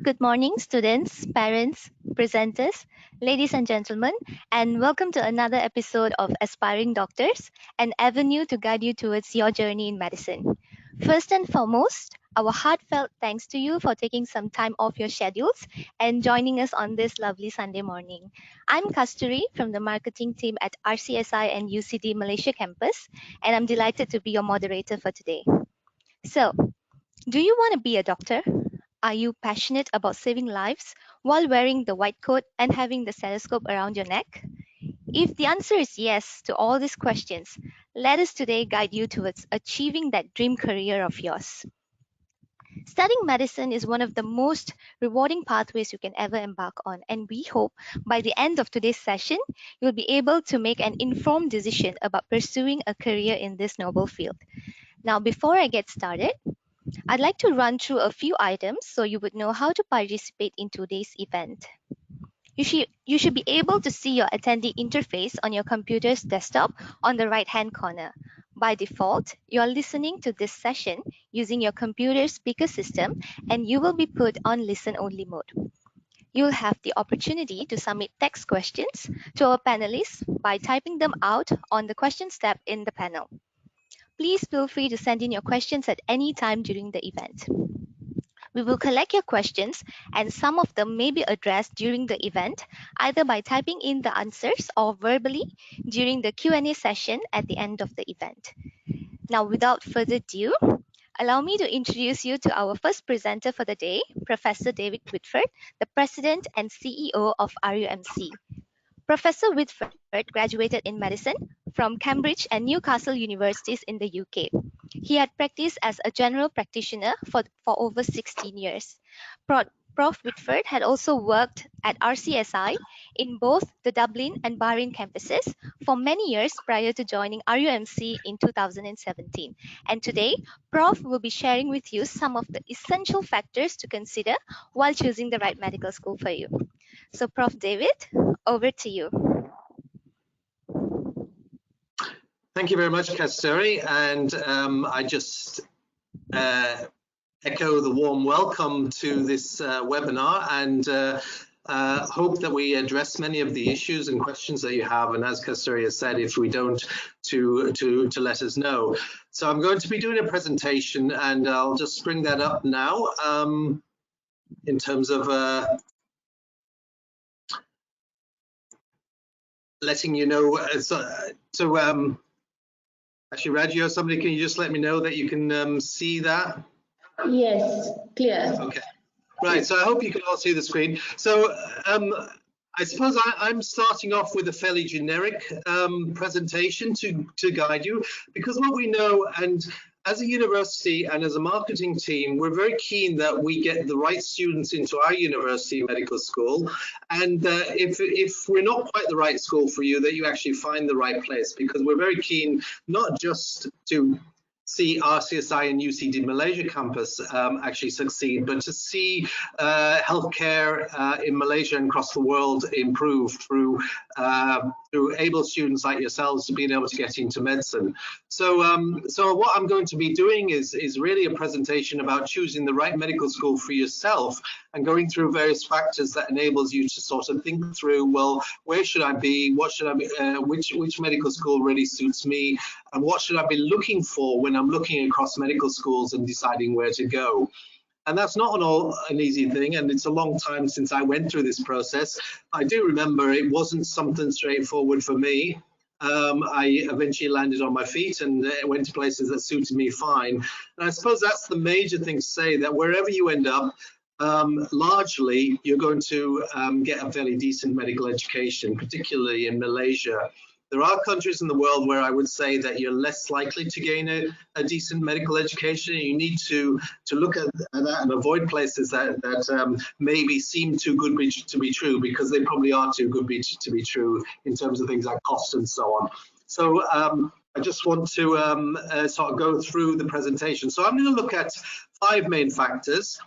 Good morning, students, parents, presenters, ladies and gentlemen, and welcome to another episode of Aspiring Doctors, an avenue to guide you towards your journey in medicine. First and foremost, our heartfelt thanks to you for taking some time off your schedules and joining us on this lovely Sunday morning. I'm Kasturi from the marketing team at RCSI and UCD Malaysia campus, and I'm delighted to be your moderator for today. So, do you want to be a doctor? Are you passionate about saving lives while wearing the white coat and having the stethoscope around your neck? If the answer is yes to all these questions, let us today guide you towards achieving that dream career of yours. Studying medicine is one of the most rewarding pathways you can ever embark on, and we hope by the end of today's session, you'll be able to make an informed decision about pursuing a career in this noble field. Now, before I get started, I'd like to run through a few items so you would know how to participate in today's event. You should be able to see your attendee interface on your computer's desktop on the right-hand corner. By default, you're listening to this session using your computer's speaker system, and you will be put on listen-only mode. You'll have the opportunity to submit text questions to our panelists by typing them out on the Questions tab in the panel. Please feel free to send in your questions at any time during the event. We will collect your questions, and some of them may be addressed during the event, either by typing in the answers or verbally during the Q&A session at the end of the event. Now, without further ado, allow me to introduce you to our first presenter for the day, Professor David Whitford, the President and CEO of RUMC. Professor Whitford graduated in medicine from Cambridge and Newcastle Universities in the UK. He had practiced as a general practitioner for over 16 years. Prof. Whitford had also worked at RCSI in both the Dublin and Bahrain campuses for many years prior to joining RUMC in 2017. And today, Prof will be sharing with you some of the essential factors to consider while choosing the right medical school for you. So, Prof. David, over to you. Thank you very much, Kasturi, and I just echo the warm welcome to this webinar, and hope that we address many of the issues and questions that you have, and as Kasturi has said, if we don't, to let us know. So I'm going to be doing a presentation, and I'll just bring that up now in terms of letting you know. Actually, Raju, somebody, can you just let me know that you can see that? Yes, clear. Okay, right. So I hope you can all see the screen. So I suppose I'm starting off with a fairly generic presentation to guide you, because what we know, and as a university and as a marketing team, we're very keen that we get the right students into our university medical school. And if we're not quite the right school for you, that you actually find the right place, because we're very keen not just to see RCSI and UCD Malaysia campus actually succeed, but to see healthcare in Malaysia and across the world improve through able students like yourselves being able to get into medicine. So what I'm going to be doing is really a presentation about choosing the right medical school for yourself, and going through various factors that enables you to sort of think through, well, where should I be? What should I be? Which medical school really suits me? And what should I be looking for when I'm looking across medical schools and deciding where to go? And that's not an easy thing, and it's a long time since I went through this process. I do remember it wasn't something straightforward for me. I eventually landed on my feet and went to places that suited me fine. And I suppose that's the major thing to say, that wherever you end up, largely you're going to get a fairly decent medical education, particularly in Malaysia. There are countries in the world where I would say that you're less likely to gain a decent medical education. You need to look at that and avoid places that maybe seem too good to be true, because they probably are too good to be true in terms of things like cost and so on. So I just want to sort of go through the presentation. So I'm going to look at 5 main factors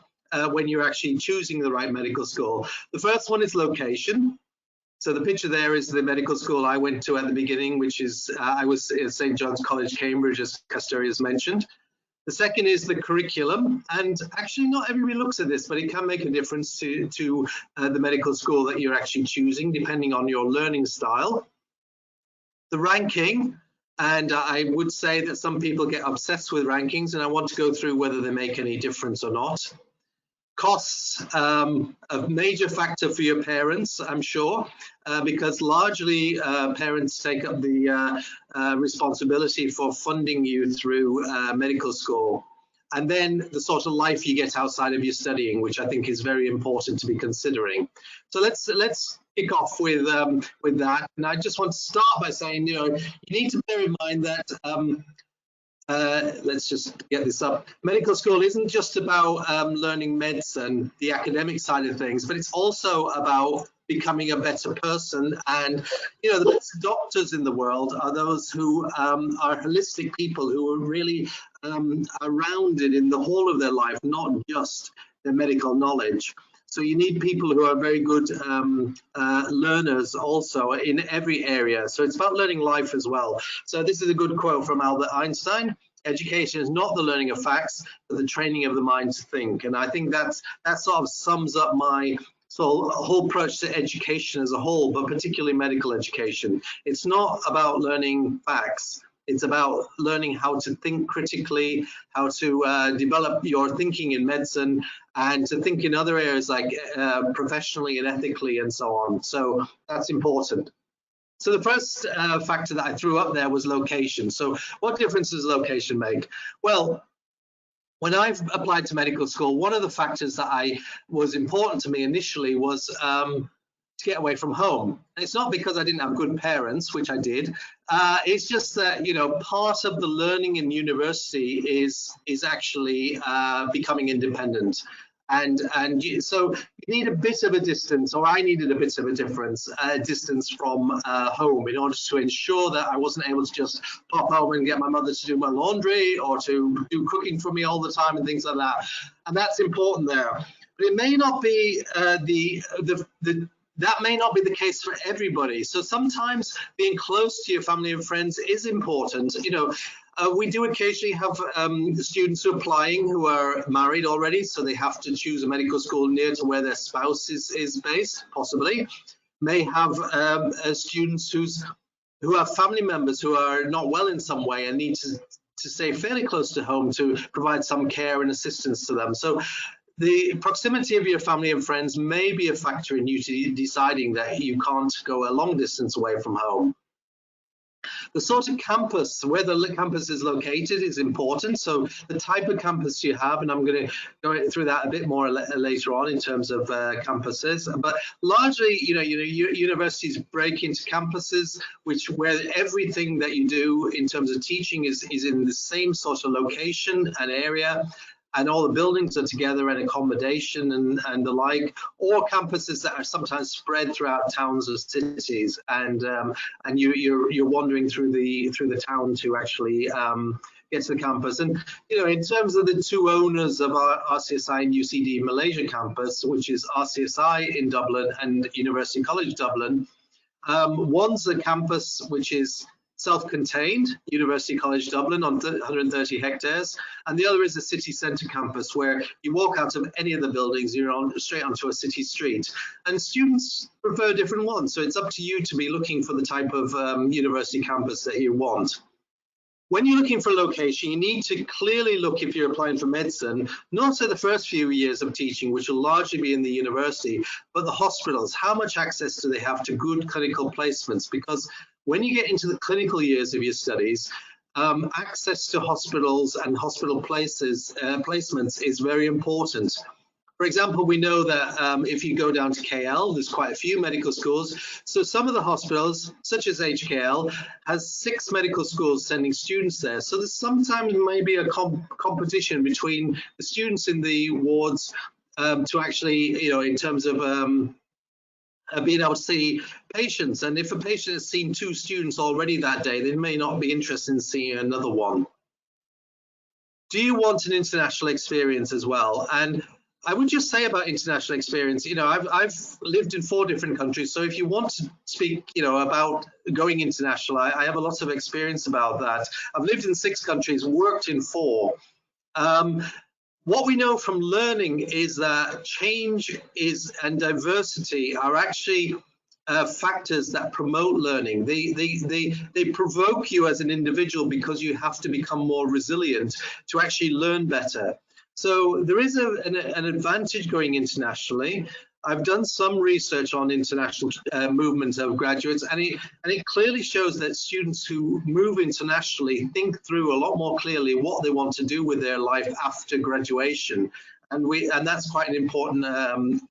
when you're actually choosing the right medical school. The first one is location. So the picture there is the medical school I went to at the beginning, which is I was at St. John's College, Cambridge, as Kasturi has mentioned. The second is the curriculum, and actually not everybody looks at this, but it can make a difference to the medical school that you're actually choosing, depending on your learning style. The ranking, and I would say that some people get obsessed with rankings, and I want to go through whether they make any difference or not. Costs, a major factor for your parents, I'm sure, because largely parents take up the responsibility for funding you through medical school. And then the sort of life you get outside of your studying, which I think is very important to be considering. So let's kick off with that. And I just want to start by saying, you need to bear in mind that let's just get this up. Medical school isn't just about learning medicine, the academic side of things, but it's also about becoming a better person. And the best doctors in the world are those who are holistic people, who are really are rounded in the whole of their life, not just their medical knowledge. So you need people who are very good learners also in every area. So it's about learning life as well. So this is a good quote from Albert Einstein. Education is not the learning of facts, but the training of the mind to think. And I think that sort of sums up my whole approach to education as a whole, but particularly medical education. It's not about learning facts. It's about learning how to think critically, how to develop your thinking in medicine, and to think in other areas like professionally and ethically and so on. So that's important. So the first factor that I threw up there was location. So what difference does location make? Well, when I've applied to medical school, one of the factors that was important to me initially was to get away from home. And it's not because I didn't have good parents, which I did. It's just that, part of the learning in university is actually becoming independent. And so you need a bit of a distance, or I needed a bit of a distance from home in order to ensure that I wasn't able to just pop home and get my mother to do my laundry or to do cooking for me all the time and things like that. And that's important there. But it may not be that may not be the case for everybody. So sometimes being close to your family and friends is important. We do occasionally have students who are applying who are married already, so they have to choose a medical school near to where their spouse is based, possibly. May have students who have family members who are not well in some way and need to stay fairly close to home to provide some care and assistance to them. So the proximity of your family and friends may be a factor in you deciding that you can't go a long distance away from home. The sort of campus, where the campus is located, is important. So the type of campus you have, and I'm going to go through that a bit more later on in terms of campuses. But largely, universities break into campuses, where everything that you do in terms of teaching is in the same sort of location and area. And all the buildings are together and accommodation and the like, or campuses that are sometimes spread throughout towns or cities, and you're wandering through the town to actually get to the campus. And in terms of the two owners of our RCSI and UCD Malaysia campus, which is RCSI in Dublin and University College Dublin, one's a campus which is self-contained, University College Dublin, on 130 hectares, and the other is a city centre campus where you walk out of any of the buildings, you're straight onto a city street. And students prefer different ones, so it's up to you to be looking for the type of university campus that you want. When you're looking for a location, you need to clearly look, if you're applying for medicine, not at the first few years of teaching, which will largely be in the university, but the hospitals. How much access do they have to good clinical placements? Because when you get into the clinical years of your studies, access to hospitals and hospital placements is very important. For example, we know that if you go down to KL, there's quite a few medical schools. So some of the hospitals, such as HKL, has 6 medical schools sending students there. So there's sometimes maybe a competition between the students in the wards to actually, in terms of being able to see patients. And if a patient has seen 2 students already that day, they may not be interested in seeing another one. Do you want an international experience as well? And I would just say about international experience, I've lived in 4 different countries. So if you want to speak, about going international, I have a lot of experience about that. I've lived in 6 countries, worked in 4. What we know from learning is that change and diversity are actually factors that promote learning. They provoke you as an individual because you have to become more resilient to actually learn better. So there is an advantage going internationally. I've done some research on international movement of graduates, and it clearly shows that students who move internationally think through a lot more clearly what they want to do with their life after graduation. And that's quite an important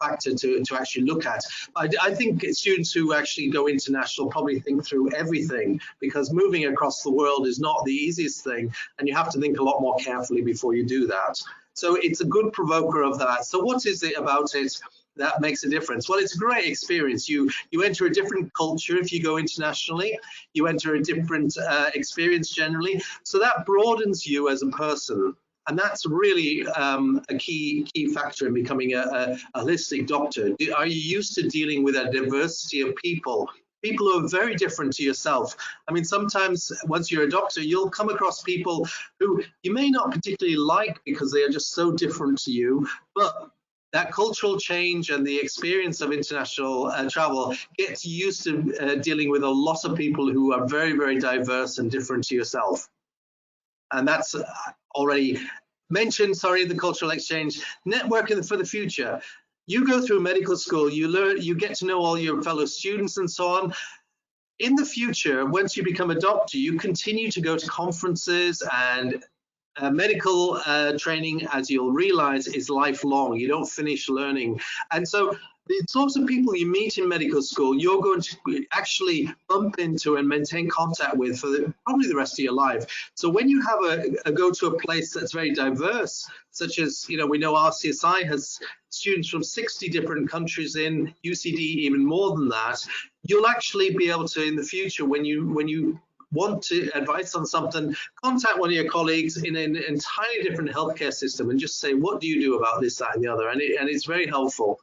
factor to actually look at. I think students who actually go international probably think through everything, because moving across the world is not the easiest thing, and you have to think a lot more carefully before you do that. So it's a good provoker of that. So what is it about it that makes a difference? Well, it's a great experience. You enter a different culture if you go internationally. You enter a different experience generally. So that broadens you as a person. And that's really a key factor in becoming a holistic doctor. Are you used to dealing with a diversity of people who are very different to yourself? I mean, sometimes once you're a doctor, you'll come across people who you may not particularly like because they are just so different to you, but that cultural change and the experience of international travel gets you used to dealing with a lot of people who are very, very diverse and different to yourself. And that's already mentioned, sorry, the cultural exchange. Networking for the future. You go through medical school, you learn, you get to know all your fellow students and so on. In the future, once you become a doctor, you continue to go to conferences, and medical training, as you'll realize, is lifelong. You don't finish learning. And so the sorts of people you meet in medical school, you're going to actually bump into and maintain contact with for probably the rest of your life. So when you have a go to a place that's very diverse, such as, you know, we know RCSI has students from 60 different countries in, UCD even more than that, you'll actually be able to, in the future, when you want to advise on something, contact one of your colleagues in an entirely different healthcare system and just say, what do you do about this, that, and the other? And it's very helpful.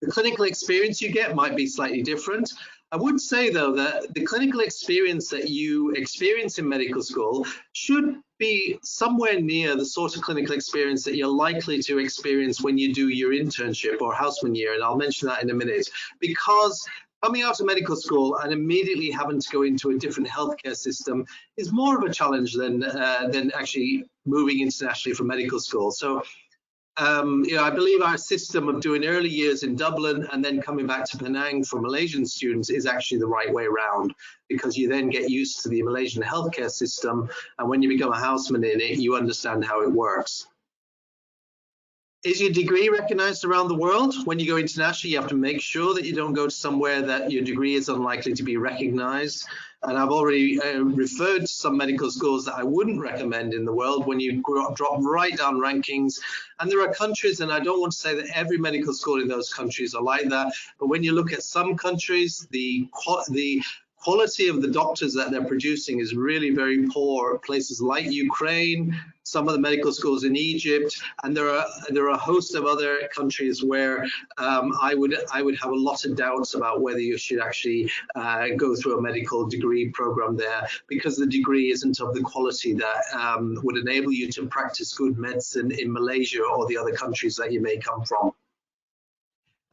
The clinical experience you get might be slightly different. I would say, though, that the clinical experience that you experience in medical school should be somewhere near the sort of clinical experience that you're likely to experience when you do your internship or houseman year, and I'll mention that in a minute, because coming out of medical school and immediately having to go into a different healthcare system is more of a challenge than actually moving internationally from medical school. So, you know, I believe our system of doing early years in Dublin and then coming back to Penang for Malaysian students is actually the right way around, because you then get used to the Malaysian healthcare system, and when you become a houseman in it, you understand how it works. Is your degree recognized around the world? When you go internationally, you have to make sure that you don't go to somewhere that your degree is unlikely to be recognized. And I've already referred to some medical schools that I wouldn't recommend in the world when you drop right down rankings. And there are countries, and I don't want to say that every medical school in those countries are like that, but when you look at some countries, the quality of the doctors that they're producing is really very poor. Places like Ukraine, some of the medical schools in Egypt, and there are a host of other countries where I would have a lot of doubts about whether you should actually go through a medical degree program there, because the degree isn't of the quality that would enable you to practice good medicine in Malaysia or the other countries that you may come from.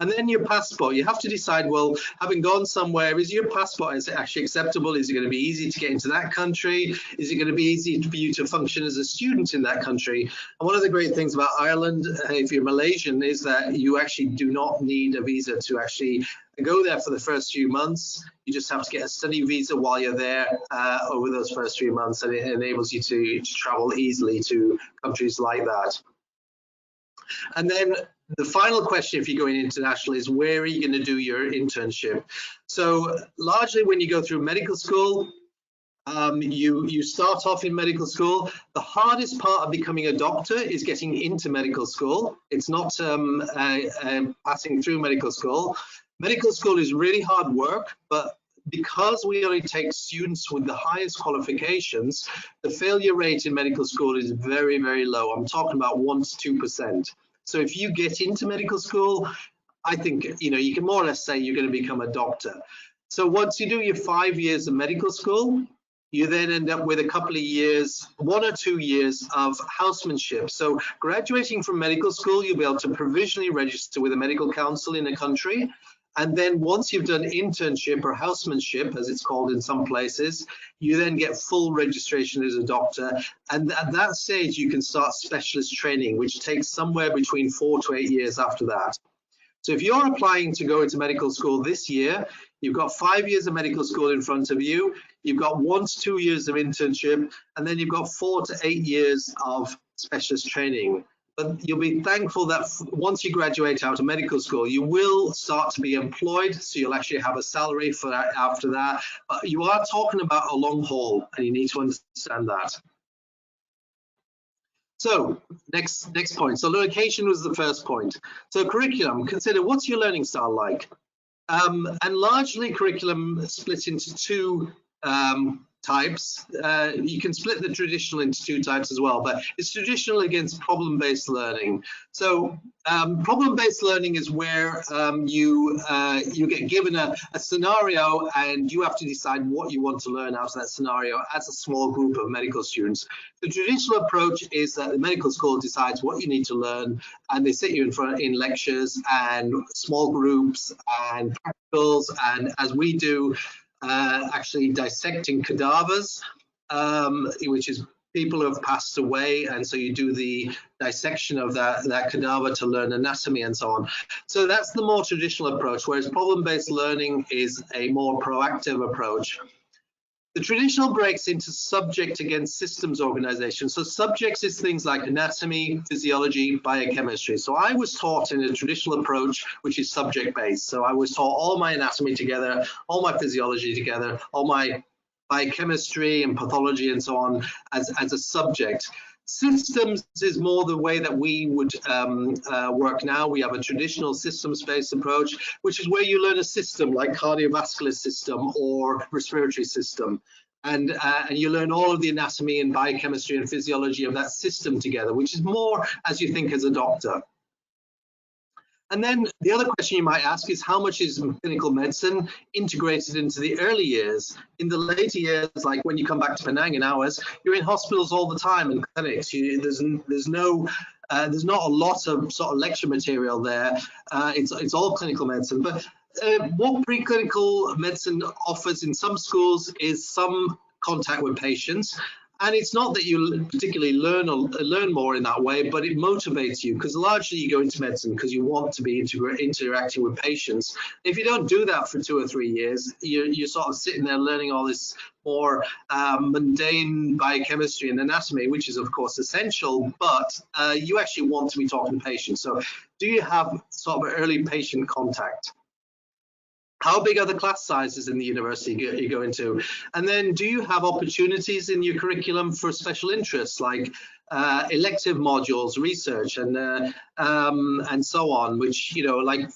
And then your passport, you have to decide, well, having gone somewhere, is your passport actually acceptable? Is it going to be easy to get into that country? Is it going to be easy for you to function as a student in that country? And one of the great things about Ireland, if you're Malaysian, is that you actually do not need a visa to actually go there for the first few months. You just have to get a study visa while you're there over those first few months, and it enables you to travel easily to countries like that. And then the final question, if you're going international, is where are you going to do your internship? So largely when you go through medical school, you start off in medical school. The hardest part of becoming a doctor is getting into medical school. It's not passing through medical school. Medical school is really hard work, but because we only take students with the highest qualifications, the failure rate in medical school is very, very low. I'm talking about 1 to 2%. So if you get into medical school, I think, you know, you can more or less say you're going to become a doctor. So once you do your 5 years of medical school, You then end up with a couple of years, 1 or 2 years of housemanship. So graduating from medical school, you'll be able to provisionally register with a medical council in a country. And then once you've done internship or housemanship, as it's called in some places, you then get full registration as a doctor. And at that stage, you can start specialist training, which takes somewhere between 4 to 8 years after that. So if you're applying to go into medical school this year, you've got 5 years of medical school in front of you, you've got 1 to 2 years of internship, and then you've got 4 to 8 years of specialist training. But you'll be thankful that once you graduate out of medical school, you will start to be employed, so you'll actually have a salary for that after that. But you are talking about a long haul, and you need to understand that. So next point. So location was the first point. So curriculum, consider what's your learning style like? And largely curriculum split into 2 types. You can split the traditional into 2 types as well, but it's traditional against problem-based learning. So problem-based learning is where you get given a scenario and you have to decide what you want to learn out of that scenario as a small group of medical students. The traditional approach is that the medical school decides what you need to learn, and they sit you in front in lectures and small groups and practicals, and as we do, actually dissecting cadavers, which is people who have passed away, and so you do the dissection of that cadaver to learn anatomy and so on. So that's the more traditional approach, whereas problem-based learning is a more proactive approach. The traditional breaks into subject against systems organization. So subjects is things like anatomy, physiology, biochemistry. So I was taught in a traditional approach, which is subject-based. So I was taught all my anatomy together, all my physiology together, all my biochemistry and pathology and so on as a subject. Systems is more the way that we would work now. We have a traditional systems-based approach, which is where you learn a system like cardiovascular system or respiratory system. And you learn all of the anatomy and biochemistry and physiology of that system together, which is more as you think as a doctor. And then the other question you might ask is how much is clinical medicine integrated into the early years? In the later years, like when you come back to Penang in ours, you're in hospitals all the time and clinics. There's not a lot of sort of lecture material there. It's all clinical medicine. But what preclinical medicine offers in some schools is some contact with patients. And it's not that you particularly learn more in that way, but it motivates you, because largely you go into medicine because you want to be interacting with patients. If you don't do that for 2 or 3 years, you're sort of sitting there learning all this more mundane biochemistry and anatomy, which is of course essential, but you actually want to be talking to patients. So do you have sort of early patient contact? How big are the class sizes in the university you go into? And then do you have opportunities in your curriculum for special interests like elective modules, research, and so on, which, you know, like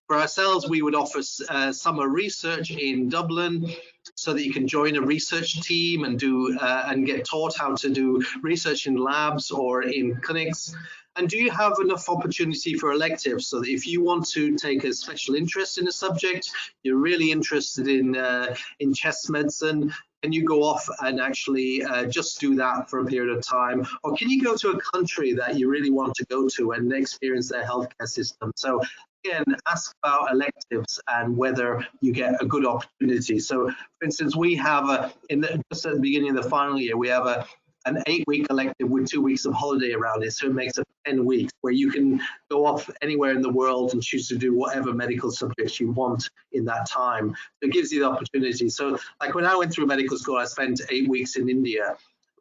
for ourselves, we would offer summer research in Dublin so that you can join a research team and do and get taught how to do research in labs or in clinics. And do you have enough opportunity for electives so that if you want to take a special interest in a subject, you're really interested in chest medicine, can you go off and actually just do that for a period of time? Or can you go to a country that you really want to go to and experience their healthcare system? So again, ask about electives and whether you get a good opportunity. So for instance, we have just at the beginning of the final year, we have an 8-week elective with 2 weeks of holiday around it, so it makes it 10 weeks where you can go off anywhere in the world and choose to do whatever medical subjects you want in that time. It gives you the opportunity. So like when I went through medical school, I spent 8 weeks in India,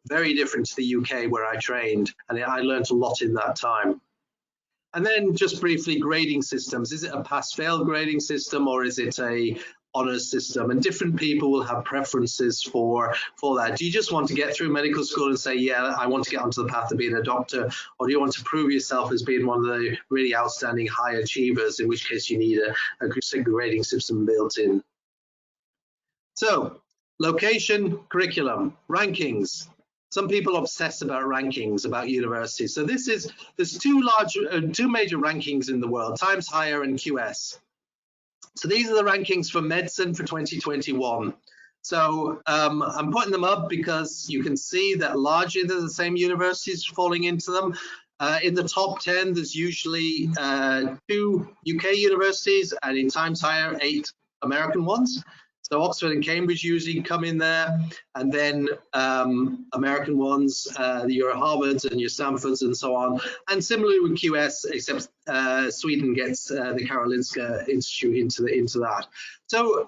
very different to the UK where I trained, and I learned a lot in that time. And then just briefly, grading systems. Is it a pass-fail grading system or is it a honours system? And different people will have preferences for that. Do you just want to get through medical school and say, yeah, I want to get onto the path of being a doctor? Or do you want to prove yourself as being one of the really outstanding high achievers, in which case you need a grading system built in? So, location, curriculum, rankings. Some people obsess about rankings, about universities. So there's two major rankings in the world, Times Higher and QS. So these are the rankings for medicine for 2021. So I'm putting them up because you can see that largely they're the same universities falling into them. In the top 10, there's usually 2 UK universities, and in times higher, 8 American ones. So Oxford and Cambridge usually come in there, and then American ones, your Harvards and your Stanfords and so on. And similarly with QS, except Sweden gets the Karolinska Institute into that. So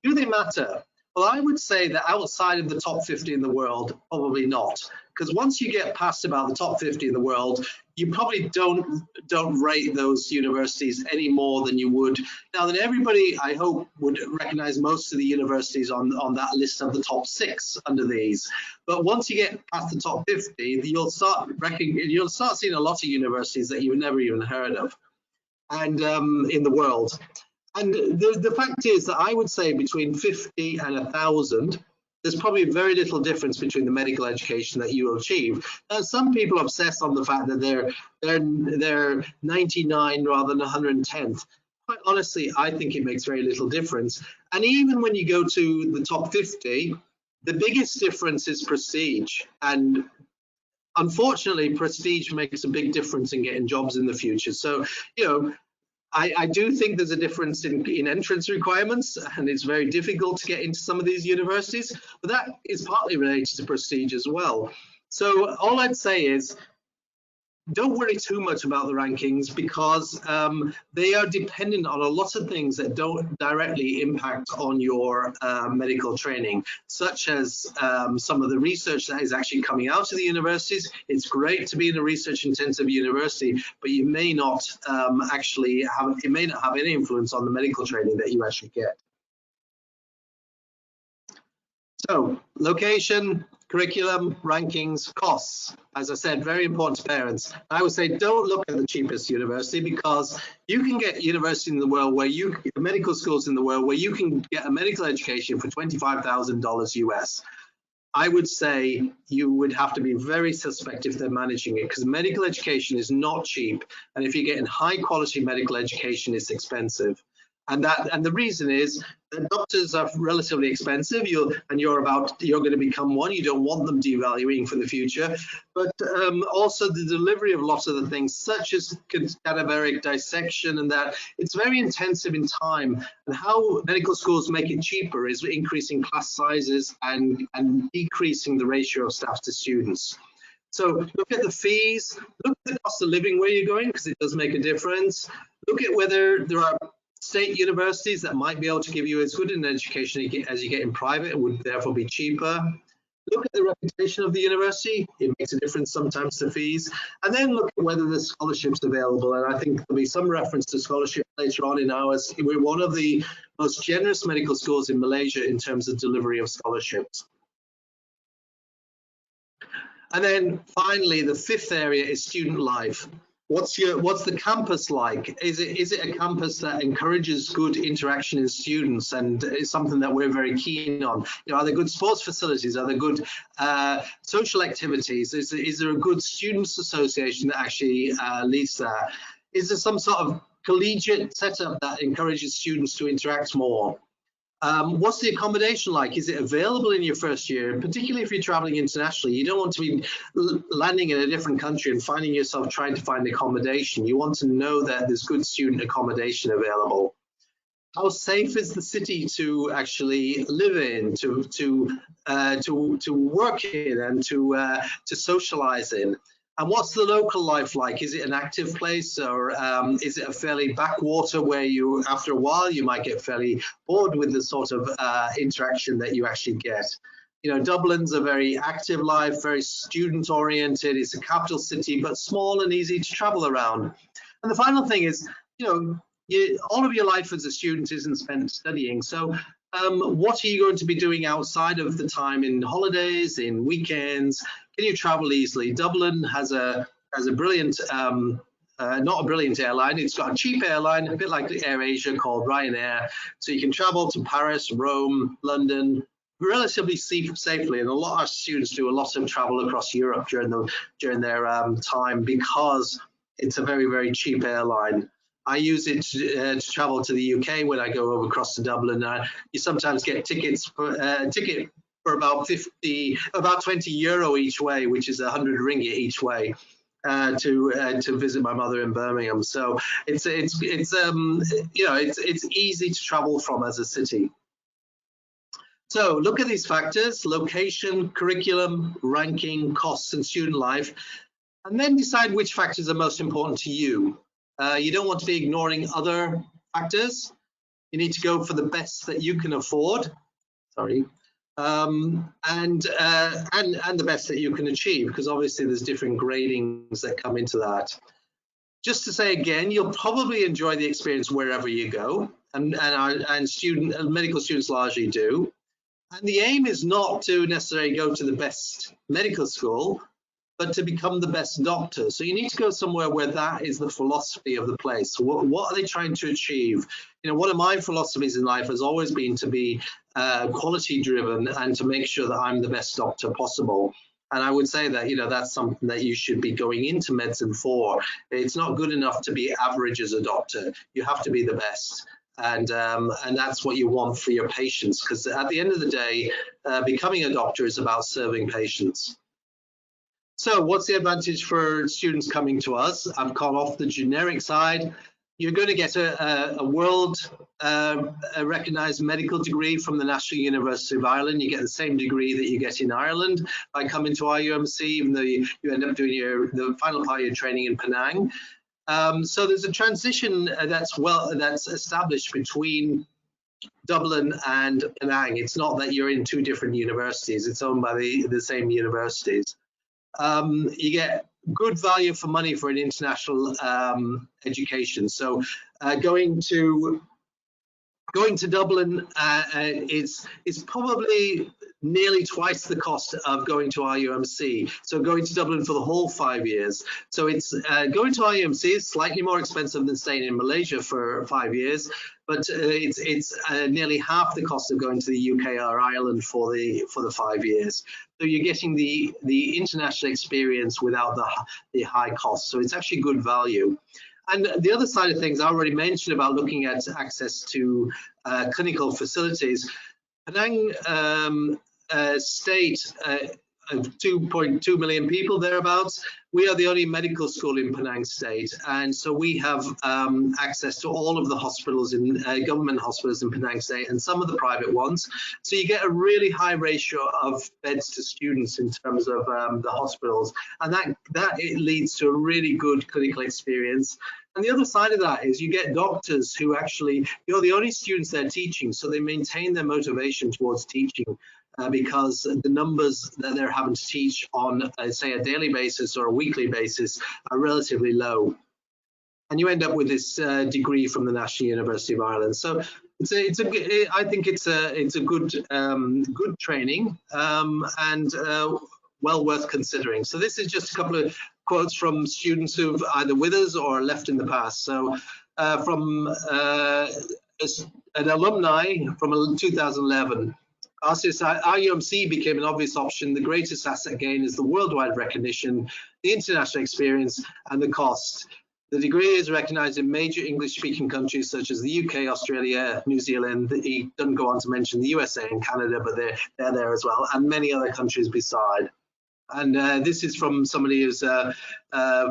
do they matter? Well, I would say that outside of the top 50 in the world, probably not. Because once you get past about the top 50 in the world, you probably don't rate those universities any more than you would. Now, then everybody, I hope, would recognize most of the universities on that list of the top 6 under these. But once you get past the top 50, you'll start seeing a lot of universities that you've never even heard of, and in the world. And the fact is that I would say between 50 and 1,000, there's probably very little difference between the medical education that you will achieve. Now, some people obsess on the fact that they're 99 rather than 110th. Quite honestly, I think it makes very little difference. And even when you go to the top 50, the biggest difference is prestige. And unfortunately, prestige makes a big difference in getting jobs in the future. So, you know, I do think there's a difference in entrance requirements, and it's very difficult to get into some of these universities, but that is partly related to prestige as well. So all I'd say is, don't worry too much about the rankings, because they are dependent on a lot of things that don't directly impact on your medical training, such as some of the research that is actually coming out of the universities. It's great to be in a research-intensive university, but you may not it may not have any influence on the medical training that you actually get. So, location, curriculum, rankings, costs. As I said, very important to parents. I would say don't look at the cheapest university, because you can get universities in the world where medical schools in the world where you can get a medical education for $25,000 US. I would say you would have to be very suspect if they're managing it, because medical education is not cheap. And if you're getting high quality medical education, it's expensive. And the reason is that doctors are relatively expensive. You're going to become one. You don't want them devaluing for the future. But also the delivery of lots of the things, such as cadaveric dissection, and that it's very intensive in time. And how medical schools make it cheaper is increasing class sizes and decreasing the ratio of staff to students. So look at the fees, look at the cost of living where you're going, because it does make a difference. Look at whether there are state universities that might be able to give you as good an education as you get in private, and would therefore be cheaper. Look at the reputation of the university. It makes a difference sometimes to fees. And then look at whether there's scholarships available. And I think there'll be some reference to scholarship later on in ours. We're one of the most generous medical schools in Malaysia in terms of delivery of scholarships. And then finally, the 5th area is student life. What's the campus like? Is it a campus that encourages good interaction in students, and is something that we're very keen on? You know, are there good sports facilities? Are there good social activities? Is there a good students association that actually leads that? Is there some sort of collegiate setup that encourages students to interact more? What's the accommodation like? Is it available in your first year? Particularly if you're traveling internationally, you don't want to be landing in a different country and finding yourself trying to find accommodation. You want to know that there's good student accommodation available. How safe is the city to actually live in, to work in, and to socialize in? And what's the local life like? Is it an active place, or is it a fairly backwater where you, after a while, you might get fairly bored with the sort of interaction that you actually get? You know, Dublin's a very active life, very student-oriented. It's a capital city, but small and easy to travel around. And the final thing is, you know, all of your life as a student isn't spent studying. So what are you going to be doing outside of the time, in holidays, in weekends? Can you travel easily? Dublin has a brilliant, not a brilliant airline. It's got a cheap airline, a bit like the AirAsia, called Ryanair. So you can travel to Paris, Rome, London relatively safely. And a lot of students do a lot of travel across Europe during their time, because it's a very, very cheap airline. I use it to travel to the UK when I go over across to Dublin. You sometimes get ticket for about about 20 euro each way, which is 100 ringgit each way. To visit my mother in Birmingham, so it's easy to travel from as a city. So look at these factors: location, curriculum, ranking, costs, and student life, and then decide which factors are most important to you. You don't want to be ignoring other factors. You need to go for the best that you can afford. Sorry. And the best that you can achieve, because obviously there's different gradings that come into that. Just to say again, you'll probably enjoy the experience wherever you go, and medical students largely do. And the aim is not to necessarily go to the best medical school, but to become the best doctor. So you need to go somewhere where that is the philosophy of the place. So what are they trying to achieve? One of my philosophies in life has always been to be quality driven and to make sure that I'm the best doctor possible. And I would say that, that's something that you should be going into medicine for. It's not good enough to be average as a doctor. You have to be the best. And that's what you want for your patients, because at the end of the day, becoming a doctor is about serving patients. So what's the advantage for students coming to us? I've gone off the generic side. You're going to get a world recognized medical degree from the National University of Ireland. You get the same degree that you get in Ireland by coming to RUMC, even though you end up doing the final part of your training in Penang. So there's a transition that's established between Dublin and Penang. It's not that you're in two different universities. It's owned by the same universities. You get good value for money for an international education. So going to Dublin is probably nearly twice the cost of going to RUMC. So going to Dublin for the whole 5 years. So it's going to RUMC is slightly more expensive than staying in Malaysia for 5 years, but it's nearly half the cost of going to the UK or Ireland for the 5 years. So you're getting the international experience without the high cost. So it's actually good value. And the other side of things I already mentioned about looking at access to clinical facilities. Penang state of 2.2 million people thereabouts. We are the only medical school in Penang state, and so we have access to all of the hospitals in government hospitals in Penang state and some of the private ones. So you get a really high ratio of beds to students in terms of the hospitals, and that it leads to a really good clinical experience. And the other side of that is you get doctors who actually, you're the only students they're teaching, so they maintain their motivation towards teaching because the numbers that they're having to teach on, say, a daily basis or a weekly basis are relatively low. And you end up with this degree from the National University of Ireland. So I think it's a good training and well worth considering. So this is just a couple of quotes from students who've either with us or left in the past. So from an alumni from 2011, RUMC became an obvious option. The greatest asset gain is the worldwide recognition, the international experience, and the cost. The degree is recognized in major English-speaking countries such as the UK, Australia, New Zealand. He doesn't go on to mention the USA and Canada, but they're there as well, and many other countries beside. And this is from somebody who's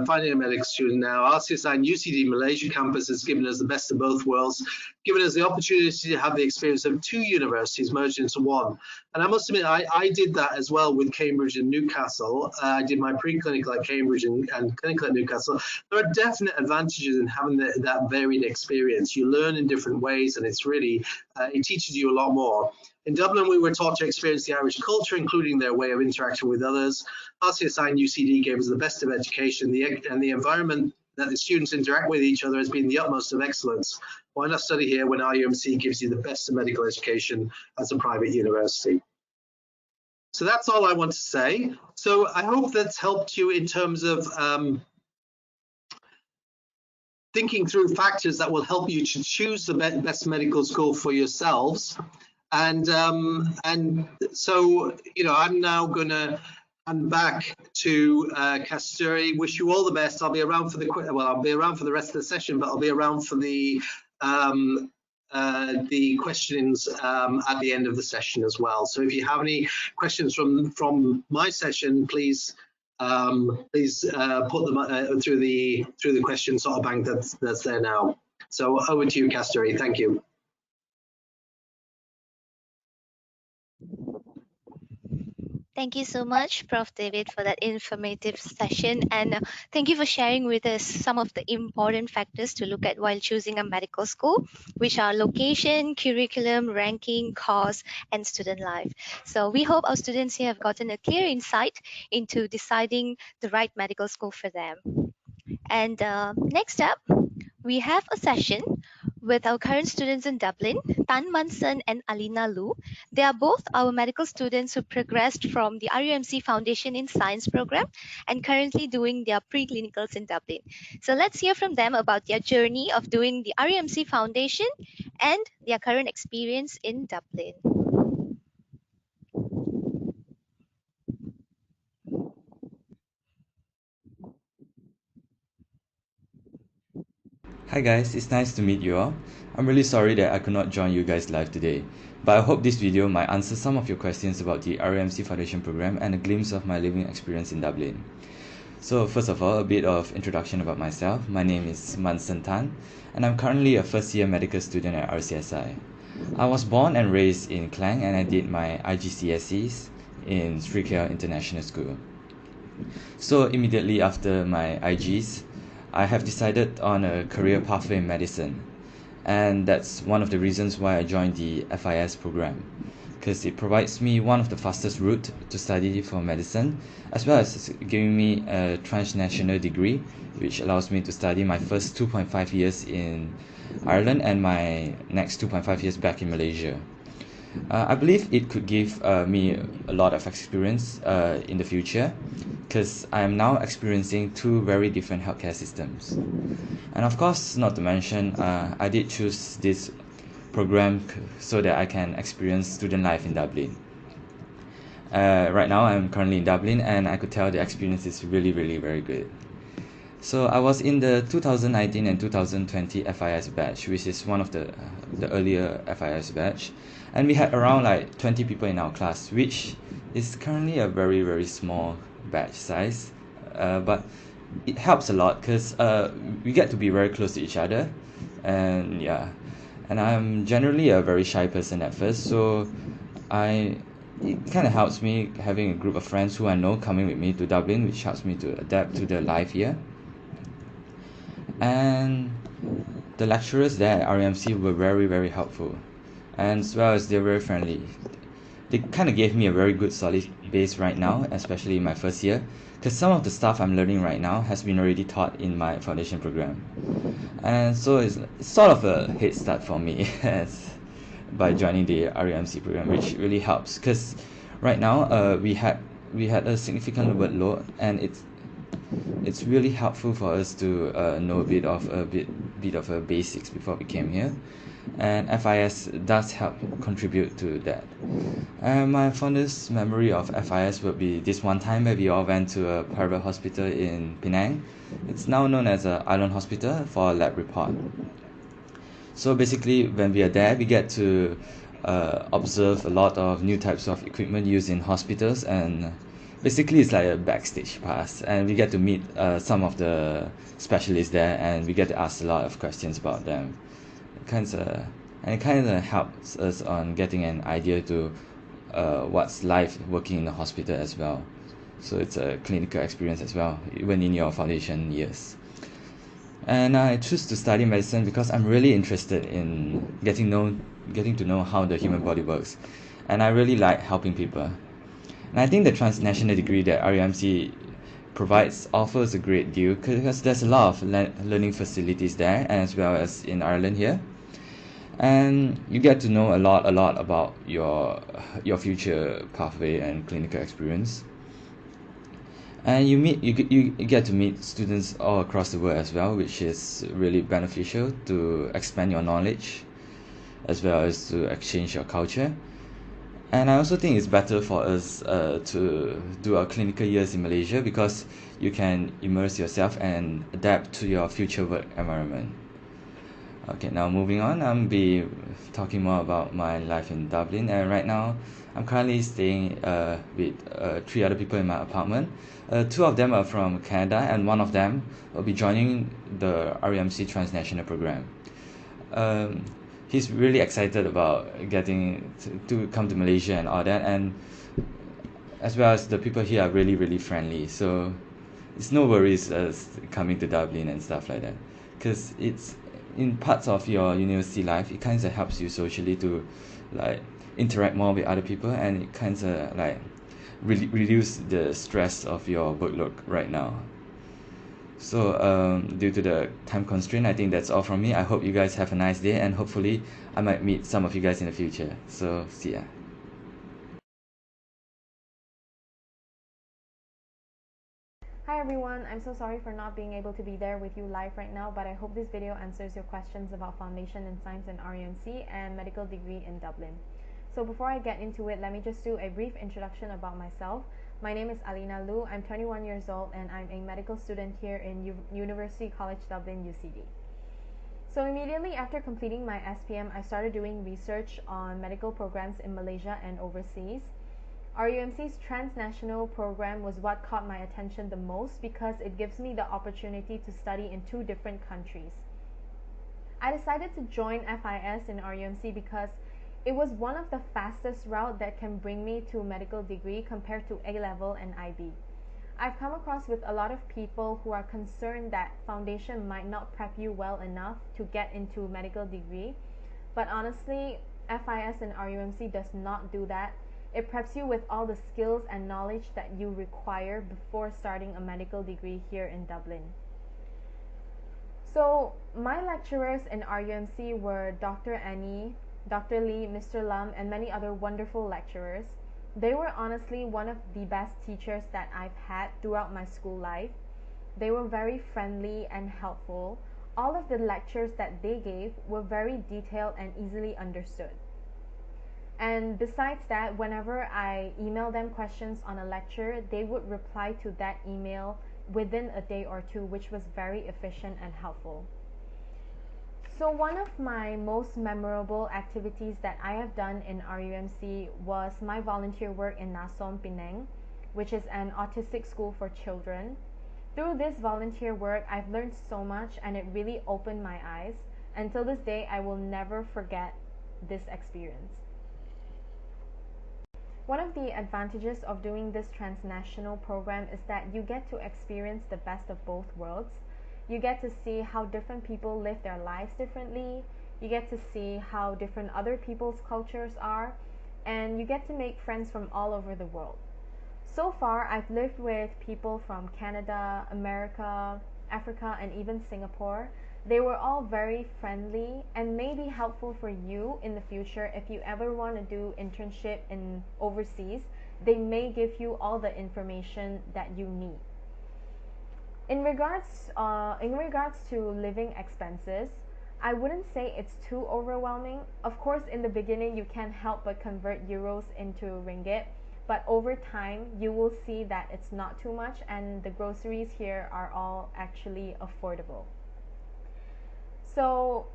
finding a medical student now. RCSI and UCD Malaysia campus has given us the best of both worlds, given us the opportunity to have the experience of two universities merged into one. And I must admit, I did that as well with Cambridge and Newcastle. I did my preclinical at Cambridge and clinical at Newcastle. There are definite advantages in having that varied experience. You learn in different ways, and it's really, it teaches you a lot more. In Dublin, we were taught to experience the Irish culture, including their way of interacting with others. RCSI and UCD gave us the best of education, and the environment that the students interact with each other has been the utmost of excellence. Why not study here when RUMC gives you the best of medical education as a private university? So that's all I want to say. So I hope that's helped you in terms of thinking through factors that will help you to choose the best medical school for yourselves. And so, I'm now going to and back to Kasturi. Wish you all the best. I'll be around for I'll be around for the rest of the session, but I'll be around for the questions at the end of the session as well. So if you have any questions from my session, please put them through the question sort of bank that's there now. So over to you, Kasturi. Thank you. Thank you so much, Prof. David, for that informative session. And thank you for sharing with us some of the important factors to look at while choosing a medical school, which are location, curriculum, ranking, cost, and student life. So we hope our students here have gotten a clear insight into deciding the right medical school for them. And next up, we have a session with our current students in Dublin, Tan Manson and Alina Lu. They are both our medical students who progressed from the RUMC Foundation in Science program and currently doing their preclinicals in Dublin. So let's hear from them about their journey of doing the RUMC Foundation and their current experience in Dublin. Hi guys, it's nice to meet you all. I'm really sorry that I could not join you guys live today, but I hope this video might answer some of your questions about the RMC Foundation program and a glimpse of my living experience in Dublin. So first of all, a bit of introduction about myself. My name is Manson Tan, and I'm currently a first year medical student at RCSI. I was born and raised in Klang, and I did my IGCSEs in Srikaya International School. So immediately after my IGs, I have decided on a career pathway in medicine, and that's one of the reasons why I joined the FIS program, because it provides me one of the fastest route to study for medicine, as well as giving me a transnational degree, which allows me to study my first 2.5 years in Ireland and my next 2.5 years back in Malaysia. I believe it could give me a lot of experience in the future, because I am now experiencing two very different healthcare systems. And of course, not to mention, I did choose this program so that I can experience student life in Dublin. Right now, I'm currently in Dublin, and I could tell the experience is really, really very good. So I was in the 2019 and 2020 FIS batch, which is one of the earlier FIS batch, and we had around like 20 people in our class, which is currently a very, very small batch size, but it helps a lot because we get to be very close to each other, and yeah, and I'm generally a very shy person at first, so it kind of helps me having a group of friends who I know coming with me to Dublin, which helps me to adapt to the life here. And the lecturers there at RMC were very, very helpful, and as well as they're very friendly. They kind of gave me a very good solid base right now, especially in my first year, because some of the stuff I'm learning right now has been already taught in my foundation program, and so it's sort of a head start for me by joining the RMC program, which really helps because right now we had a significant workload, and it's really helpful for us to know a bit of a basics before we came here, and FIS does help contribute to that. And my fondest memory of FIS would be this one time where we all went to a private hospital in Penang. It's now known as a Island Hospital for a lab report. So basically, when we are there, we get to observe a lot of new types of equipment used in hospitals, and basically it's like a backstage pass, and we get to meet some of the specialists there, and we get to ask a lot of questions about them. It kind of helps us on getting an idea to what's life working in the hospital as well. So it's a clinical experience as well, even in your foundation years. And I choose to study medicine because I'm really interested in getting to know how the human body works, and I really like helping people. And I think the transnational degree that RUMC provides offers a great deal because there's a lot of learning facilities there, as well as in Ireland here, and you get to know a lot about your future pathway and clinical experience. And you get to meet students all across the world as well, which is really beneficial to expand your knowledge as well as to exchange your culture. And I also think it's better for us to do our clinical years in Malaysia because you can immerse yourself and adapt to your future work environment. Okay, now moving on, I'll be talking more about my life in Dublin. And right now, I'm currently staying with three other people in my apartment. Two of them are from Canada, and one of them will be joining the RUMC Transnational Program. Um, he's really excited about getting to come to Malaysia and all that, and as well as the people here are really, really friendly. So it's no worries coming to Dublin and stuff like that, because it's in parts of your university life, it kind of helps you socially to like interact more with other people, and it kind of like reduce the stress of your workload right now. So due to the time constraint, I think that's all from me. I hope you guys have a nice day, and hopefully I might meet some of you guys in the future. So see ya. Hi everyone, I'm so sorry for not being able to be there with you live right now, but I hope this video answers your questions about Foundation in Science and RUMC and medical degree in Dublin. So before I get into it, let me just do a brief introduction about myself. My name is Alina Lu, I'm 21 years old and I'm a medical student here in University College Dublin, UCD. So immediately after completing my SPM, I started doing research on medical programs in Malaysia and overseas. RUMC's transnational program was what caught my attention the most because it gives me the opportunity to study in two different countries. I decided to join FIS in RUMC because it was one of the fastest route that can bring me to a medical degree compared to A-level and IB. I've come across with a lot of people who are concerned that foundation might not prep you well enough to get into medical degree, but honestly, FIS and RUMC does not do that. It preps you with all the skills and knowledge that you require before starting a medical degree here in Dublin. So my lecturers in RUMC were Dr. Annie, Dr. Lee, Mr. Lam, and many other wonderful lecturers. They were honestly one of the best teachers that I've had throughout my school life. They were very friendly and helpful. All of the lectures that they gave were very detailed and easily understood. And besides that, whenever I emailed them questions on a lecture, they would reply to that email within a day or two, which was very efficient and helpful. So one of my most memorable activities that I have done in RUMC was my volunteer work in Nasom, Penang, which is an autistic school for children. Through this volunteer work, I've learned so much and it really opened my eyes. Until this day, I will never forget this experience. One of the advantages of doing this transnational program is that you get to experience the best of both worlds. You get to see how different people live their lives differently. You get to see how different other people's cultures are, and you get to make friends from all over the world. So far, I've lived with people from Canada, America, Africa, and even Singapore. They were all very friendly and may be helpful for you in the future if you ever want to do internship in overseas. They may give you all the information that you need. In regards to living expenses, I wouldn't say it's too overwhelming. Of course, in the beginning, you can't help but convert euros into ringgit, but over time, you will see that it's not too much, and the groceries here are all actually affordable. So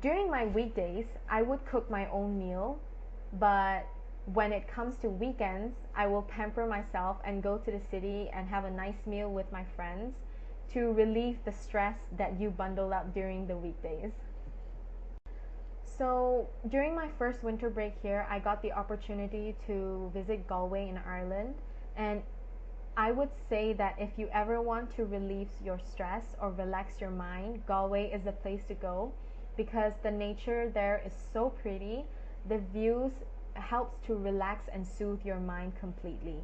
during my weekdays, I would cook my own meal, but when it comes to weekends, I will pamper myself and go to the city and have a nice meal with my friends to relieve the stress that you bundle up during the weekdays. So during my first winter break here, I got the opportunity to visit Galway in Ireland, and I would say that if you ever want to relieve your stress or relax your mind, Galway is the place to go because the nature there is so pretty. The views helps to relax and soothe your mind completely.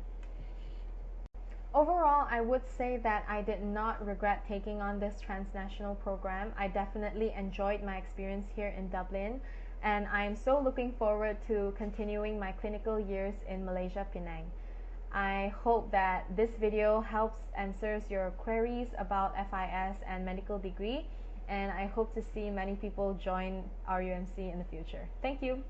Overall, I would say that I did not regret taking on this transnational program. I definitely enjoyed my experience here in Dublin, and I am so looking forward to continuing my clinical years in Malaysia, Penang. I hope that this video helps answers your queries about FIS and medical degree, and I hope to see many people join RUMC in the future. Thank you.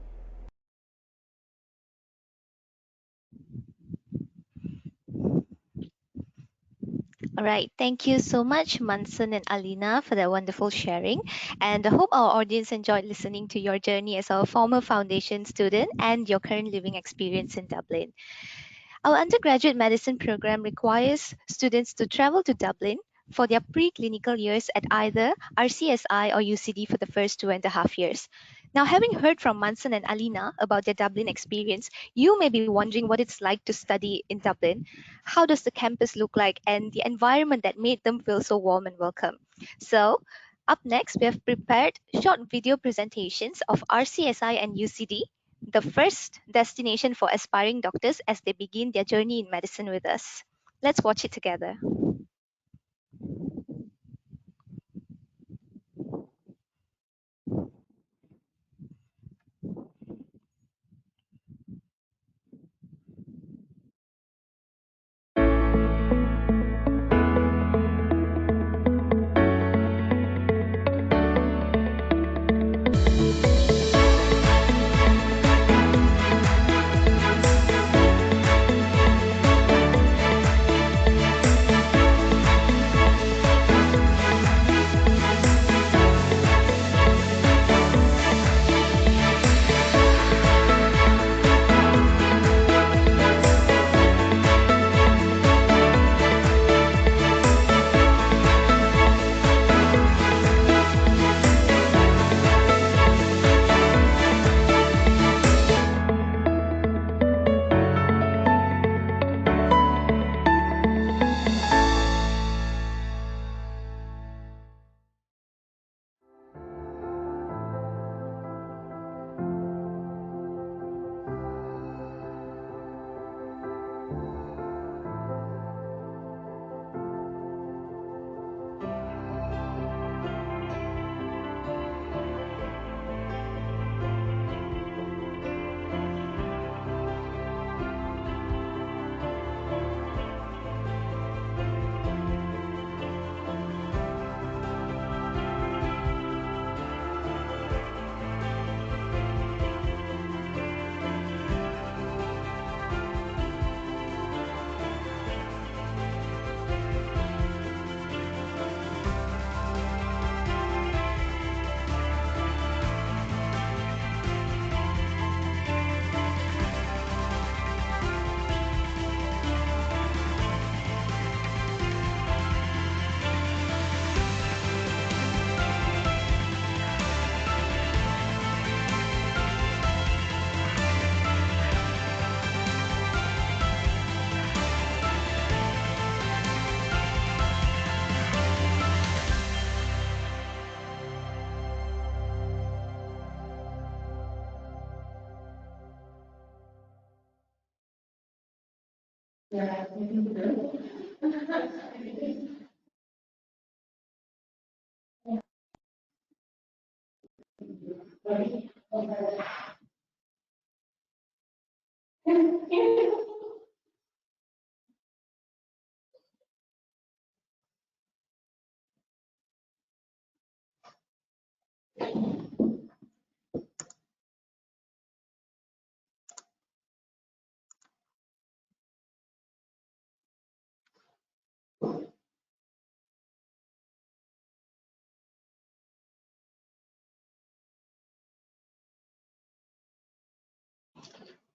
All right, thank you so much, Manson and Alina, for that wonderful sharing. And I hope our audience enjoyed listening to your journey as a former foundation student and your current living experience in Dublin. Our undergraduate medicine program requires students to travel to Dublin for their preclinical years at either RCSI or UCD for the first 2.5 years. Now, having heard from Manson and Alina about their Dublin experience, you may be wondering what it's like to study in Dublin. How does the campus look like and the environment that made them feel so warm and welcome? So, up next, we have prepared short video presentations of RCSI and UCD, the first destination for aspiring doctors as they begin their journey in medicine with us. Let's watch it together.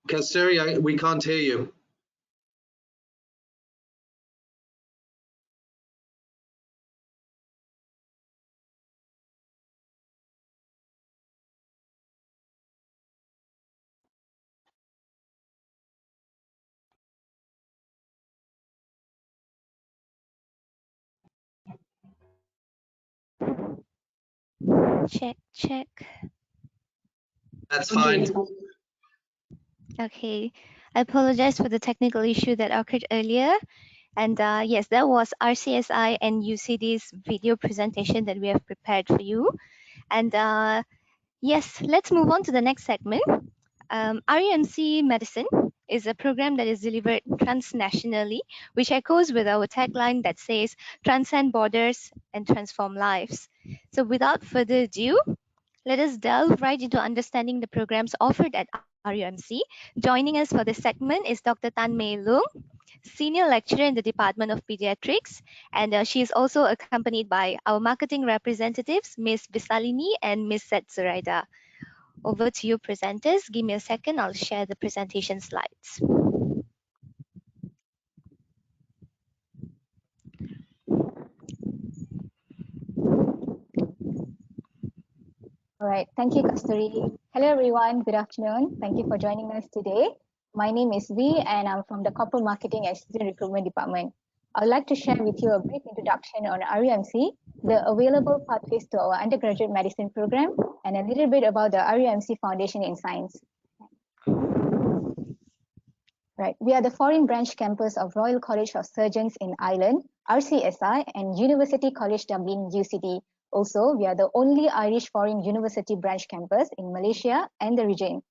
Kasturi, we can't hear you. Check, check. That's fine. Okay, I apologize for the technical issue that occurred earlier. And yes, that was RCSI and UCD's video presentation that we have prepared for you. And yes, let's move on to the next segment. RUMC Medicine is a program that is delivered transnationally, which echoes with our tagline that says transcend borders and transform lives. So without further ado, let us delve right into understanding the programs offered at RUMC. Joining us for this segment is Dr. Tan Mei Lung, Senior Lecturer in the Department of Pediatrics, and she is also accompanied by our marketing representatives, Ms. Bisalini and Ms. Setsuraida. Over to you, presenters. Give me a second, I'll share the presentation slides. All right, thank you, Kasturi. Hello, everyone. Good afternoon. Thank you for joining us today. My name is V, and I'm from the Corporate Marketing and Student Recruitment Department. I would like to share with you a brief introduction on RUMC, the available pathways to our undergraduate medicine program, and a little bit about the RUMC Foundation in Science. Right, we are the foreign branch campus of Royal College of Surgeons in Ireland, RCSI, and University College Dublin, UCD. Also, we are the only Irish foreign university branch campus in Malaysia and the region.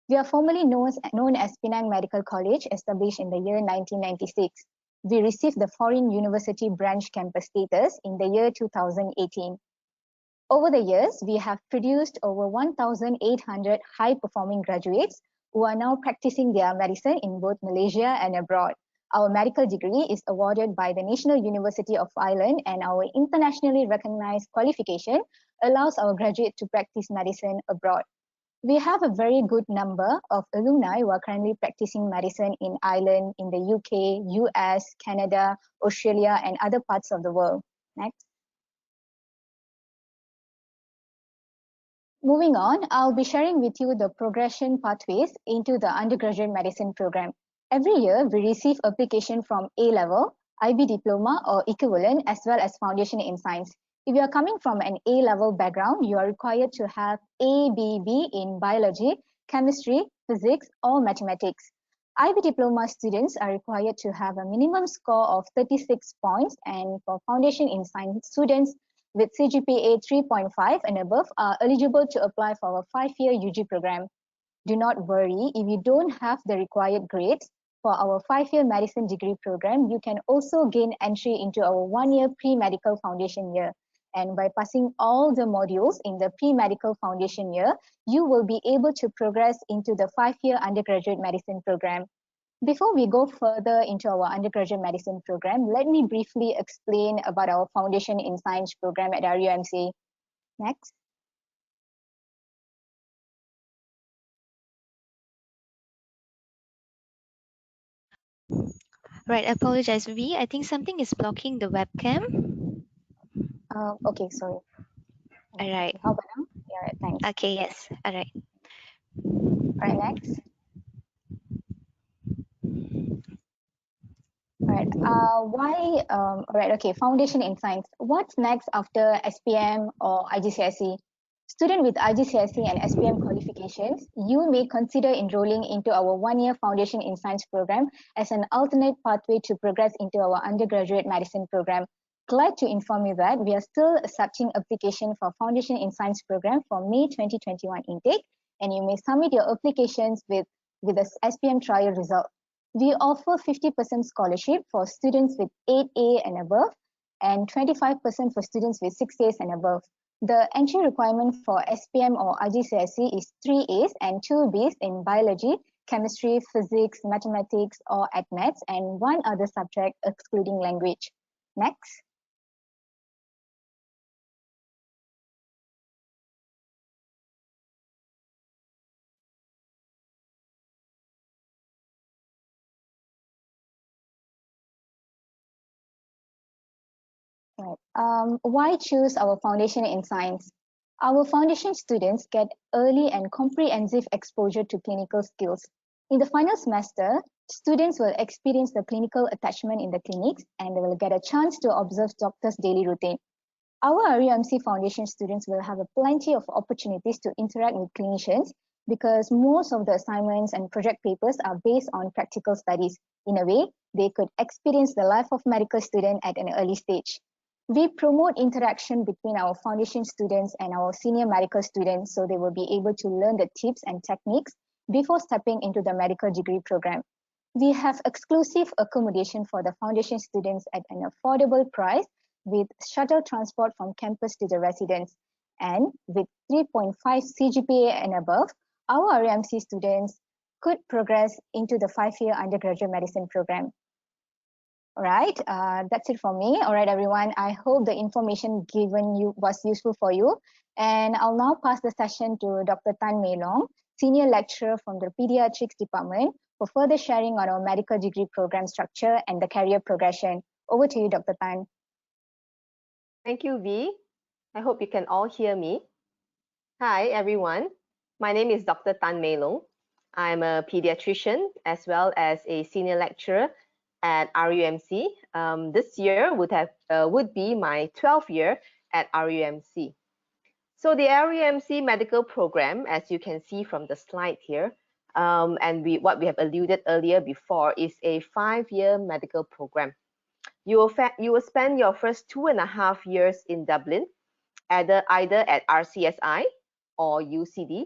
We are formerly known as Penang Medical College, established in the year 1996. We received the foreign university branch campus status in the year 2018. Over the years, we have produced over 1,800 high-performing graduates who are now practicing their medicine in both Malaysia and abroad. Our medical degree is awarded by the National University of Ireland, and our internationally recognized qualification allows our graduates to practice medicine abroad. We have a very good number of alumni who are currently practicing medicine in Ireland, in the UK, US, Canada, Australia, and other parts of the world. Next. Moving on, I'll be sharing with you the progression pathways into the undergraduate medicine program. Every year, we receive application from A-level, IB diploma or equivalent, as well as foundation in science. If you are coming from an A-level background, you are required to have ABB in biology, chemistry, physics, or mathematics. IB diploma students are required to have a minimum score of 36 points, and for foundation in science students, with CGPA 3.5 and above are eligible to apply for our 5-year UG program. Do not worry if you don't have the required grades. For our 5-year medicine degree program, you can also gain entry into our 1-year pre-medical foundation year. And by passing all the modules in the pre-medical foundation year, you will be able to progress into the 5-year undergraduate medicine program. Before we go further into our undergraduate medicine program, let me briefly explain about our Foundation in Science program at RUMC. Next. Right, I apologize, V. I think something is blocking the webcam. Okay, sorry. All right. How about now? Yeah, right, thanks. Okay, yes. All right. All right, next. All right, okay, Foundation in Science. What's next after SPM or IGCSE? Student with IGCSE and SPM qualifications, you may consider enrolling into our 1-year Foundation in Science program as an alternate pathway to progress into our undergraduate medicine program. Glad to inform you that we are still accepting application for Foundation in Science program for May 2021 intake, and you may submit your applications with the SPM trial result. We offer 50% scholarship for students with 8A and above, and 25% for students with 6As and above. The entry requirement for SPM or IGCSE is 3 As and 2 Bs in biology, chemistry, physics, mathematics, or AdMaths, and 1 other subject excluding language. Next. Right. Why choose our Foundation in Science? Our foundation students get early and comprehensive exposure to clinical skills. In the final semester, students will experience the clinical attachment in the clinics, and they will get a chance to observe doctors' daily routine. Our RUMC Foundation students will have a plenty of opportunities to interact with clinicians because most of the assignments and project papers are based on practical studies. In a way, they could experience the life of medical student at an early stage. We promote interaction between our foundation students and our senior medical students so they will be able to learn the tips and techniques before stepping into the medical degree program. We have exclusive accommodation for the foundation students at an affordable price with shuttle transport from campus to the residence. And with 3.5 CGPA and above, our RMC students could progress into the 5-year undergraduate medicine program. All right, that's it from me. All right, everyone. I hope the information given you was useful for you. And I'll now pass the session to Dr. Tan Mei Long, Senior Lecturer from the Pediatrics Department, for further sharing on our medical degree program structure and the career progression. Over to you, Dr. Tan. Thank you, V. I hope you can all hear me. Hi, everyone. My name is Dr. Tan Mei Long. I'm a pediatrician as well as a senior lecturer at RUMC. This year would be my 12th year at RUMC. So the RUMC medical program, as you can see from the slide here, and what we have alluded earlier before, is a 5-year medical program. You will spend your first 2.5 years in Dublin, either at RCSI or UCD,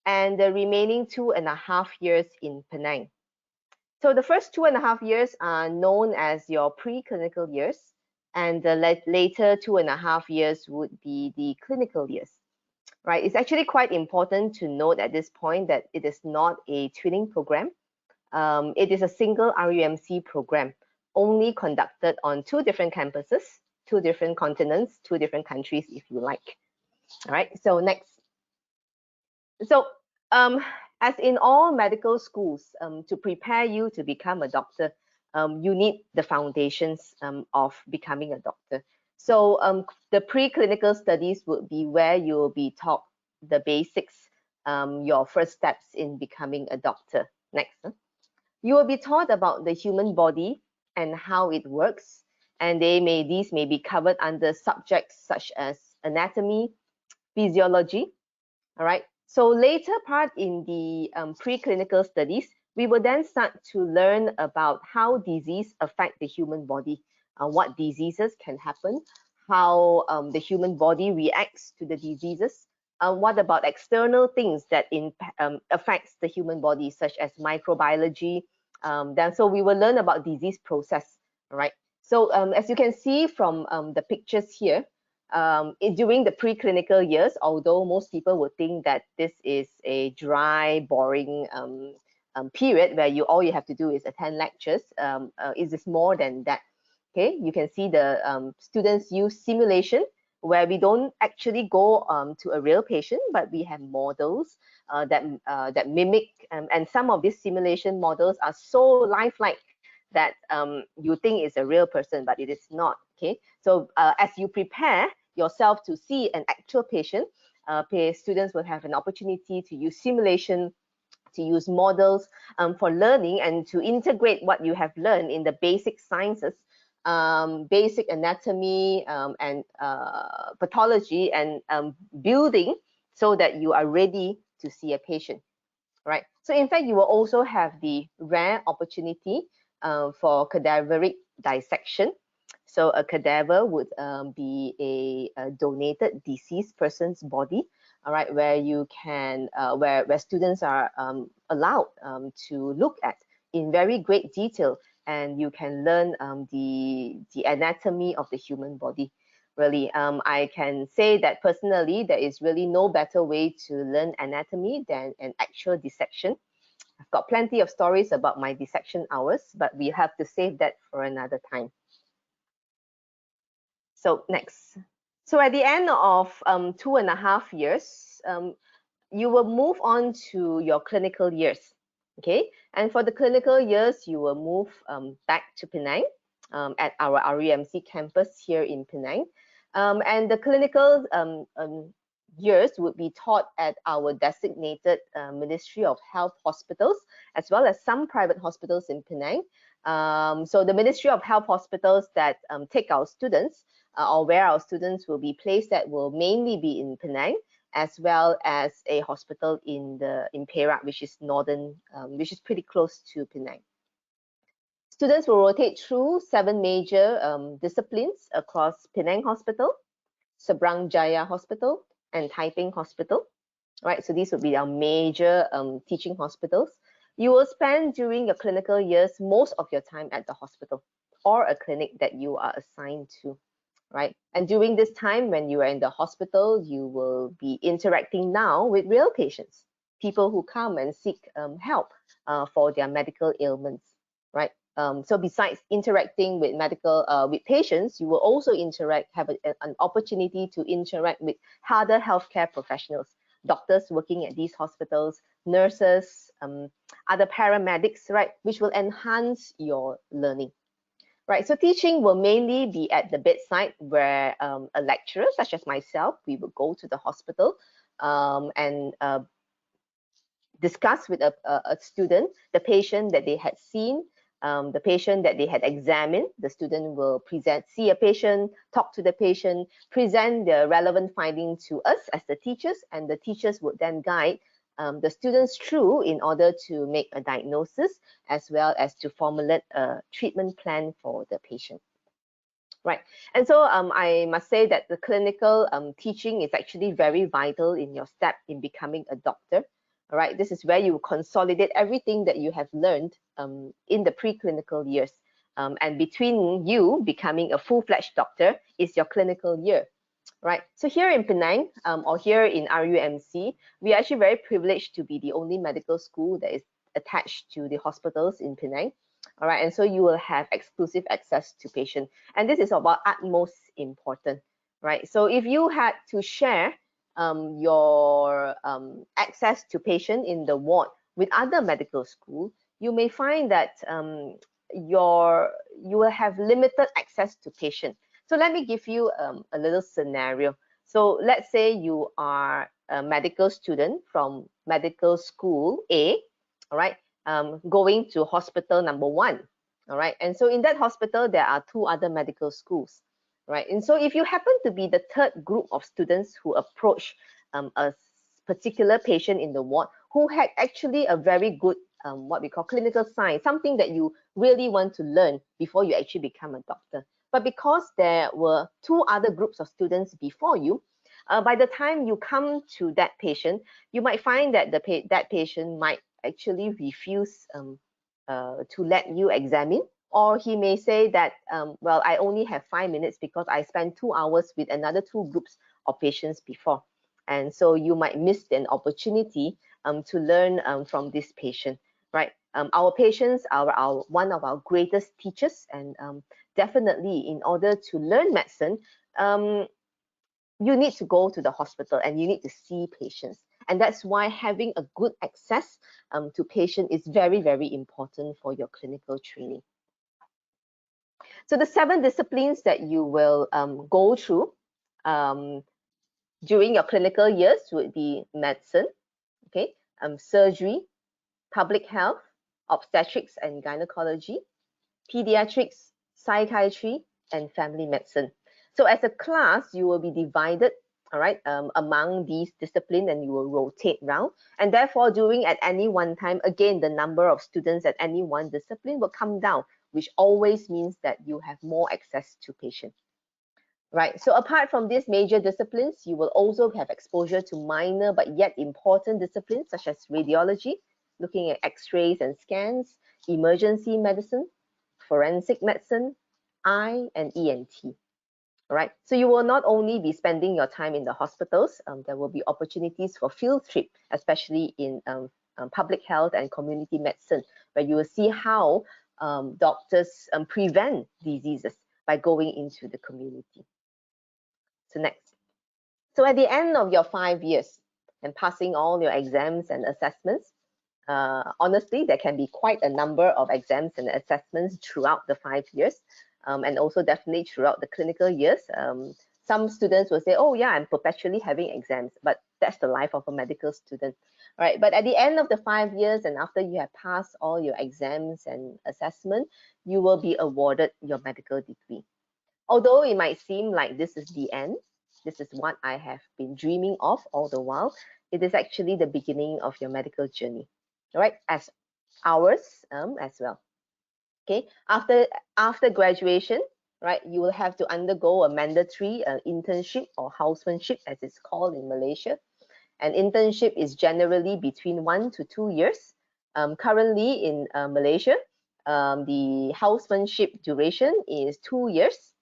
and the remaining 2.5 years in Penang. So the first 2.5 years are known as your preclinical years, and the later 2.5 years would be the clinical years, right? It's actually quite important to note at this point that it is not a twinning program. It is a single RUMC program, only conducted on 2 different campuses, 2 different continents, 2 different countries, if you like. All right, so next. So as in all medical schools, to prepare you to become a doctor, you need the foundations of becoming a doctor. So the preclinical studies would be where you will be taught the basics, your first steps in becoming a doctor. Next. You will be taught about the human body and how it works, and these may be covered under subjects such as anatomy, physiology. All right. So later part in the preclinical studies, we will then start to learn about how disease affect the human body, what diseases can happen, how the human body reacts to the diseases. What about external things that affects the human body, such as microbiology? So we will learn about disease process. All right. So as you can see from the pictures here, during the preclinical years, although most people would think that this is a dry, boring period where all you have to do is attend lectures, it is more than that. Okay, you can see the students use simulation where we don't actually go to a real patient, but we have models that mimic, and some of these simulation models are so lifelike that you think it's a real person, but it is not. Okay, so as you prepare yourself to see an actual patient, students will have an opportunity to use simulation, to use models for learning, and to integrate what you have learned in the basic sciences, basic anatomy and pathology and building, so that you are ready to see a patient, right? So in fact, you will also have the rare opportunity for cadaveric dissection. So a cadaver would be a donated deceased person's body, all right, where you can, where students are allowed to look at in very great detail, and you can learn the anatomy of the human body. Really, I can say that personally, there is really no better way to learn anatomy than an actual dissection. I've got plenty of stories about my dissection hours, but we have to save that for another time. So next. So at the end of 2.5 years, you will move on to your clinical years. Okay, and for the clinical years, you will move back to Penang at our RUMC campus here in Penang. And the clinical years would be taught at our designated Ministry of Health hospitals, as well as some private hospitals in Penang. So the Ministry of Health hospitals that take our students, or where our students will be placed, that will mainly be in Penang, as well as a hospital in Perak, which is which is pretty close to Penang. Students will rotate through 7 major disciplines across Penang Hospital, Seberang Jaya Hospital, and Taiping Hospital. Right, so these would be our major teaching hospitals. You will spend during your clinical years most of your time at the hospital or a clinic that you are assigned to. Right, and during this time when you are in the hospital, you will be interacting now with real patients, people who come and seek help for their medical ailments. Right, So besides interacting with with patients, you will also have an opportunity to interact with other healthcare professionals, doctors working at these hospitals, nurses, other paramedics, right, which will enhance your learning. Right, so teaching will mainly be at the bedside, where a lecturer such as myself, we will go to the hospital and discuss with a student the patient that they had seen, the patient that they had examined. The student will see a patient, talk to the patient, present the relevant findings to us as the teachers, and the teachers would then guide the students through in order to make a diagnosis, as well as to formulate a treatment plan for the patient. Right, and so I must say that the clinical teaching is actually very vital in your step in becoming a doctor. All right, this is where you consolidate everything that you have learned in the preclinical years. And between you becoming a full-fledged doctor is your clinical year. Right, so here in Penang, or here in RUMC, we are actually very privileged to be the only medical school that is attached to the hospitals in Penang. All right, and so you will have exclusive access to patient, and this is of utmost important, right? So if you had to share your access to patient in the ward with other medical school, you may find that you will have limited access to patient. So let me give you a little scenario. So let's say you are a medical student from medical school A, all right, going to hospital number 1, all right, and so in that hospital there are 2 other medical schools, right, and so if you happen to be the 3rd group of students who approach a particular patient in the ward who had actually a very good what we call clinical science, something that you really want to learn before you actually become a doctor. But because there were 2 other groups of students before you, by the time you come to that patient, you might find that that patient might actually refuse to let you examine, or he may say that, well, I only have 5 minutes because I spent 2 hours with another 2 groups of patients before. And so you might miss an opportunity to learn from this patient, right? Our patients are one of our greatest teachers, and definitely in order to learn medicine, you need to go to the hospital and you need to see patients. And that's why having a good access to patient is very, very important for your clinical training. So the 7 disciplines that you will go through during your clinical years would be medicine, okay, surgery, public health, obstetrics and gynecology, pediatrics, psychiatry, and family medicine. So as a class, you will be divided, all right, among these disciplines, and you will rotate round. And therefore, during at any one time, again, the number of students at any one discipline will come down, which always means that you have more access to patients. Right, so apart from these major disciplines, you will also have exposure to minor but yet important disciplines such as radiology, looking at x-rays and scans, emergency medicine, forensic medicine, eye, and ENT. All right, so you will not only be spending your time in the hospitals, there will be opportunities for field trip, especially in public health and community medicine, where you will see how doctors prevent diseases by going into the community. So next. So at the end of your 5 years and passing all your exams and assessments, honestly, there can be quite a number of exams and assessments throughout the 5 years, and also definitely throughout the clinical years. Some students will say, oh yeah, I'm perpetually having exams, but that's the life of a medical student. All right, but at the end of the 5 years and after you have passed all your exams and assessment, you will be awarded your medical degree. Although it might seem like this is the end, this is what I have been dreaming of all the while, it is actually the beginning of your medical journey, all right, as ours as well. Okay, after graduation, right, you will have to undergo a mandatory internship or housemanship, as it's called in Malaysia. An internship is generally between 1 to 2 years. Currently in Malaysia, the housemanship duration is 2 years,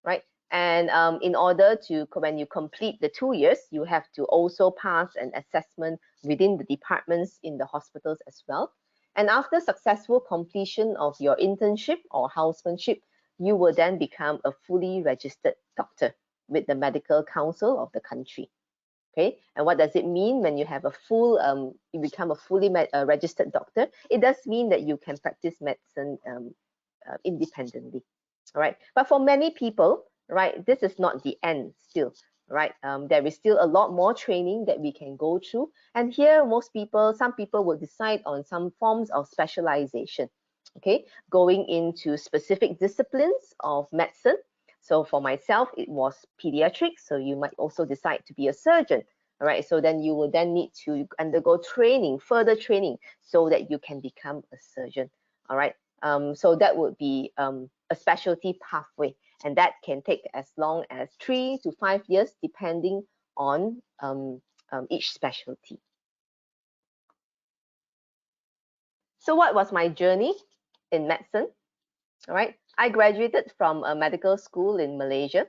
right? And in order to, when you complete the 2 years, you have to also pass an assessment within the departments in the hospitals as well. And after successful completion of your internship or housemanship, you will then become a fully registered doctor with the medical council of the country. Okay, and what does it mean when you have a full, you become a fully registered doctor? It does mean that you can practice medicine independently. All right, but for many people, right, this is not the end still, right? There is still a lot more training that we can go through. And here, some people will decide on some forms of specialization, okay, going into specific disciplines of medicine. So for myself, it was pediatrics. So you might also decide to be a surgeon. All right, so then you will then need to undergo training, further training, so that you can become a surgeon. All right, so that would be a specialty pathway, and that can take as long as 3 to 5 years, depending on each specialty. So what was my journey in medicine? All right, I graduated from a medical school in Malaysia.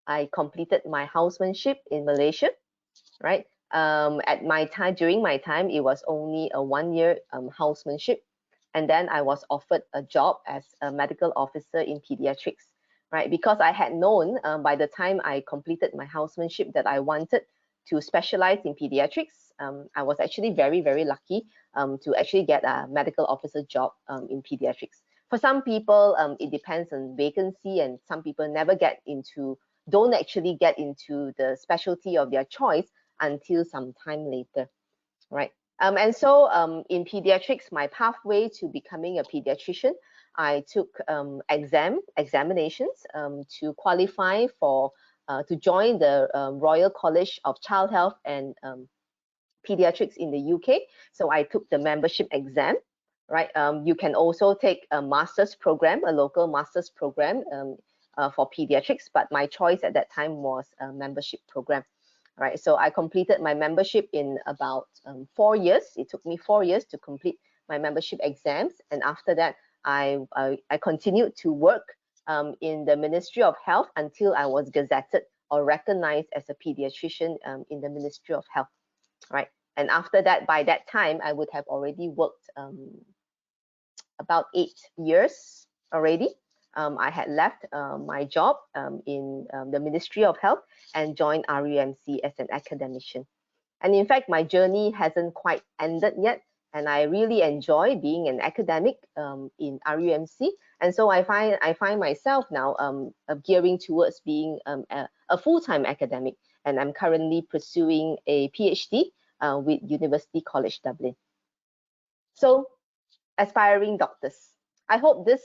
I completed my housemanship in Malaysia, right? At my time, during my time, it was only a 1-year housemanship. And then I was offered a job as a medical officer in pediatrics, right? Because I had known by the time I completed my housemanship that I wanted to specialize in pediatrics. I was actually very, very lucky to actually get a medical officer job in pediatrics. For some people, it depends on vacancy, and some people don't actually get into the specialty of their choice until some time later, right? And so in pediatrics, my pathway to becoming a pediatrician, I took examinations to qualify for to join the Royal College of Child Health and Pediatrics in the UK. So I took the membership exam, right? You can also take a master's program, a local master's program for pediatrics, but my choice at that time was a membership program. Right, so I completed my membership in about 4 years. It took me 4 years to complete my membership exams, and after that, I continued to work in the Ministry of Health until I was gazetted or recognized as a pediatrician in the Ministry of Health. Right, and after that, by that time, I would have already worked about 8 years already. I had left my job in the Ministry of Health and joined RUMC as an academician. And in fact, my journey hasn't quite ended yet, and I really enjoy being an academic in RUMC. And so I find myself now gearing towards being a full-time academic, and I'm currently pursuing a PhD with University College Dublin. So, aspiring doctors, I hope this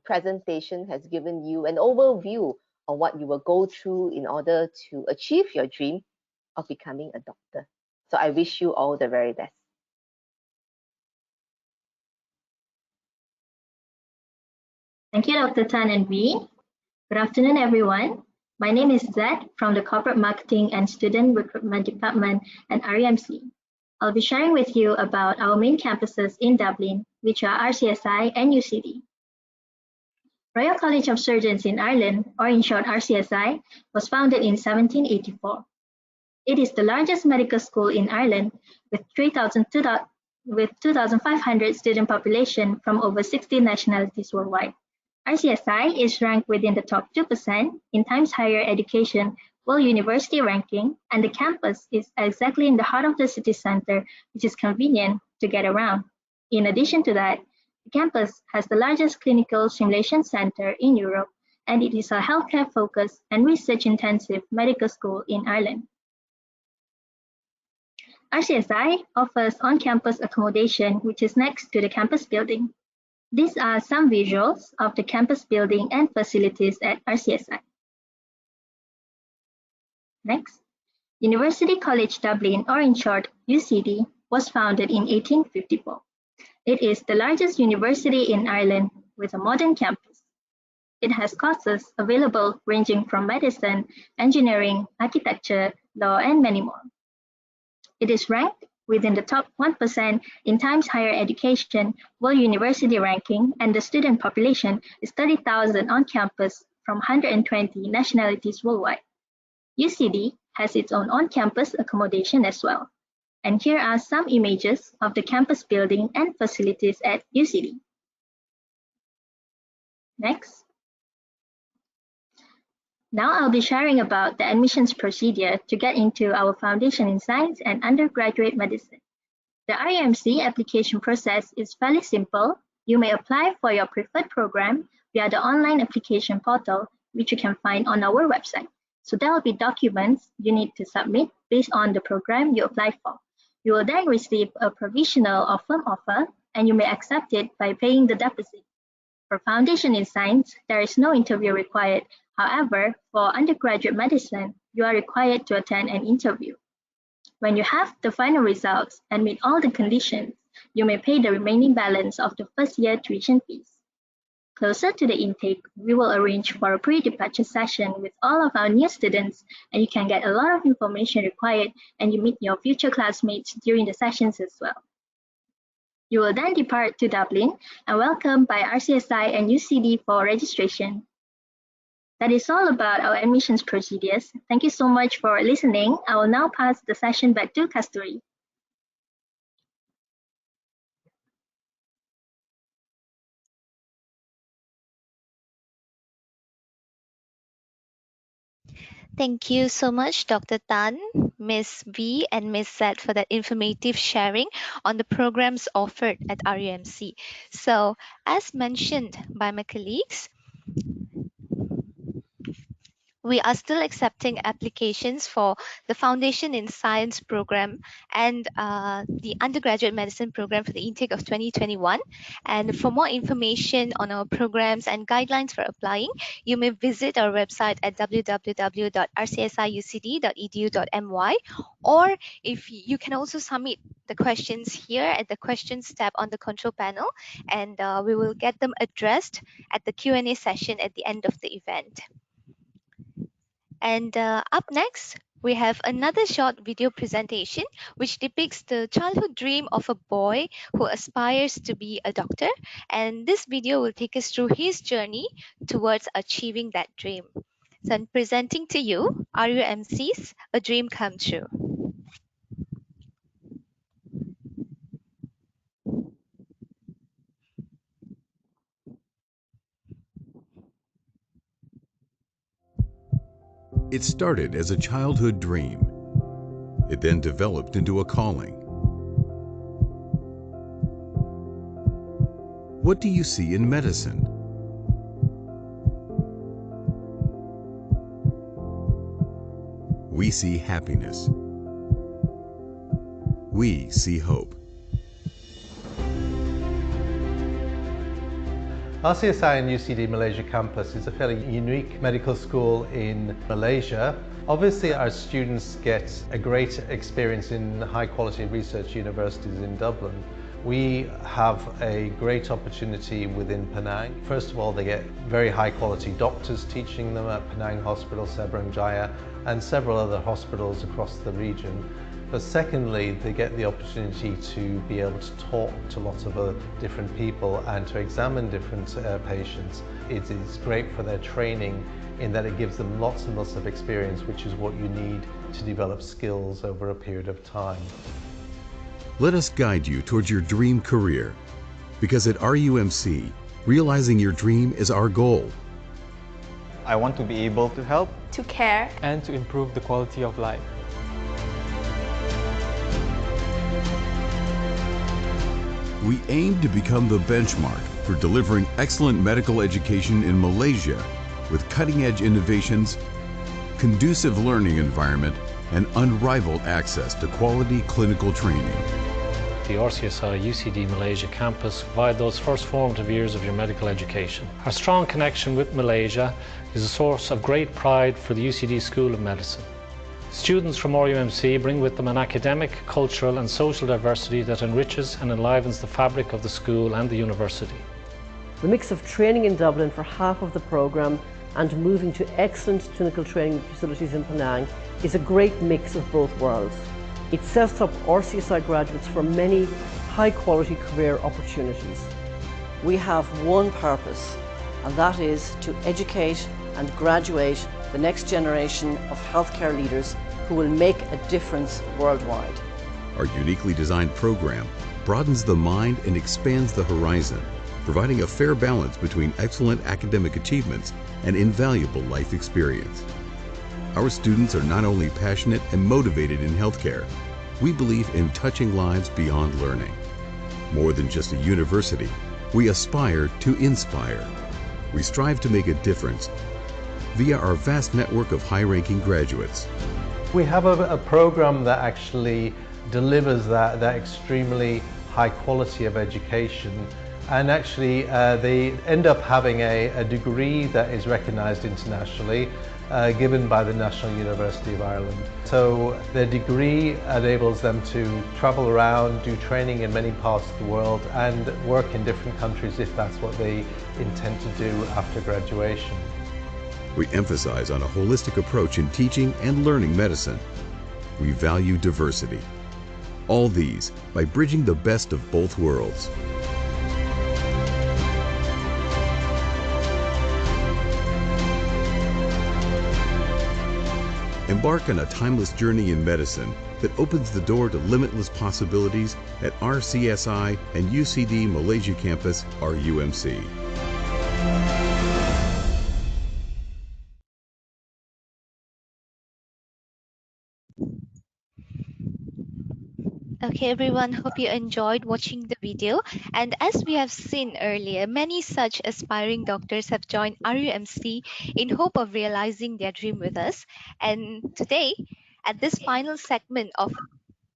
presentation has given you an overview of what you will go through in order to achieve your dream of becoming a doctor. So I wish you all the very best. Thank you, Dr. Tan and Bee. Good afternoon, everyone. My name is Zed from the Corporate Marketing and Student Recruitment Department at RUMC. I'll be sharing with you about our main campuses in Dublin, which are RCSI and UCD. Royal College of Surgeons in Ireland, or in short RCSI, was founded in 1784. It is the largest medical school in Ireland with 2,500 student population from over 60 nationalities worldwide. RCSI is ranked within the top 2% in Times Higher Education World University ranking, and the campus is exactly in the heart of the city center, which is convenient to get around. In addition to that, the campus has the largest clinical simulation center in Europe, and it is a healthcare-focused and research-intensive medical school in Ireland. RCSI offers on-campus accommodation, which is next to the campus building. These are some visuals of the campus building and facilities at RCSI. Next, University College Dublin, or in short, UCD, was founded in 1854. It is the largest university in Ireland with a modern campus. It has courses available ranging from medicine, engineering, architecture, law, and many more. It is ranked within the top 1% in Times Higher Education World University ranking, and the student population is 30,000 on campus from 120 nationalities worldwide. UCD has its own on-campus accommodation as well, And here are some images of the campus building and facilities at UCD. Next. Now I'll be sharing about the admissions procedure to get into our Foundation in Science and Undergraduate Medicine. The RUMC application process is fairly simple. You may apply for your preferred program via the online application portal, which you can find on our website. So there will be documents you need to submit based on the program you applied for. You will then receive a provisional or firm offer, and you may accept it by paying the deposit. For Foundation in Science, there is no interview required. However, for undergraduate medicine, you are required to attend an interview. When you have the final results and meet all the conditions, you may pay the remaining balance of the first year tuition fees. Closer to the intake, we will arrange for a pre-departure session with all of our new students, and you can get a lot of information required, and you meet your future classmates during the sessions as well. You will then depart to Dublin and welcomed by RCSI and UCD for registration. That is all about our admissions procedures. Thank you so much for listening. I will now pass the session back to Kasturi. Thank you so much, Dr. Tan, Ms. V, and Ms. Z for that informative sharing on the programs offered at RUMC. So, as mentioned by my colleagues, we are still accepting applications for the Foundation in Science program and the undergraduate medicine program for the intake of 2021. And for more information on our programs and guidelines for applying, you may visit our website at www.rcsiucd.edu.my, or if you can also submit the questions here at the questions tab on the control panel, and we will get them addressed at the Q&A session at the end of the event. And up next, we have another short video presentation which depicts the childhood dream of a boy who aspires to be a doctor. And this video will take us through his journey towards achieving that dream. So I'm presenting to you RUMC's A Dream Come True. It started as a childhood dream. It then developed into a calling. What do you see in medicine? We see happiness. We see hope. RCSI and UCD Malaysia campus is a fairly unique medical school in Malaysia. Obviously, our students get a great experience in high quality research universities in Dublin. We have a great opportunity within Penang. First of all, they get very high quality doctors teaching them at Penang Hospital, Seberang Jaya, and several other hospitals across the region. But secondly, they get the opportunity to be able to talk to lots of other different people and to examine different patients. It is great for their training in that it gives them lots and lots of experience, which is what you need to develop skills over a period of time. Let us guide you towards your dream career, because at RUMC, realizing your dream is our goal. I want to be able to help, to care, and to improve the quality of life. We aim to become the benchmark for delivering excellent medical education in Malaysia with cutting-edge innovations, conducive learning environment, and unrivaled access to quality clinical training. The RCSI UCD Malaysia campus provide those first formative years of your medical education. Our strong connection with Malaysia is a source of great pride for the UCD School of Medicine. Students from RUMC bring with them an academic, cultural and social diversity that enriches and enlivens the fabric of the school and the university. The mix of training in Dublin for half of the programme and moving to excellent clinical training facilities in Penang is a great mix of both worlds. It sets up RCSI graduates for many high-quality career opportunities. We have one purpose, and that is to educate and graduate the next generation of healthcare leaders who will make a difference worldwide. Our uniquely designed program broadens the mind and expands the horizon, providing a fair balance between excellent academic achievements and invaluable life experience. Our students are not only passionate and motivated in healthcare, we believe in touching lives beyond learning. More than just a university, we aspire to inspire. We strive to make a difference via our vast network of high-ranking graduates. We have a program that actually delivers that extremely high quality of education, and actually they end up having a degree that is recognized internationally, given by the National University of Ireland. So their degree enables them to travel around, do training in many parts of the world, and work in different countries if that's what they intend to do after graduation. We emphasize on a holistic approach in teaching and learning medicine. We value diversity. All these by bridging the best of both worlds. Embark on a timeless journey in medicine that opens the door to limitless possibilities at RCSI and UCD Malaysia Campus, RUMC. Okay, everyone, hope you enjoyed watching the video. And as we have seen earlier, many such aspiring doctors have joined RUMC in hope of realizing their dream with us. And today, at this final segment of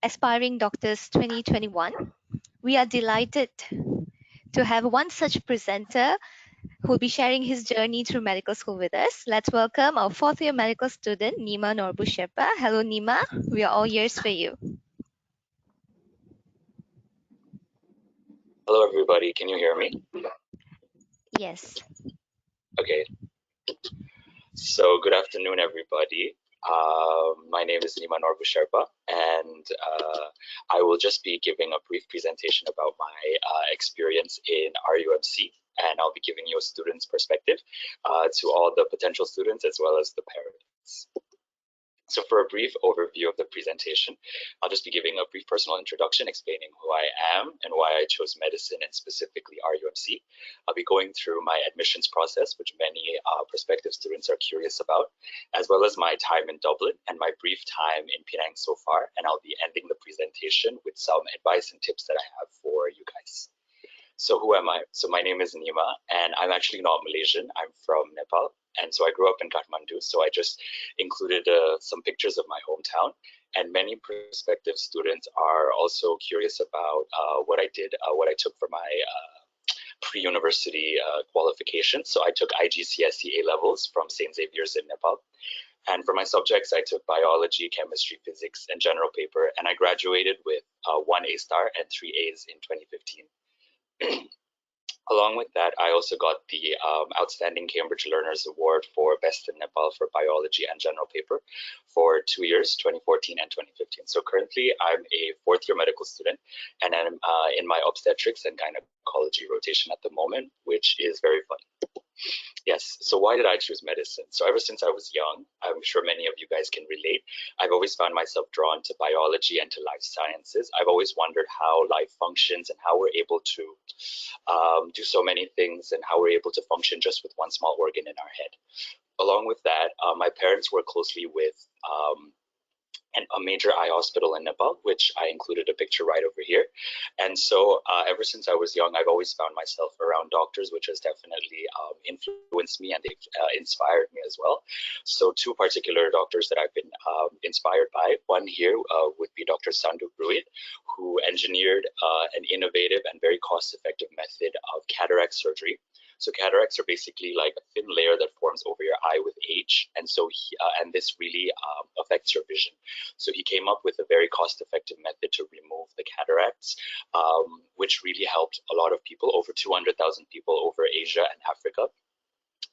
Aspiring Doctors 2021, we are delighted to have one such presenter who will be sharing his journey through medical school with us. Let's welcome our fourth year medical student, Nima Norbu Sherpa. Hello, Nima. We are all ears for you. Hello, everybody. Can you hear me? Yes. Okay. So good afternoon, everybody. My name is Nima Norbu Sherpa, and I will just be giving a brief presentation about my experience in RUMC, and I'll be giving you a student's perspective to all the potential students as well as the parents. So for a brief overview of the presentation, I'll just be giving a brief personal introduction explaining who I am and why I chose medicine and specifically RUMC. I'll be going through my admissions process, which many prospective students are curious about, as well as my time in Dublin and my brief time in Penang so far. And I'll be ending the presentation with some advice and tips that I have for you guys. So who am I? So my name is Nima, and I'm actually not Malaysian. I'm from Nepal. And so I grew up in Kathmandu. So I just included some pictures of my hometown. And many prospective students are also curious about what I did, what I took for my pre-university qualification. So I took IGCSE A-levels from St. Xavier's in Nepal. And for my subjects, I took biology, chemistry, physics, and general paper. And I graduated with 1 A-star and 3 A's in 2015. Along with that, I also got the Outstanding Cambridge Learners Award for Best in Nepal for Biology and General Paper for 2 years, 2014 and 2015. So currently, I'm a fourth-year medical student, and I'm in my obstetrics and gynecology rotation at the moment, which is very fun. Yes, so why did I choose medicine? So ever since I was young, I'm sure many of you guys can relate, I've always found myself drawn to biology and to life sciences. I've always wondered how life functions and how we're able to do so many things and how we're able to function just with one small organ in our head. Along with that, my parents work closely with a major eye hospital in Nepal, which I included a picture right over here. And so ever since I was young, I've always found myself around doctors, which has definitely influenced me, and they've inspired me as well. So two particular doctors that I've been inspired by. One here would be Dr. Sandhu Bruit, who engineered an innovative and very cost-effective method of cataract surgery. So cataracts are basically like a thin layer that forms over your eye with age, and so and this really affects your vision. So he came up with a very cost-effective method to remove the cataracts, which really helped a lot of people, over 200,000 people over Asia and Africa,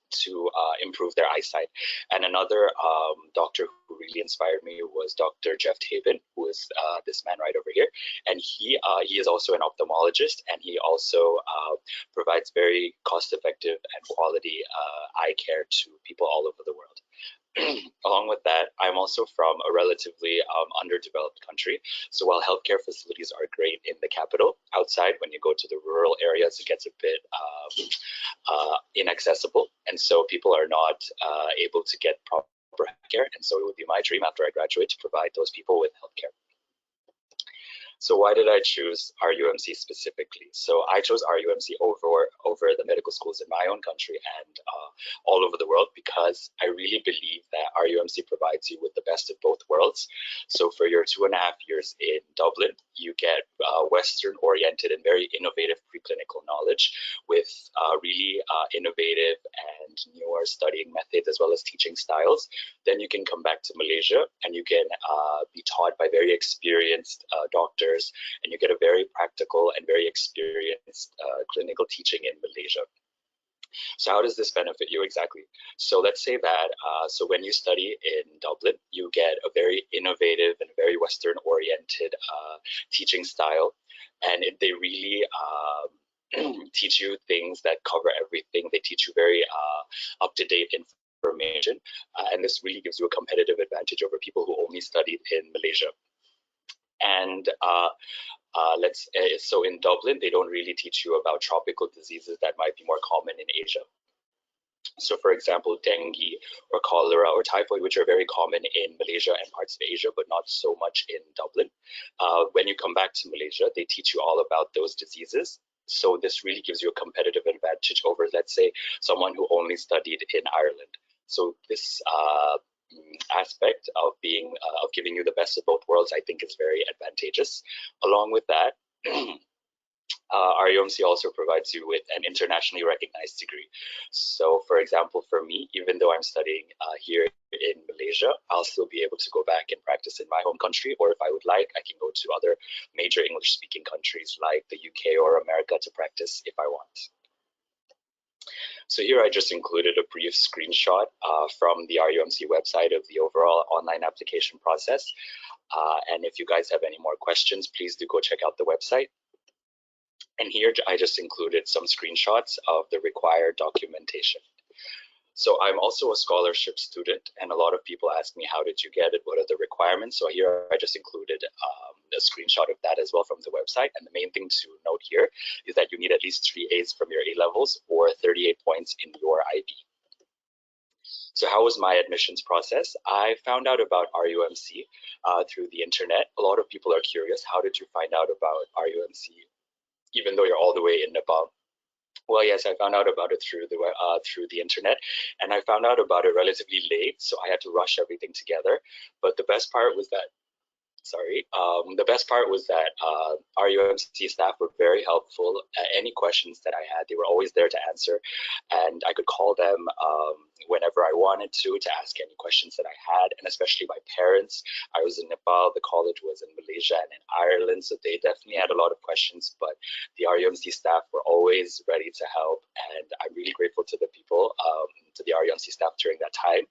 to improve their eyesight. And another doctor who really inspired me was Dr. Jeff Tabin, who is this man right over here. And he is also an ophthalmologist, and he also provides very cost-effective and quality eye care to people all over the world. Along with that, I'm also from a relatively underdeveloped country. So while healthcare facilities are great in the capital, outside when you go to the rural areas, it gets a bit inaccessible. And so people are not able to get proper healthcare. And so it would be my dream after I graduate to provide those people with healthcare. So why did I choose RUMC specifically? So I chose RUMC over the medical schools in my own country and all over the world because I really believe that RUMC provides you with the best of both worlds. So for your 2.5 years in Dublin, you get Western-oriented and very innovative preclinical knowledge with really innovative and newer studying methods as well as teaching styles. Then you can come back to Malaysia and you can be taught by very experienced doctors, and you get a very practical and very experienced clinical teaching in Malaysia. So how does this benefit you exactly? So let's say that, so when you study in Dublin, you get a very innovative and very Western-oriented teaching style, and they really teach you things that cover everything. They teach you very up-to-date information, and this really gives you a competitive advantage over people who only studied in Malaysia. And so in Dublin, they don't really teach you about tropical diseases that might be more common in Asia. So for example, dengue or cholera or typhoid, which are very common in Malaysia and parts of Asia, but not so much in Dublin. When you come back to Malaysia, they teach you all about those diseases. So this really gives you a competitive advantage over, let's say, someone who only studied in Ireland. So this aspect of giving you the best of both worlds, I think is very advantageous. Along with that, RUMC also provides you with an internationally recognized degree. So for example, for me, even though I'm studying here in Malaysia, I'll still be able to go back and practice in my home country, or if I would like, I can go to other major English-speaking countries like the UK or America to practice if I want. So here I just included a brief screenshot from the RUMC website of the overall online application process. And if you guys have any more questions, please do go check out the website. And here I just included some screenshots of the required documentation. So I'm also a scholarship student, and a lot of people ask me, how did you get it? What are the requirements? So here I just included a screenshot of that as well from the website. And the main thing to note here is that you need at least 3 A's from your A-levels or 38 points in your IB. So how was my admissions process? I found out about RUMC through the internet. A lot of people are curious, how did you find out about RUMC, even though you're all the way in Nepal? Well, yes, I found out about it through the internet, and I found out about it relatively late, so I had to rush everything together. But the best part was that, RUMC staff were very helpful. Any questions that I had, they were always there to answer, and I could call them whenever I wanted to ask any questions that I had, and especially my parents. I was in Nepal, the college was in Malaysia and in Ireland, so they definitely had a lot of questions, but the RUMC staff were always ready to help, and I'm really grateful to the people, to the RUMC staff during that time.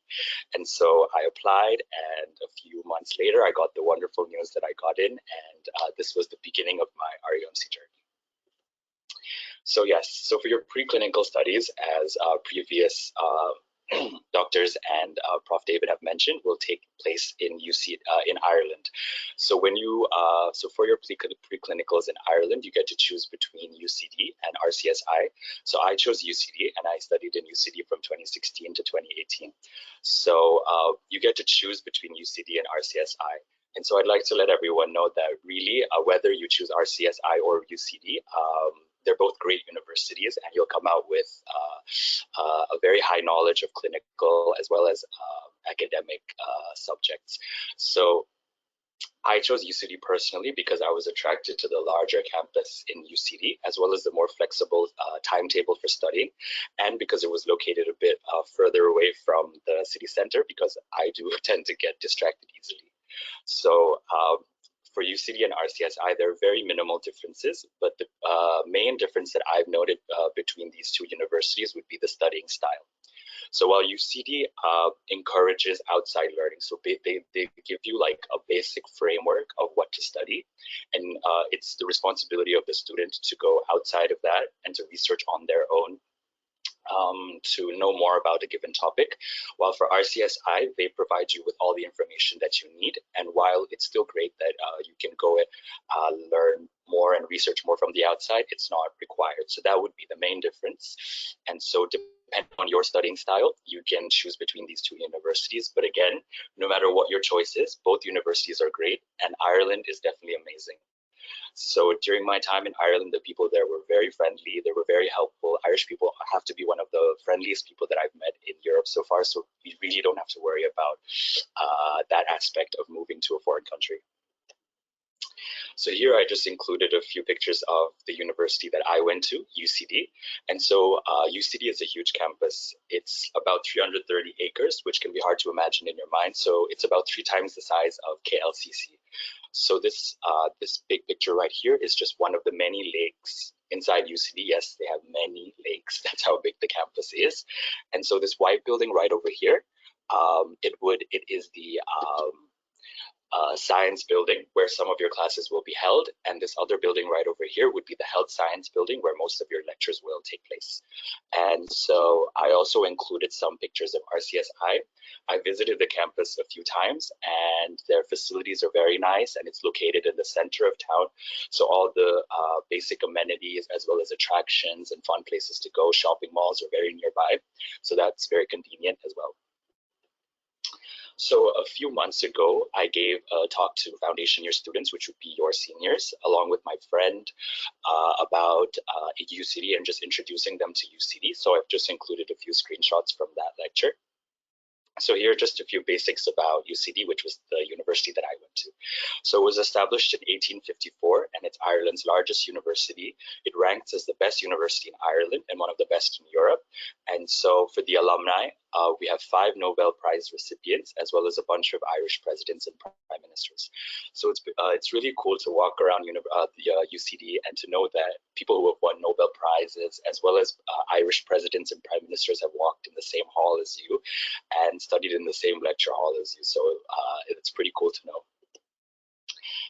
And so I applied, and a few months later, I got the wonderful news that I got in, and this was the beginning of my RUMC journey. So yes, so for your preclinical studies, as previous doctors and Prof. David have mentioned, will take place in in Ireland. So when you so for your preclinicals in Ireland, you get to choose between UCD and RCSI. So I chose UCD, and I studied in UCD from 2016 to 2018. So you get to choose between UCD and RCSI. And so I'd like to let everyone know that really, whether you choose RCSI or UCD, they're both great universities, and you'll come out with a very high knowledge of clinical as well as academic subjects. So I chose UCD personally because I was attracted to the larger campus in UCD, as well as the more flexible timetable for studying, and because it was located a bit further away from the city center, because I do tend to get distracted easily. So for UCD and RCSI, there are very minimal differences, but the main difference that I've noted between these two universities would be the studying style. So while UCD encourages outside learning, so they give you like a basic framework of what to study, and it's the responsibility of the student to go outside of that and to research on their own. to know more about a given topic, while for RCSI, they provide you with all the information that you need. And while it's still great that you can go and learn more and research more from the outside, it's not required. So that would be the main difference. And so depending on your studying style, you can choose between these two universities. But again, no matter what your choice is, both universities are great, and Ireland is definitely amazing. So during my time in Ireland, the people there were very friendly. They were very helpful. Irish people have to be one of the friendliest people that I've met in Europe so far. So you really don't have to worry about that aspect of moving to a foreign country. So here I just included a few pictures of the university that I went to, UCD. And so UCD is a huge campus. It's about 330 acres, which can be hard to imagine in your mind. So it's about 3 times the size of KLCC. So this big picture right here is just one of the many lakes inside UCD. Yes, they have many lakes. That's how big the campus is. And so this white building right over here, it is the science building where some of your classes will be held, and this other building right over here would be the health science building where most of your lectures will take place. And so I also included some pictures of RCSI. I visited the campus a few times, and their facilities are very nice, and it's located in the center of town. So all the basic amenities as well as attractions and fun places to go, shopping malls are very nearby. So that's very convenient as well. So a few months ago, I gave a talk to foundation year students, which would be your seniors, along with my friend about UCD and just introducing them to UCD. So I've just included a few screenshots from that lecture. So here are just a few basics about UCD, which was the university that I went to. So it was established in 1854, and it's Ireland's largest university. It ranks as the best university in Ireland and one of the best in Europe. And so for the alumni, we have 5 Nobel Prize recipients, as well as a bunch of Irish presidents and prime ministers. So it's really cool to walk around the UCD and to know that people who have won Nobel Prizes, as well as Irish presidents and prime ministers, have walked in the same hall as you and studied in the same lecture hall as you. So it's pretty cool to know.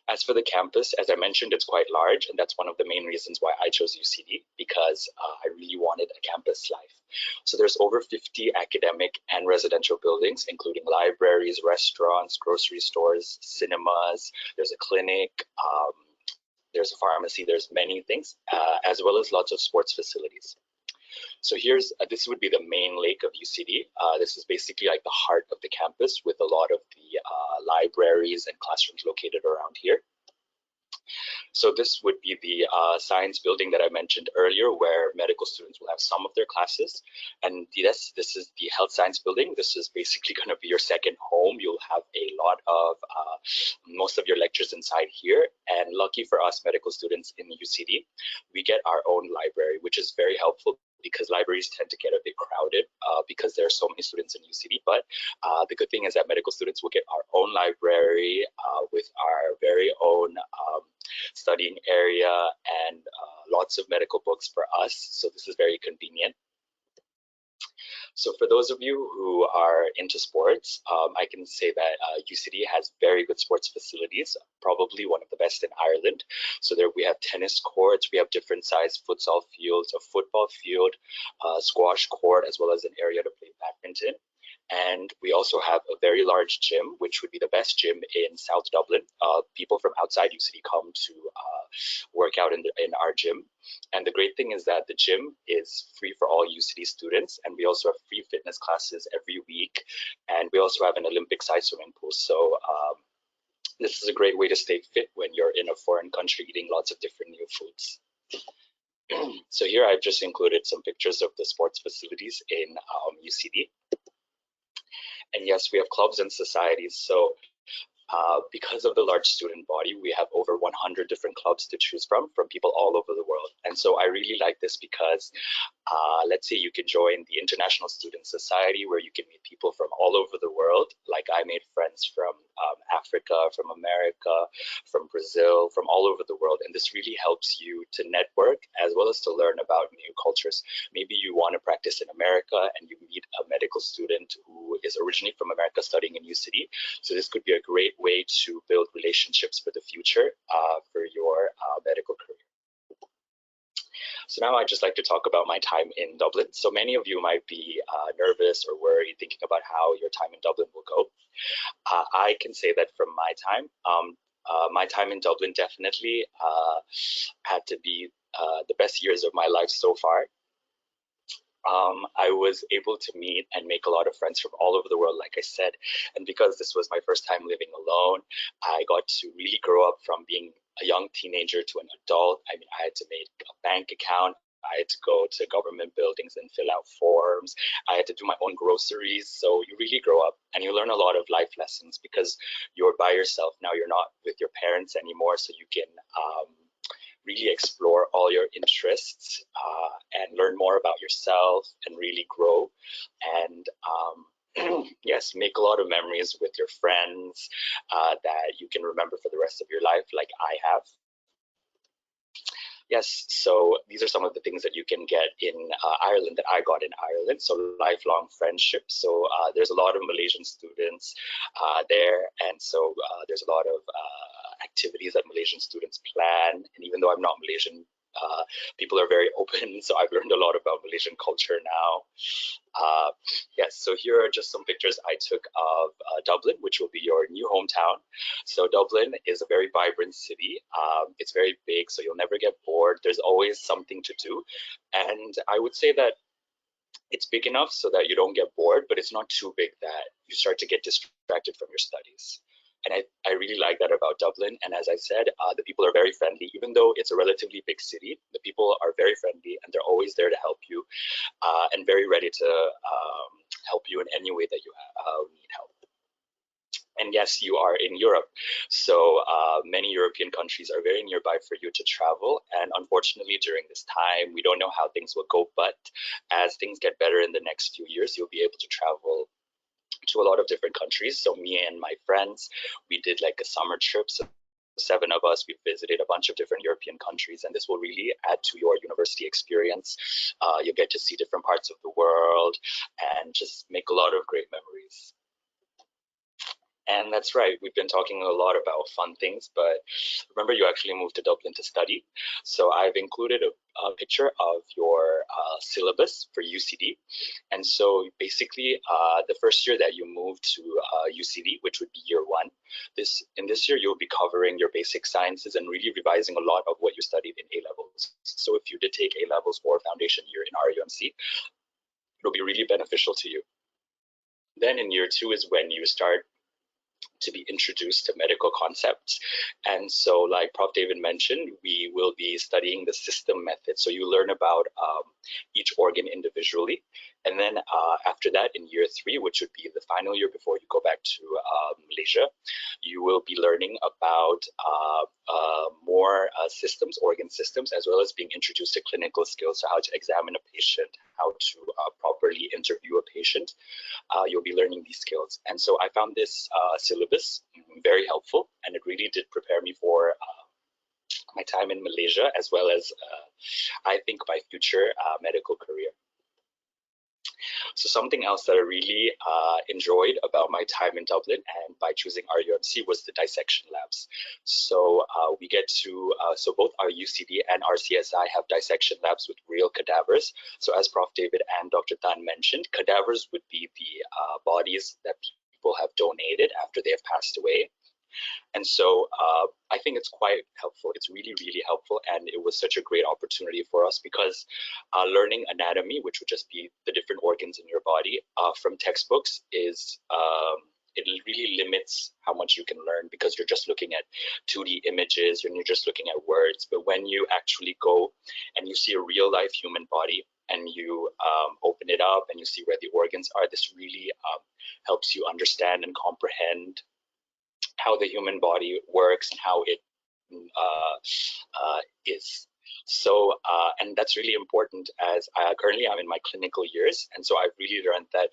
As for the campus, as I mentioned, it's quite large, and that's one of the main reasons why I chose UCD, because I really wanted a campus life. So there's over 50 academic and residential buildings, including libraries, restaurants, grocery stores, cinemas, there's a clinic, there's a pharmacy, there's many things, as well as lots of sports facilities. So here's, this would be the main lake of UCD. This is basically like the heart of the campus with a lot of the libraries and classrooms located around here. So this would be the science building that I mentioned earlier, where medical students will have some of their classes. And yes, this is the health science building. This is basically going to be your second home. You'll have a lot of, most of your lectures inside here. And lucky for us medical students in UCD, we get our own library, which is very helpful, because libraries tend to get a bit crowded because there are so many students in UCD. But the good thing is that medical students will get our own library with our very own studying area and lots of medical books for us. So this is very convenient. So for those of you who are into sports, I can say that UCD has very good sports facilities, probably one of the best in Ireland. So there we have tennis courts, we have different sized futsal fields, a football field, squash court, as well as an area to play badminton. And we also have a very large gym, which would be the best gym in South Dublin. People from outside UCD come to work out in our gym. And the great thing is that the gym is free for all UCD students. And we also have free fitness classes every week. And we also have an Olympic-sized swimming pool. So this is a great way to stay fit when you're in a foreign country eating lots of different new foods. So here I've just included some pictures of the sports facilities in UCD. And yes, we have clubs and societies. So because of the large student body, we have over 100 different clubs to choose from people all over the world. And so I really like this because let's say you can join the International Student Society, where you can meet people from all over the world. Like I made friends from Africa, from America, from Brazil, from all over the world. And this really helps you to network as well as to learn about new cultures. Maybe you want to practice in America and you meet a medical student who is originally from America studying in UCD. So this could be a great way to build relationships for the future for your medical career. So now I'd just like to talk about my time in Dublin. So many of you might be nervous or worried thinking about how your time in Dublin will go. I can say that from my time in Dublin definitely had to be the best years of my life so far. I was able to meet and make a lot of friends from all over the world, like I said. And because this was my first time living alone, I got to really grow up from being a young teenager to an adult. I mean, I had to make a bank account. I had to go to government buildings and fill out forms. I had to do my own groceries. So you really grow up and you learn a lot of life lessons because you're by yourself. Now you're not with your parents anymore. So you can really explore all your interests and learn more about yourself and really grow. And yes, make a lot of memories with your friends that you can remember for the rest of your life, like I have. Yes, so these are some of the things that you can get in Ireland that I got in Ireland. So lifelong friendships. So there's a lot of Malaysian students there. And so there's a lot of activities that Malaysian students plan. And even though I'm not Malaysian, people are very open. So I've learned a lot about Malaysian culture now. Yes, so here are just some pictures I took of Dublin, which will be your new hometown. So Dublin is a very vibrant city. It's very big, so you'll never get bored. There's always something to do. And I would say that it's big enough so that you don't get bored, but it's not too big that you start to get distracted from your studies. And I really like that about Dublin. And as I said, the people are very friendly. Even though it's a relatively big city, the people are very friendly and they're always there to help you and very ready to help you in any way that you need help. And yes, you are in Europe. So many European countries are very nearby for you to travel. And unfortunately, during this time, we don't know how things will go. But as things get better in the next few years, you'll be able to travel to a lot of different countries. So me and my friends, we did like a summer trip. So 7 of us, we visited a bunch of different European countries, and this will really add to your university experience. You'll get to see different parts of the world and just make a lot of great memories. And that's right, we've been talking a lot about fun things, but remember you actually moved to Dublin to study. So I've included a picture of your syllabus for UCD. And so basically the first year that you move to UCD, which would be year 1, in this year you'll be covering your basic sciences and really revising a lot of what you studied in A-levels. So if you did take A-levels or foundation year in RUMC, it'll be really beneficial to you. Then in year 2 is when you start to be introduced to medical concepts. And so like Prof. David mentioned, we will be studying the system method. So you learn about each organ individually. And then after that, in year 3, which would be the final year before you go back to Malaysia, you will be learning about more systems, organ systems, as well as being introduced to clinical skills, so how to examine a patient, how to properly interview a patient. You'll be learning these skills. And so I found this syllabus very helpful, and it really did prepare me for my time in Malaysia, as well as I think my future medical career. So something else that I really enjoyed about my time in Dublin and by choosing RUMC was the dissection labs. So we get to, so both our UCD and RCSI have dissection labs with real cadavers. So as Prof. David and Dr. Tan mentioned, cadavers would be the bodies that people have donated after they have passed away. And so I think it's quite helpful. It's really, really helpful. And it was such a great opportunity for us because learning anatomy, which would just be the different organs in your body from textbooks, is it really limits how much you can learn because you're just looking at 2D images and you're just looking at words. But when you actually go and you see a real life human body and you open it up and you see where the organs are, this really helps you understand and comprehend how the human body works and how it is. So, and that's really important as currently I'm in my clinical years. And so I've really learned that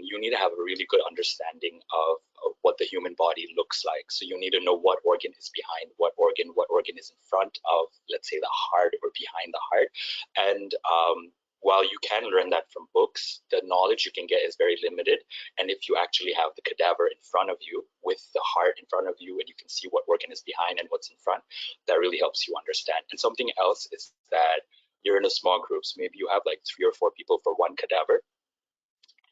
you need to have a really good understanding of what the human body looks like. So you need to know what organ is behind what organ is in front of, let's say, the heart or behind the heart. And while you can learn that from books, the knowledge you can get is very limited. And if you actually have the cadaver in front of you with the heart in front of you and you can see what organ is behind and what's in front, that really helps you understand. And something else is that you're in a small group. So maybe you have like 3 or 4 people for one cadaver.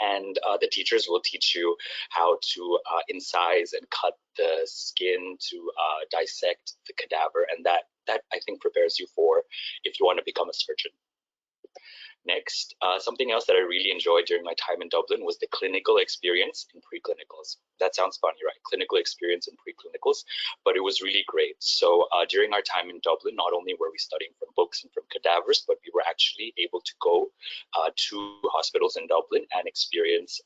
And the teachers will teach you how to incise and cut the skin to dissect the cadaver. And that I think prepares you for if you want to become a surgeon. Next, something else that I really enjoyed during my time in Dublin was the clinical experience in preclinicals. That sounds funny, right? Clinical experience in preclinicals, but it was really great. So during our time in Dublin, not only were we studying from books and from cadavers, but we were actually able to go to hospitals in Dublin and experience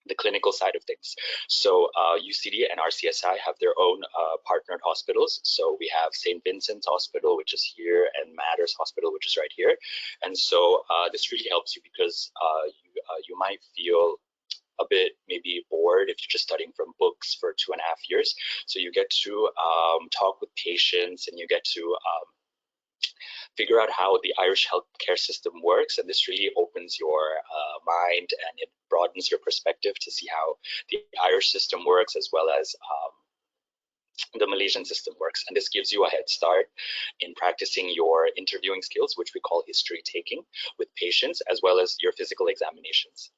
the clinical side of things. So UCD and RCSI have their own partnered hospitals. So we have St. Vincent's Hospital, which is here, and Matters Hospital, which is right here. And so this really helps you because you might feel a bit maybe bored if you're just studying from books for 2.5 years. So you get to talk with patients, and you get to figure out how the Irish healthcare system works, and this really opens your mind, and it broadens your perspective to see how the Irish system works as well as the Malaysian system works. And this gives you a head start in practicing your interviewing skills, which we call history taking, with patients, as well as your physical examinations.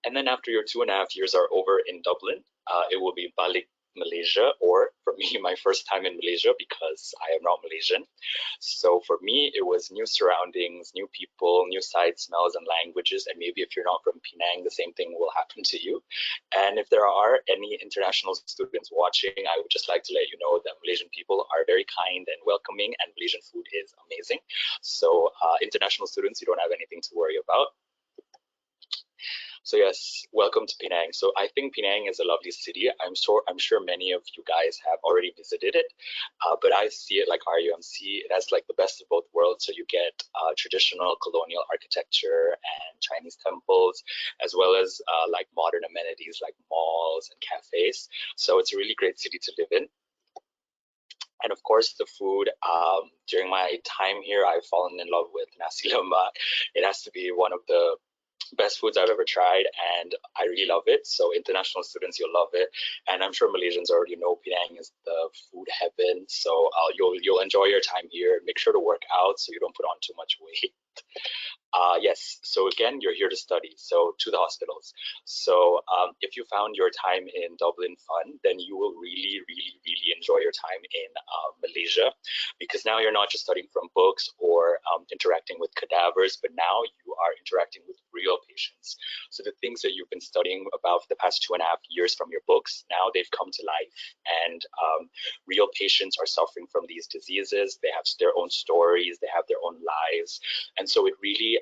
And then after your 2.5 years are over in Dublin, it will be balik Malaysia, or for me, my first time in Malaysia because I am not Malaysian. So for me, it was new surroundings, new people, new sights, smells, and languages. And maybe if you're not from Penang, the same thing will happen to you. And if there are any international students watching, I would just like to let you know that Malaysian people are very kind and welcoming, and Malaysian food is amazing. So international students, you don't have anything to worry about. So yes, welcome to Penang. So I think Penang is a lovely city. I'm sure many of you guys have already visited it, but I see it like RUMC. It has like the best of both worlds. So you get traditional colonial architecture and Chinese temples, as well as like modern amenities like malls and cafes. So it's a really great city to live in. And of course, the food. During my time here, I've fallen in love with nasi lemak. It has to be one of the best foods I've ever tried, and I really love it. So international students, you'll love it, and I'm sure Malaysians already know Penang is the food heaven. So you'll enjoy your time here. Make sure to work out so you don't put on too much weight. Yes, so again, you're here to study, so to the hospitals. So if you found your time in Dublin fun, then you will really, really, really enjoy your time in Malaysia, because now you're not just studying from books or interacting with cadavers, but now you are interacting with real patients. So the things that you've been studying about for the past 2.5 years from your books, now they've come to life, and real patients are suffering from these diseases. They have their own stories, they have their own lives, and so it really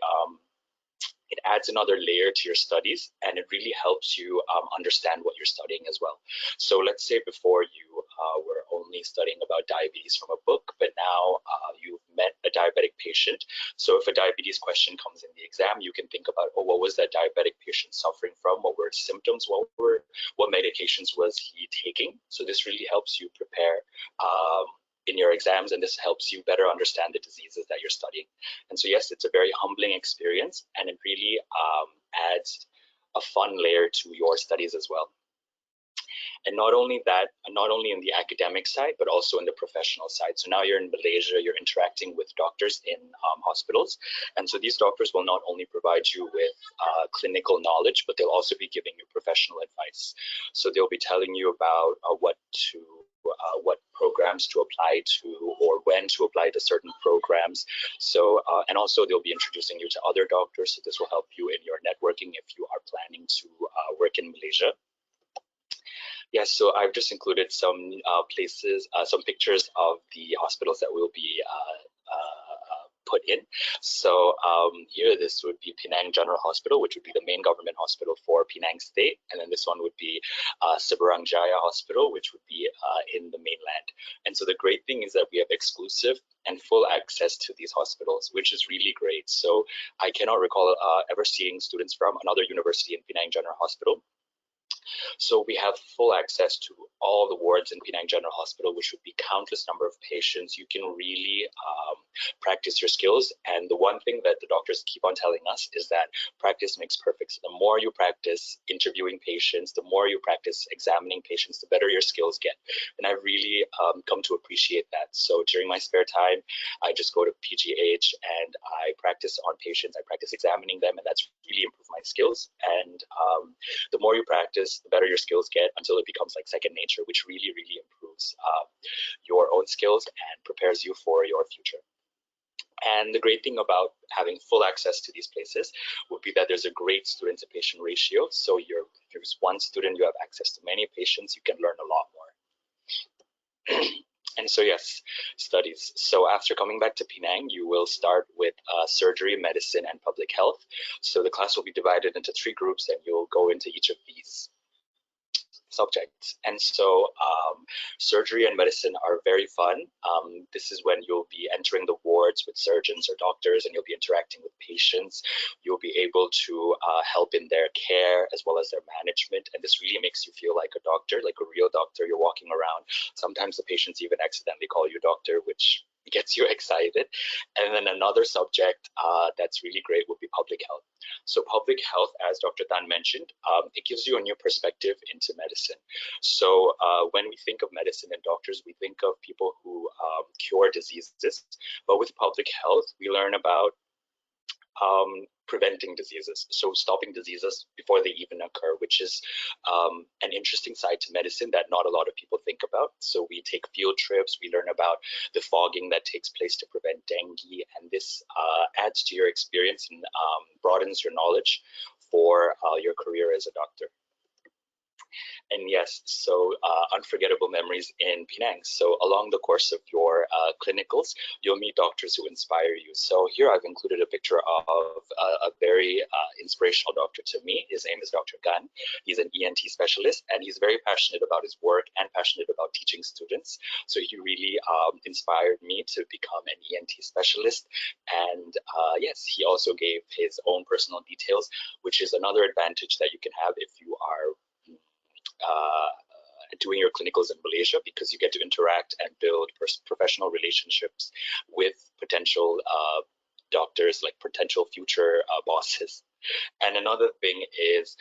it adds another layer to your studies, and it really helps you understand what you're studying as well. So let's say before you were only studying about diabetes from a book, but now you've met a diabetic patient. So if a diabetes question comes in the exam, you can think about, oh, what was that diabetic patient suffering from? What were his symptoms? What medications was he taking? So this really helps you prepare in your exams, and this helps you better understand the diseases that you're studying. And so yes, it's a very humbling experience, and it really adds a fun layer to your studies as well. And not only that, not only in the academic side, but also in the professional side. So now you're in Malaysia, you're interacting with doctors in hospitals. And so these doctors will not only provide you with clinical knowledge, but they'll also be giving you professional advice. So they'll be telling you about what programs to apply to, or when to apply to certain programs. So, and also they'll be introducing you to other doctors. So this will help you in your networking if you are planning to work in Malaysia. Yes, so I've just included some places, some pictures of the hospitals that will be put in. So here, this would be Penang General Hospital, which would be the main government hospital for Penang State. And then this one would be Seberang Jaya Hospital, which would be in the mainland. And so the great thing is that we have exclusive and full access to these hospitals, which is really great. So I cannot recall ever seeing students from another university in Penang General Hospital. So we have full access to all the wards in Penang General Hospital, which would be countless number of patients. You can really practice your skills. And the one thing that the doctors keep on telling us is that practice makes perfect. So the more you practice interviewing patients, the more you practice examining patients, the better your skills get. And I've really come to appreciate that. So during my spare time, I just go to PGH and I practice on patients. I practice examining them, and that's really improved my skills. And the more you practice, the better your skills get until it becomes like second nature, which really, really improves your own skills and prepares you for your future. And the great thing about having full access to these places would be that there's a great student to patient ratio. So if there's one student, you have access to many patients, you can learn a lot more. And so yes, studies. So after coming back to Penang, you will start with surgery, medicine, and public health. So the class will be divided into 3 groups, and you'll go into each of these subjects. And so surgery and medicine are very fun. This is when you'll be entering the wards with surgeons or doctors, and you'll be interacting with patients. You'll be able to help in their care as well as their management. And this really makes you feel like a doctor, like a real doctor. You're walking around. Sometimes the patients even accidentally call you doctor, which gets you excited. And then another subject that's really great would be public health. So public health, as Dr. Tan mentioned, it gives you a new perspective into medicine. So when we think of medicine and doctors, we think of people who cure diseases. But with public health, we learn about preventing diseases, so stopping diseases before they even occur, which is an interesting side to medicine that not a lot of people think about. So we take field trips, we learn about the fogging that takes place to prevent dengue, and this adds to your experience and broadens your knowledge for your career as a doctor. And yes, so unforgettable memories in Penang. So along the course of your clinicals, you'll meet doctors who inspire you. So here I've included a picture of a very inspirational doctor to me. His name is Dr. Gan. He's an ENT specialist, and he's very passionate about his work and passionate about teaching students. So he really inspired me to become an ENT specialist. And yes, he also gave his own personal details, which is another advantage that you can have if you are doing your clinicals in Malaysia, because you get to interact and build professional relationships with potential doctors, like potential future bosses. And another thing is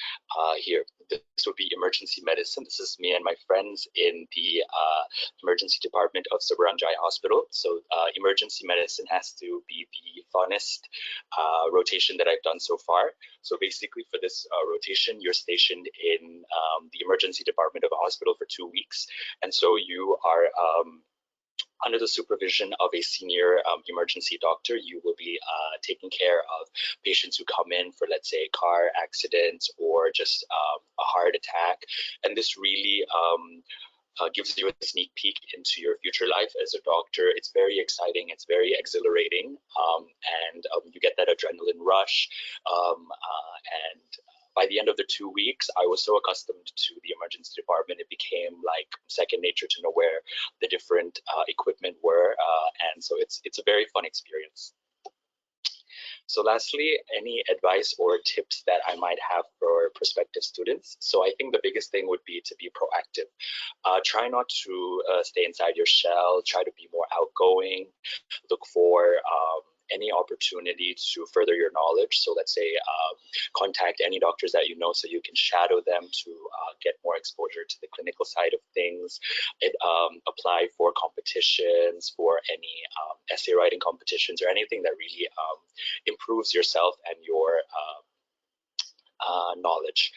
here, this would be emergency medicine. This is me and my friends in the emergency department of Suruhanjaya Hospital. So emergency medicine has to be the funnest rotation that I've done so far. So basically for this rotation, you're stationed in the emergency department of a hospital for 2 weeks. And so you are under the supervision of a senior emergency doctor. You will be taking care of patients who come in for, let's say, car accidents or just a heart attack. And this really gives you a sneak peek into your future life as a doctor. It's very exciting, it's very exhilarating, and you get that adrenaline rush. And by the end of the 2 weeks, I was so accustomed to the emergency department, it became like second nature to know where the different equipment were, and so it's a very fun experience. So lastly, any advice or tips that I might have for prospective students? So I think the biggest thing would be to be proactive. Try not to stay inside your shell, try to be more outgoing, look for any opportunity to further your knowledge. So let's say contact any doctors that you know so you can shadow them to get more exposure to the clinical side of things. Apply for competitions, for any essay writing competitions, or anything that really improves yourself and your knowledge.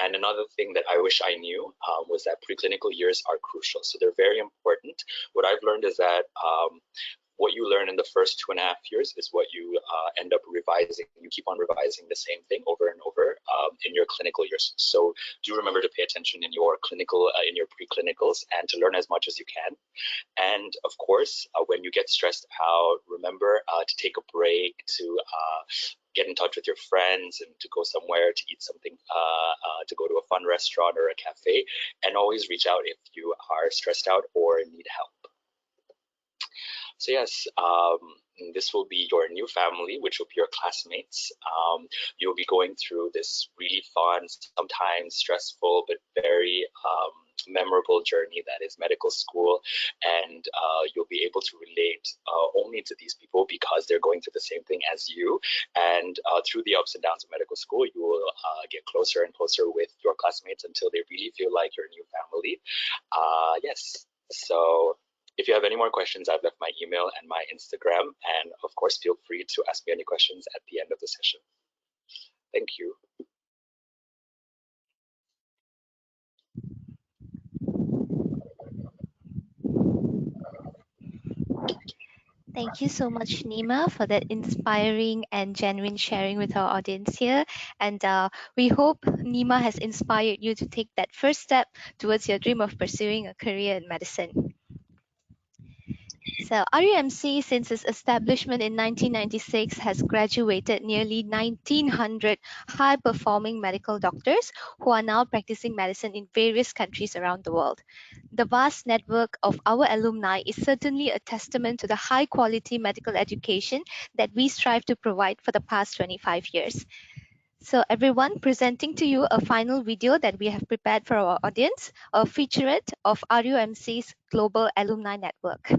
And another thing that I wish I knew was that preclinical years are crucial. So they're very important. What I've learned is that what you learn in the first 2.5 years is what you end up revising. You keep on revising the same thing over and over in your clinical years. So do remember to pay attention in your clinical, in your preclinicals, and to learn as much as you can. And of course, when you get stressed out, remember to take a break, to get in touch with your friends, and to go somewhere to eat something, to go to a fun restaurant or a cafe, and always reach out if you are stressed out or need help. So yes, this will be your new family, which will be your classmates. You'll be going through this really fun, sometimes stressful, but very memorable journey that is medical school, and you'll be able to relate only to these people because they're going through the same thing as you. And through the ups and downs of medical school, you will get closer and closer with your classmates until they really feel like your new family. Yes, so if you have any more questions, I've left my email and my Instagram, and of course feel free to ask me any questions at the end of the session. Thank you. Thank you so much, Nima, for that inspiring and genuine sharing with our audience here. And we hope Nima has inspired you to take that first step towards your dream of pursuing a career in medicine. So RUMC, since its establishment in 1996, has graduated nearly 1,900 high-performing medical doctors who are now practicing medicine in various countries around the world. The vast network of our alumni is certainly a testament to the high-quality medical education that we strive to provide for the past 25 years. So everyone, presenting to you a final video that we have prepared for our audience, a featurette of RUMC's Global Alumni Network.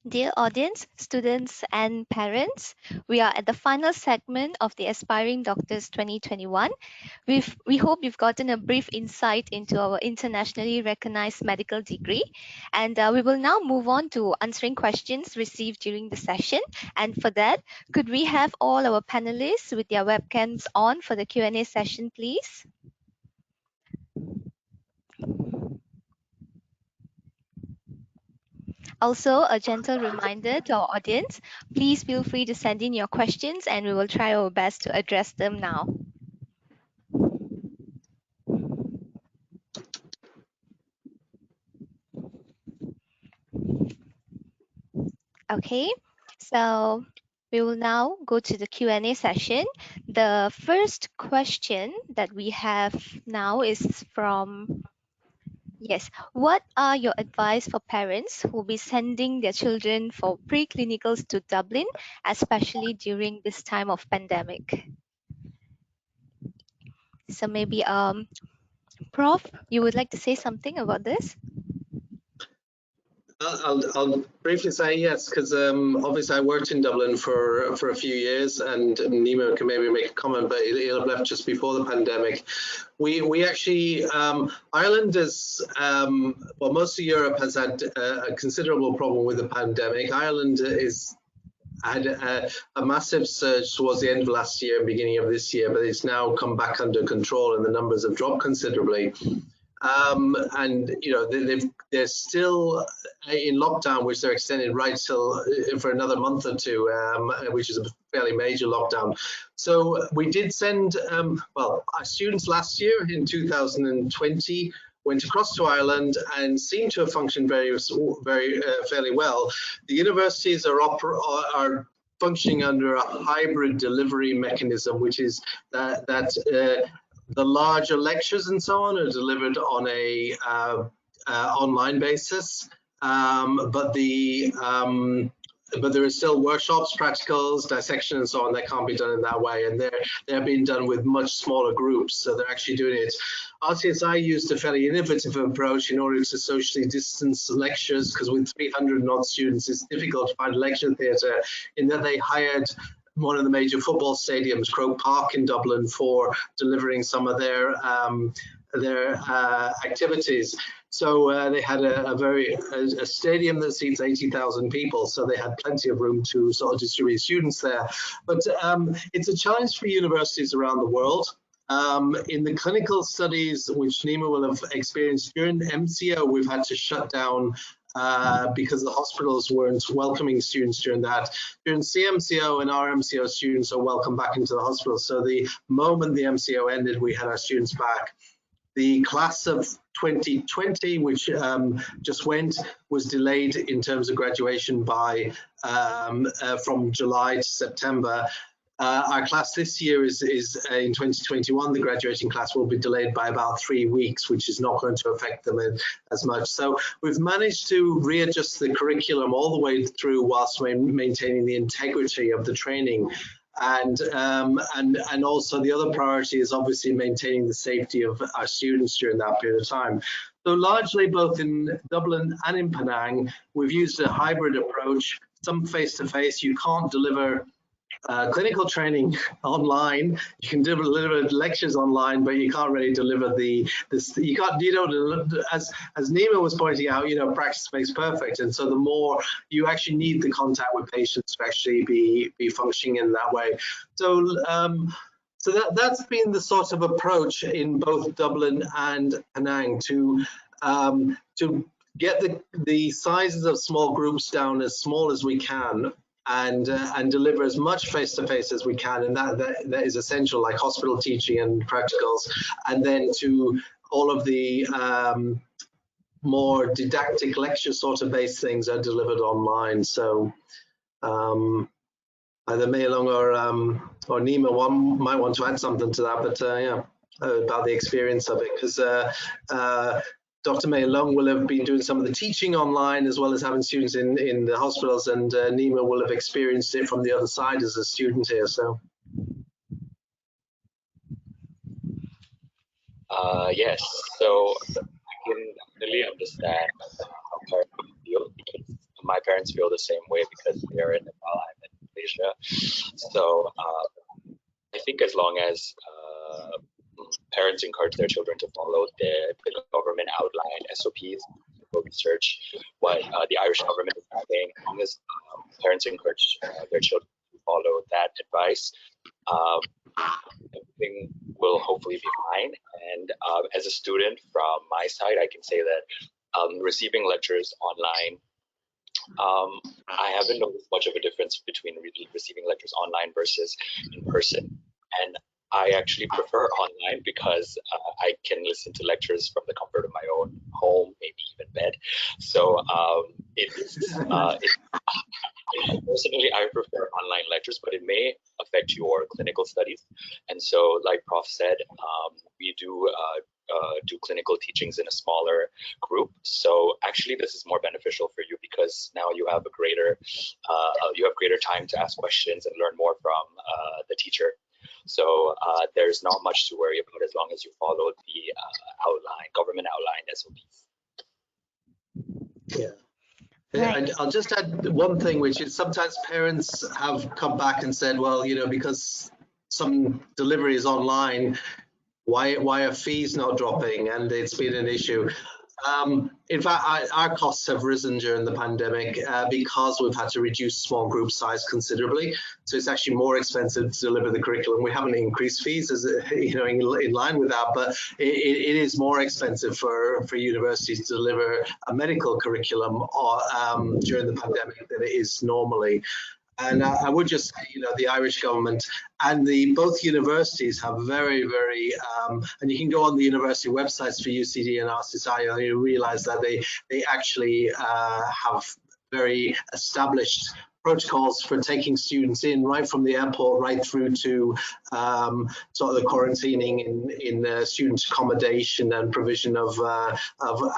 Dear audience, students and parents, we are at the final segment of the Aspiring Doctors 2021. We hope you've gotten a brief insight into our internationally recognized medical degree. And we will now move on to answering questions received during the session. And for that, could we have all our panelists with their webcams on for the Q&A session, please? Also, a gentle reminder to our audience, please feel free to send in your questions and we will try our best to address them now. Okay, so we will now go to the Q&A session. The first question that we have now is from, yes, what are your advice for parents who will be sending their children for preclinicals to Dublin, especially during this time of pandemic? So maybe, Prof, you would like to say something about this? I'll briefly say yes, because obviously I worked in Dublin for a few years, and Nima can maybe make a comment, but he'll have left just before the pandemic. We actually, Ireland is, well, most of Europe has had a considerable problem with the pandemic. Ireland had a massive surge towards the end of last year and beginning of this year, but it's now come back under control and the numbers have dropped considerably. And you know they're still in lockdown, which they're extended right till for another month or two, which is a fairly major lockdown. So we did send well, our students last year in 2020 went across to Ireland and seemed to have functioned fairly well. The universities are functioning under a hybrid delivery mechanism, which is that the larger lectures and so on are delivered on a online basis, but there is still workshops, practicals, dissection, and so on that can't be done in that way, and they're being done with much smaller groups. So they're actually doing it. RCSI used a fairly innovative approach in order to socially distance lectures, because with 300 odd students, it's difficult to find a lecture theatre, in that they hired one of the major football stadiums, Croke Park in Dublin, for delivering some of their activities. So they had a stadium that seats 80,000 people, so they had plenty of room to sort of distribute students there. But it's a challenge for universities around the world. In the clinical studies, which Nima will have experienced during MCO, we've had to shut down because the hospitals weren't welcoming students during that. During CMCO and RMCO, students are welcome back into the hospital. So the moment the MCO ended, we had our students back. The class of 2020, which just went, was delayed in terms of graduation by from July to September. Our class this year is in 2021. The graduating class will be delayed by about 3 weeks, which is not going to affect them as much. So we've managed to readjust the curriculum all the way through whilst maintaining the integrity of the training. And also the other priority is obviously maintaining the safety of our students during that period of time. So largely both in Dublin and in Penang, we've used a hybrid approach, some face-to-face. You can't deliver clinical training online. You can deliver lectures online, but you can't really deliver as Nima was pointing out, practice makes perfect. And so the more you actually need the contact with patients to actually be functioning in that way. So that's been the sort of approach in both Dublin and Penang to get the sizes of small groups down as small as we can, and deliver as much face-to-face as we can, and that is essential, like hospital teaching and practicals, and then to all of the more didactic lecture sort of based things are delivered online. So either Mei Long or Nima might want to add something to that, but yeah, about the experience of it, because Dr. Mei Long will have been doing some of the teaching online as well as having students in the hospitals, and Nima will have experienced it from the other side as a student here. So. Yes, so I can really understand how parents feel, because my parents feel the same way because they're in Nepal, I'm in Malaysia. So I think as long as parents encourage their children to follow the government outlined SOPs, research what the Irish government is doing, as long as parents encourage their children to follow that advice, everything will hopefully be fine. And as a student from my side, I can say that receiving lectures online, I haven't noticed much of a difference between receiving lectures online versus in person. And I actually prefer online because I can listen to lectures from the comfort of my own home, maybe even bed. So personally, I prefer online lectures, but it may affect your clinical studies. And so, like Prof said, we do clinical teachings in a smaller group. So actually, this is more beneficial for you because now you have greater time to ask questions and learn more from the teacher. So there's not much to worry about as long as you follow the government outlined SOPs. Yeah. Right. And I'll just add one thing, which is sometimes parents have come back and said, well, because some delivery is online, why are fees not dropping? And it's been an issue. In fact, our costs have risen during the pandemic because we've had to reduce small group size considerably. So it's actually more expensive to deliver the curriculum. We haven't increased fees, as in line with that, but it is more expensive for universities to deliver a medical curriculum during the pandemic than it is normally. And I would just say, the Irish government and both universities have very, very, and you can go on the university websites for UCD and RCSI, and you realize that they actually have very established protocols for taking students in right from the airport right through to sort of the quarantining in student accommodation and provision of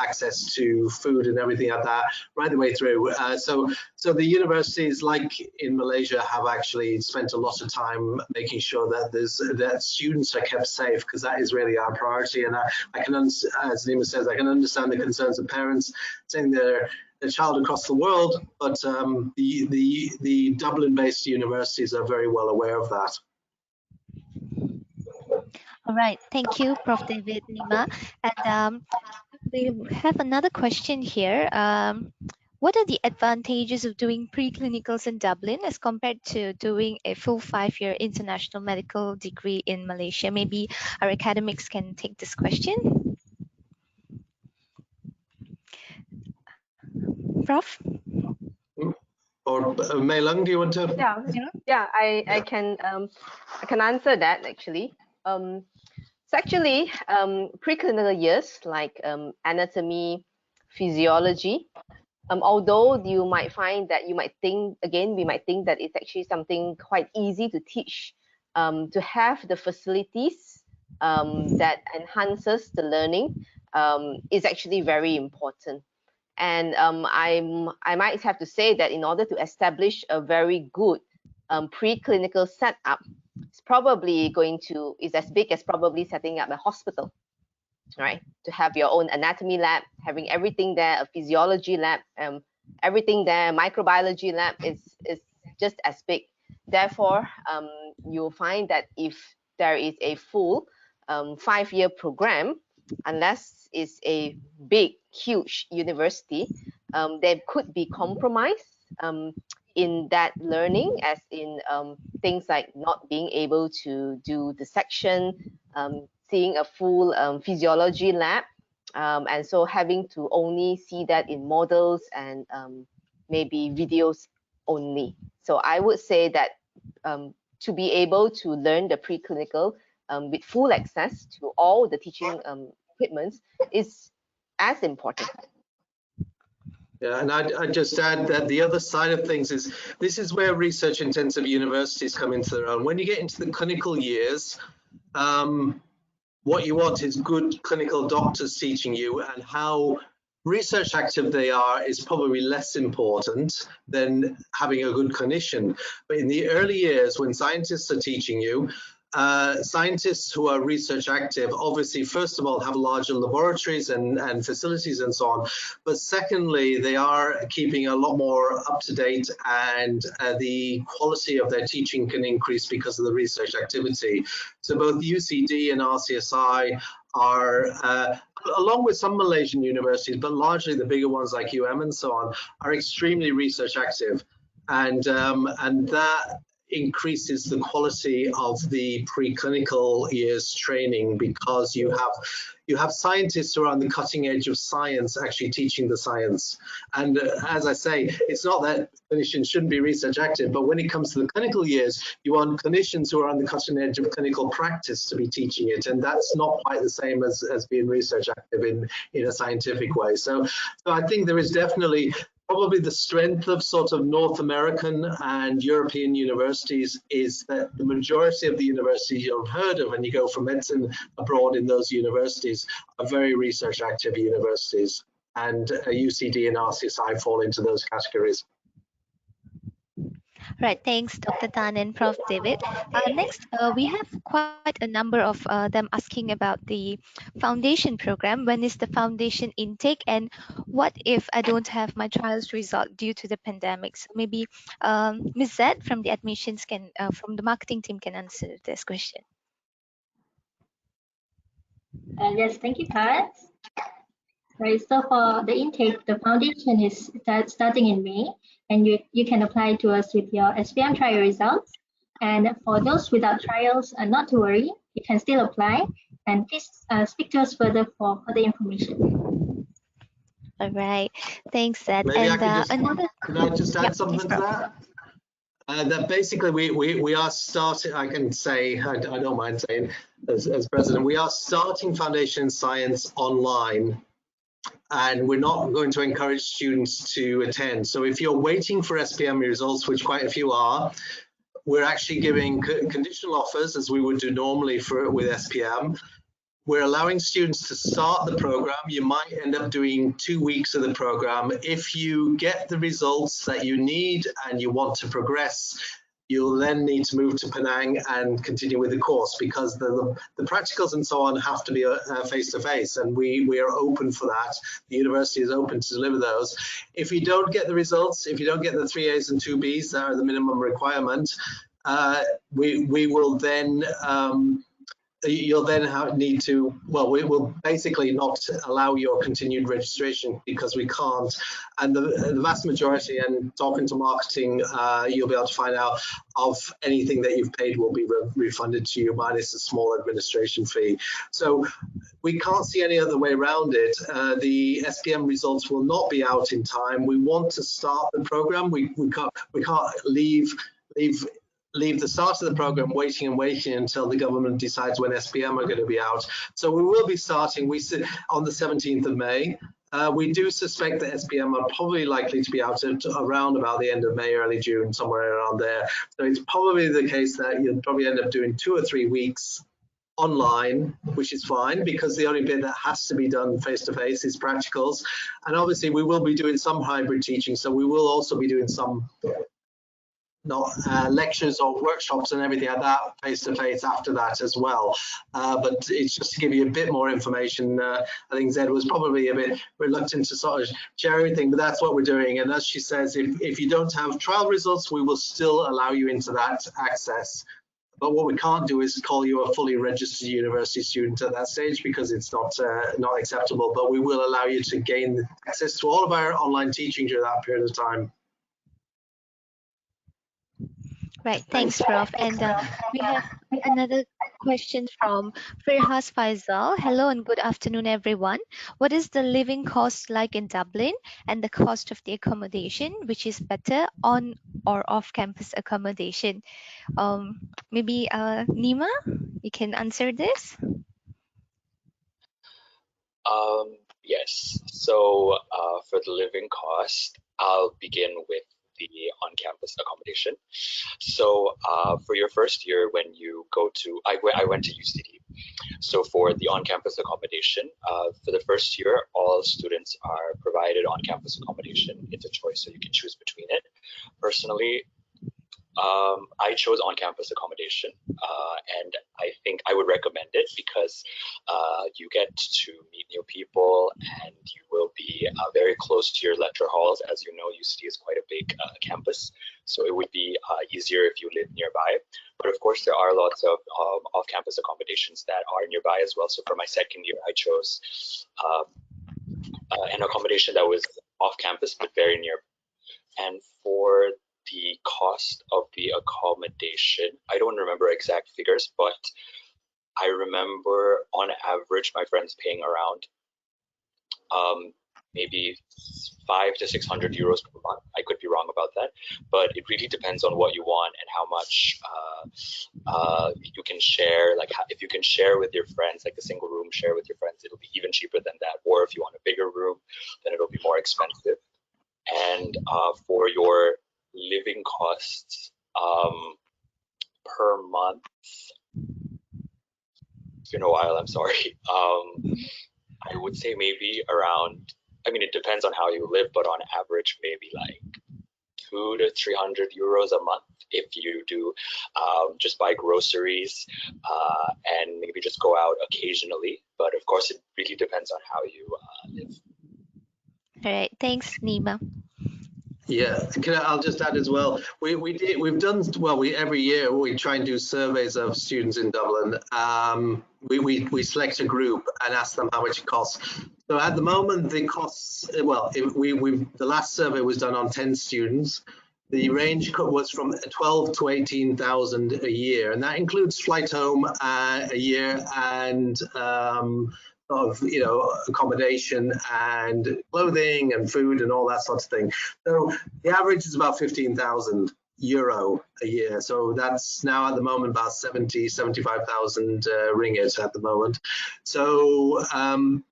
access to food and everything like that, right the way through. So the universities, like in Malaysia, have actually spent a lot of time making sure that that students are kept safe, because that is really our priority. And I can, as Nima says, I can understand the concerns of parents saying their child across the world, but the Dublin-based universities are very well aware of that. All right, thank you, Prof. David, Nima. And we have another question here. What are the advantages of doing preclinicals in Dublin as compared to doing a full 5-year international medical degree in Malaysia? Maybe our academics can take this question. Prof? Or Mei Lung, do you want to? Yeah, I can answer that actually. So actually, preclinical years like anatomy, physiology, although you might find that we might think that it's actually something quite easy to teach, to have the facilities that enhances the learning is actually very important. And I might have to say that in order to establish a very good preclinical setup, is as big as probably setting up a hospital, right? To have your own anatomy lab, having everything there, a physiology lab, everything there, microbiology lab is just as big. Therefore, you'll find that if there is a full 5-year program, unless it's a big, huge university, there could be compromise in that learning, as in things like not being able to do the section, seeing a full physiology lab, and so having to only see that in models and maybe videos only. So I would say that to be able to learn the preclinical with full access to all the teaching equipment is as important. Yeah, and I'd just add that the other side of things is this is where research-intensive universities come into their own. When you get into the clinical years, what you want is good clinical doctors teaching you, and how research active they are is probably less important than having a good clinician. But in the early years, when scientists are teaching you, scientists who are research active obviously first of all have larger laboratories and facilities and so on, but secondly they are keeping a lot more up to date, and the quality of their teaching can increase because of the research activity. So both UCD and RCSI are along with some Malaysian universities, but largely the bigger ones like and so on, are extremely research active, and that increases the quality of the preclinical years training, because you have scientists who are on the cutting edge of science actually teaching the science. And as I say, it's not that clinicians shouldn't be research active, but when it comes to the clinical years, you want clinicians who are on the cutting edge of clinical practice to be teaching it, and that's not quite the same as being research active in a scientific way. So I think there is definitely probably the strength of sort of North American and European universities is that the majority of the universities you've heard of when you go for medicine abroad in those universities are very research active universities, and UCD and RCSI fall into those categories. Right, thanks, Dr. Tan and Prof. David. Next, we have quite a number of them asking about the foundation program. When is the foundation intake, and what if I don't have my trials result due to the pandemic? So maybe Ms. Z from the admissions from the marketing team can answer this question. Yes, thank you, Karen. Right, so for the intake, the foundation is starting in May, and you can apply to us with your SPM trial results. And for those without trials, not to worry, you can still apply, and please speak to us further for further information. All right, thanks, Zed. Maybe and can I just add something to that? That basically we are starting, I can say, I don't mind saying as president, we are starting Foundation Science online and we're not going to encourage students to attend. So if you're waiting for SPM results, which quite a few are, we're actually giving conditional offers as we would do normally with SPM. We're allowing students to start the program. You might end up doing 2 weeks of the program. If you get the results that you need and you want to progress, you'll then need to move to Penang and continue with the course, because the practicals and so on have to be face-to-face, and we are open for that. The university is open to deliver those. If you don't get the results, if you don't get the 3 A's and 2 B's that are the minimum requirement, we will then you'll then need to, well, we will basically not allow your continued registration, because we can't. And the vast majority, and talking to marketing, you'll be able to find out of anything that you've paid will be refunded to you, minus a small administration fee. So we can't see any other way around it. The SPM results will not be out in time. We want to start the program. We can't leave the start of the program waiting until the government decides when SPM are going to be out. So we will be starting on the 17th of May. We do suspect that SPM are probably likely to be out around about the end of May, early June, somewhere around there. So it's probably the case that you'll probably end up doing 2 or 3 weeks online, which is fine, because the only bit that has to be done face-to-face is practicals. And obviously we will be doing some hybrid teaching, so we will also be doing some lectures or workshops and everything like that face-to-face after that as well. But it's just to give you a bit more information. I think Zed was probably a bit reluctant to sort of share everything, but that's what we're doing. And as she says, if you don't have trial results, we will still allow you into that access. But what we can't do is call you a fully registered university student at that stage, because it's not acceptable. But we will allow you to gain access to all of our online teaching during that period of time. Right, thanks, Prof. And we have another question from Firhas Faisal. Hello and good afternoon, everyone. What is the living cost like in Dublin, and the cost of the accommodation, which is better, on or off campus accommodation? Maybe Nima, you can answer this. Yes, so for the living cost, I'll begin with the on-campus accommodation. So for your first year, when you go to, I went to UCD. So for the on-campus accommodation, for the first year, all students are provided on-campus accommodation. It's a choice, so you can choose between it. Personally, I chose on-campus accommodation, and I think I would recommend it because you get to meet new people, and you will be very close to your lecture halls. As you know, UCD is quite a big campus, so it would be easier if you live nearby. But of course, there are lots of off-campus accommodations that are nearby as well. So for my second year, I chose an accommodation that was off-campus but very near. And for the cost of the accommodation, I don't remember exact figures, but I remember on average my friends paying around maybe 500 to 600 euros per month. I could be wrong about that, but it really depends on what you want and how much you can share. Like if you can share with your friends, like a single room, share with your friends, it'll be even cheaper than that. Or if you want a bigger room, then it'll be more expensive. And for your living costs per month, it's been a while, I'm sorry. I would say maybe around, I mean, it depends on how you live, but on average, maybe like 200 to 300 euros a month if you do just buy groceries and maybe just go out occasionally. But of course, it really depends on how you live. All right, thanks, Nima. Yeah, I'll just add as well. We've done well. Every year we try and do surveys of students in Dublin. We select a group and ask them how much it costs. So at the moment, the costs. Well, the last survey was done on 10 students. The range was from 12 to 18,000 a year, and that includes flight home a year and of accommodation and clothing and food and all that sort of thing. So the average is about 15,000. euro a year. So that's now at the moment about 75,000 ringgit at the moment. So,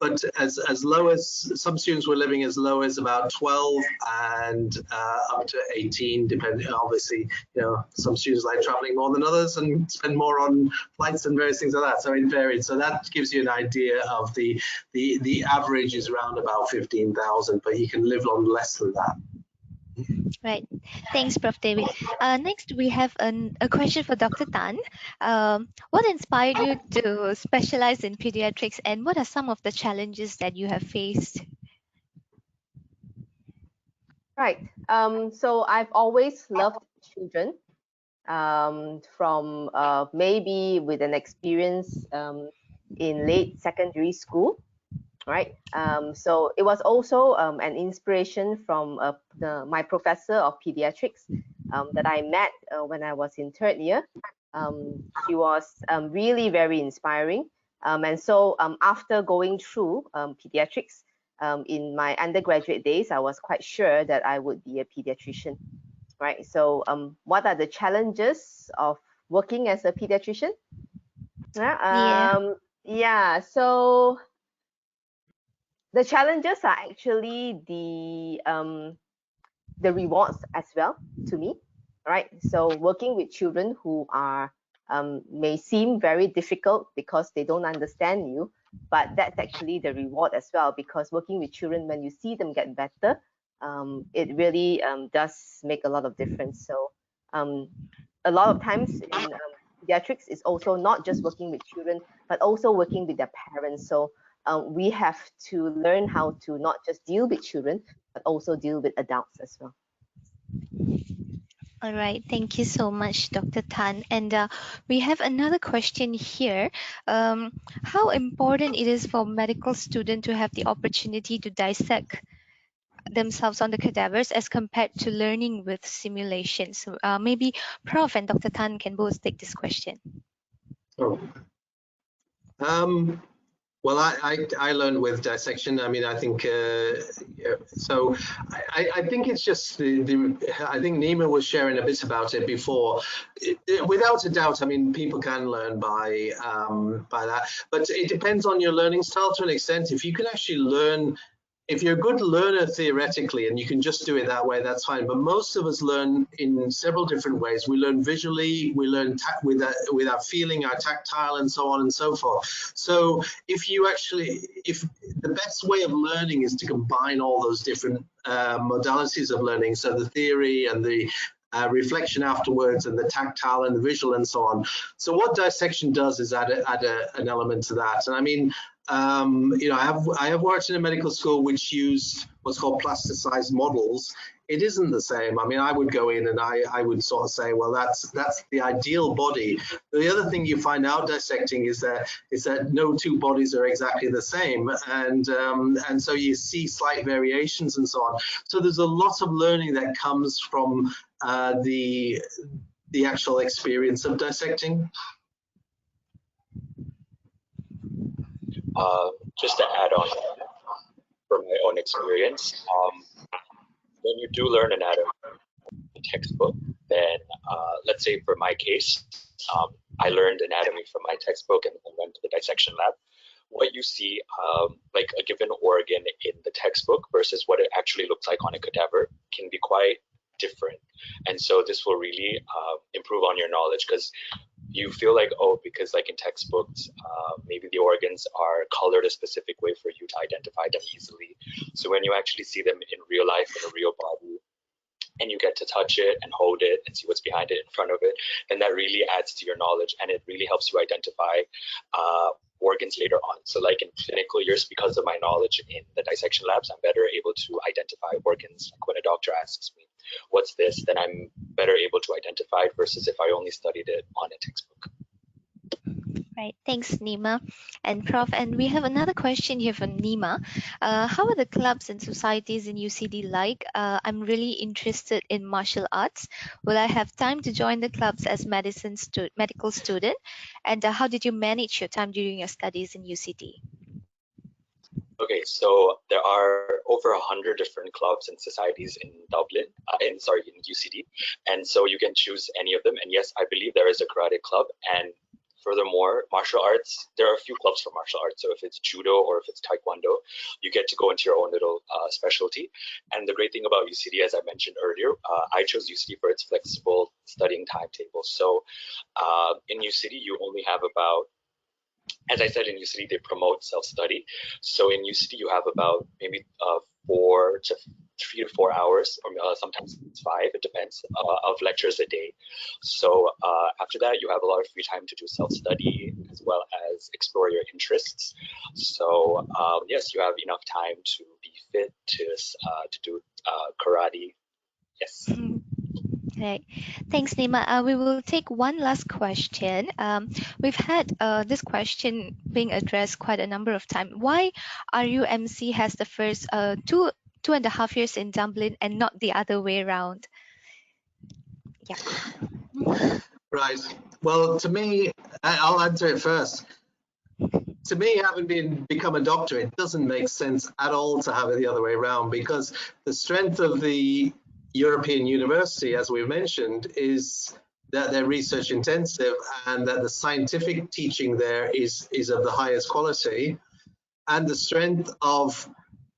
but as low as, some students were living as low as about 12 and up to 18, depending, obviously, you know, some students like traveling more than others and spend more on flights and various things like that. So it varied. So that gives you an idea of the average is around about 15,000, but you can live on less than that. Right. Thanks, Prof. David. Next, we have a question for Dr. Tan. What inspired you to specialize in pediatrics, and what are some of the challenges that you have faced? Right. So I've always loved children, from maybe with an experience in late secondary school. Right. So it was also an inspiration from my professor of pediatrics that I met when I was in 3rd year. She was really very inspiring. And so after going through pediatrics in my undergraduate days, I was quite sure that I would be a pediatrician. Right. So what are the challenges of working as a pediatrician? Yeah. So the challenges are actually the rewards as well to me, right? So working with children who are may seem very difficult because they don't understand you, but that's actually the reward as well, because working with children, when you see them get better, it really does make a lot of difference. So a lot of times in pediatrics is also not just working with children, but also working with their parents. So we have to learn how to not just deal with children, but also deal with adults as well. All right, thank you so much, Dr. Tan. And we have another question here. How important it is for medical students to have the opportunity to dissect themselves on the cadavers as compared to learning with simulations? Maybe Prof and Dr. Tan can both take this question. Oh. Well, I learned with dissection. I mean, I think so. I think it's just I think Nima was sharing a bit about it before. Without a doubt, I mean, people can learn by that, but it depends on your learning style to an extent. If you can actually learn, if you're a good learner theoretically and you can just do it that way, that's fine. But most of us learn in several different ways. We learn visually, we learn with our feeling, our tactile, and so on and so forth. So if the best way of learning is to combine all those different modalities of learning, so the theory and the reflection afterwards and the tactile and the visual and so on. So what dissection does is add an element to that. And I mean, you know, I have worked in a medical school which used what's called plasticized models. It isn't the same. I mean, I would go in and I would sort of say, well, that's the ideal body. The other thing you find out dissecting is that no two bodies are exactly the same, and so you see slight variations and so on. So there's a lot of learning that comes from the actual experience of dissecting. Just to add on from my own experience, when you do learn anatomy in the textbook, then let's say for my case, I learned anatomy from my textbook and went to the dissection lab. What you see, like a given organ in the textbook versus what it actually looks like on a cadaver can be quite different. And so this will really improve on your knowledge, because you feel like, oh, because like in textbooks, maybe the organs are colored a specific way for you to identify them easily. So when you actually see them in real life, in a real body, and you get to touch it and hold it and see what's behind it, in front of it, then that really adds to your knowledge, and it really helps you identify organs later on. So like in clinical years, because of my knowledge in the dissection labs, I'm better able to identify organs. Like when a doctor asks me, what's this, then I'm better able to identify it versus if I only studied it on a textbook. Right, thanks Nima and Prof. And we have another question here from Nima. How are the clubs and societies in UCD like? I'm really interested in martial arts. Will I have time to join the clubs as medical student? And how did you manage your time during your studies in UCD? Okay, so there are over 100 different clubs and societies in Dublin, in UCD, and so you can choose any of them. And yes, I believe there is a karate club, and furthermore, martial arts, there are a few clubs for martial arts. So if it's judo or if it's taekwondo, you get to go into your own little specialty. And the great thing about UCD, as I mentioned earlier, I chose UCD for its flexible studying timetable. So in UCD, you only have about, as I said, in UCD, they promote self-study. So in UCD, you have about maybe 3 to 4 hours, or sometimes it's 5, it depends, of lectures a day. So after that, you have a lot of free time to do self-study as well as explore your interests. So yes, you have enough time to be fit to do karate. Yes. Right. Thanks, Nima. We will take one last question. We've had this question being addressed quite a number of times. Why RUMC has the first 2.5 years in Dublin and not the other way around? Yeah. Right. Well, to me, I'll answer it first. To me, having become a doctor, it doesn't make sense at all to have it the other way around, because the strength of the European university, as we mentioned, is that they're research intensive and that the scientific teaching there is of the highest quality. And the strength of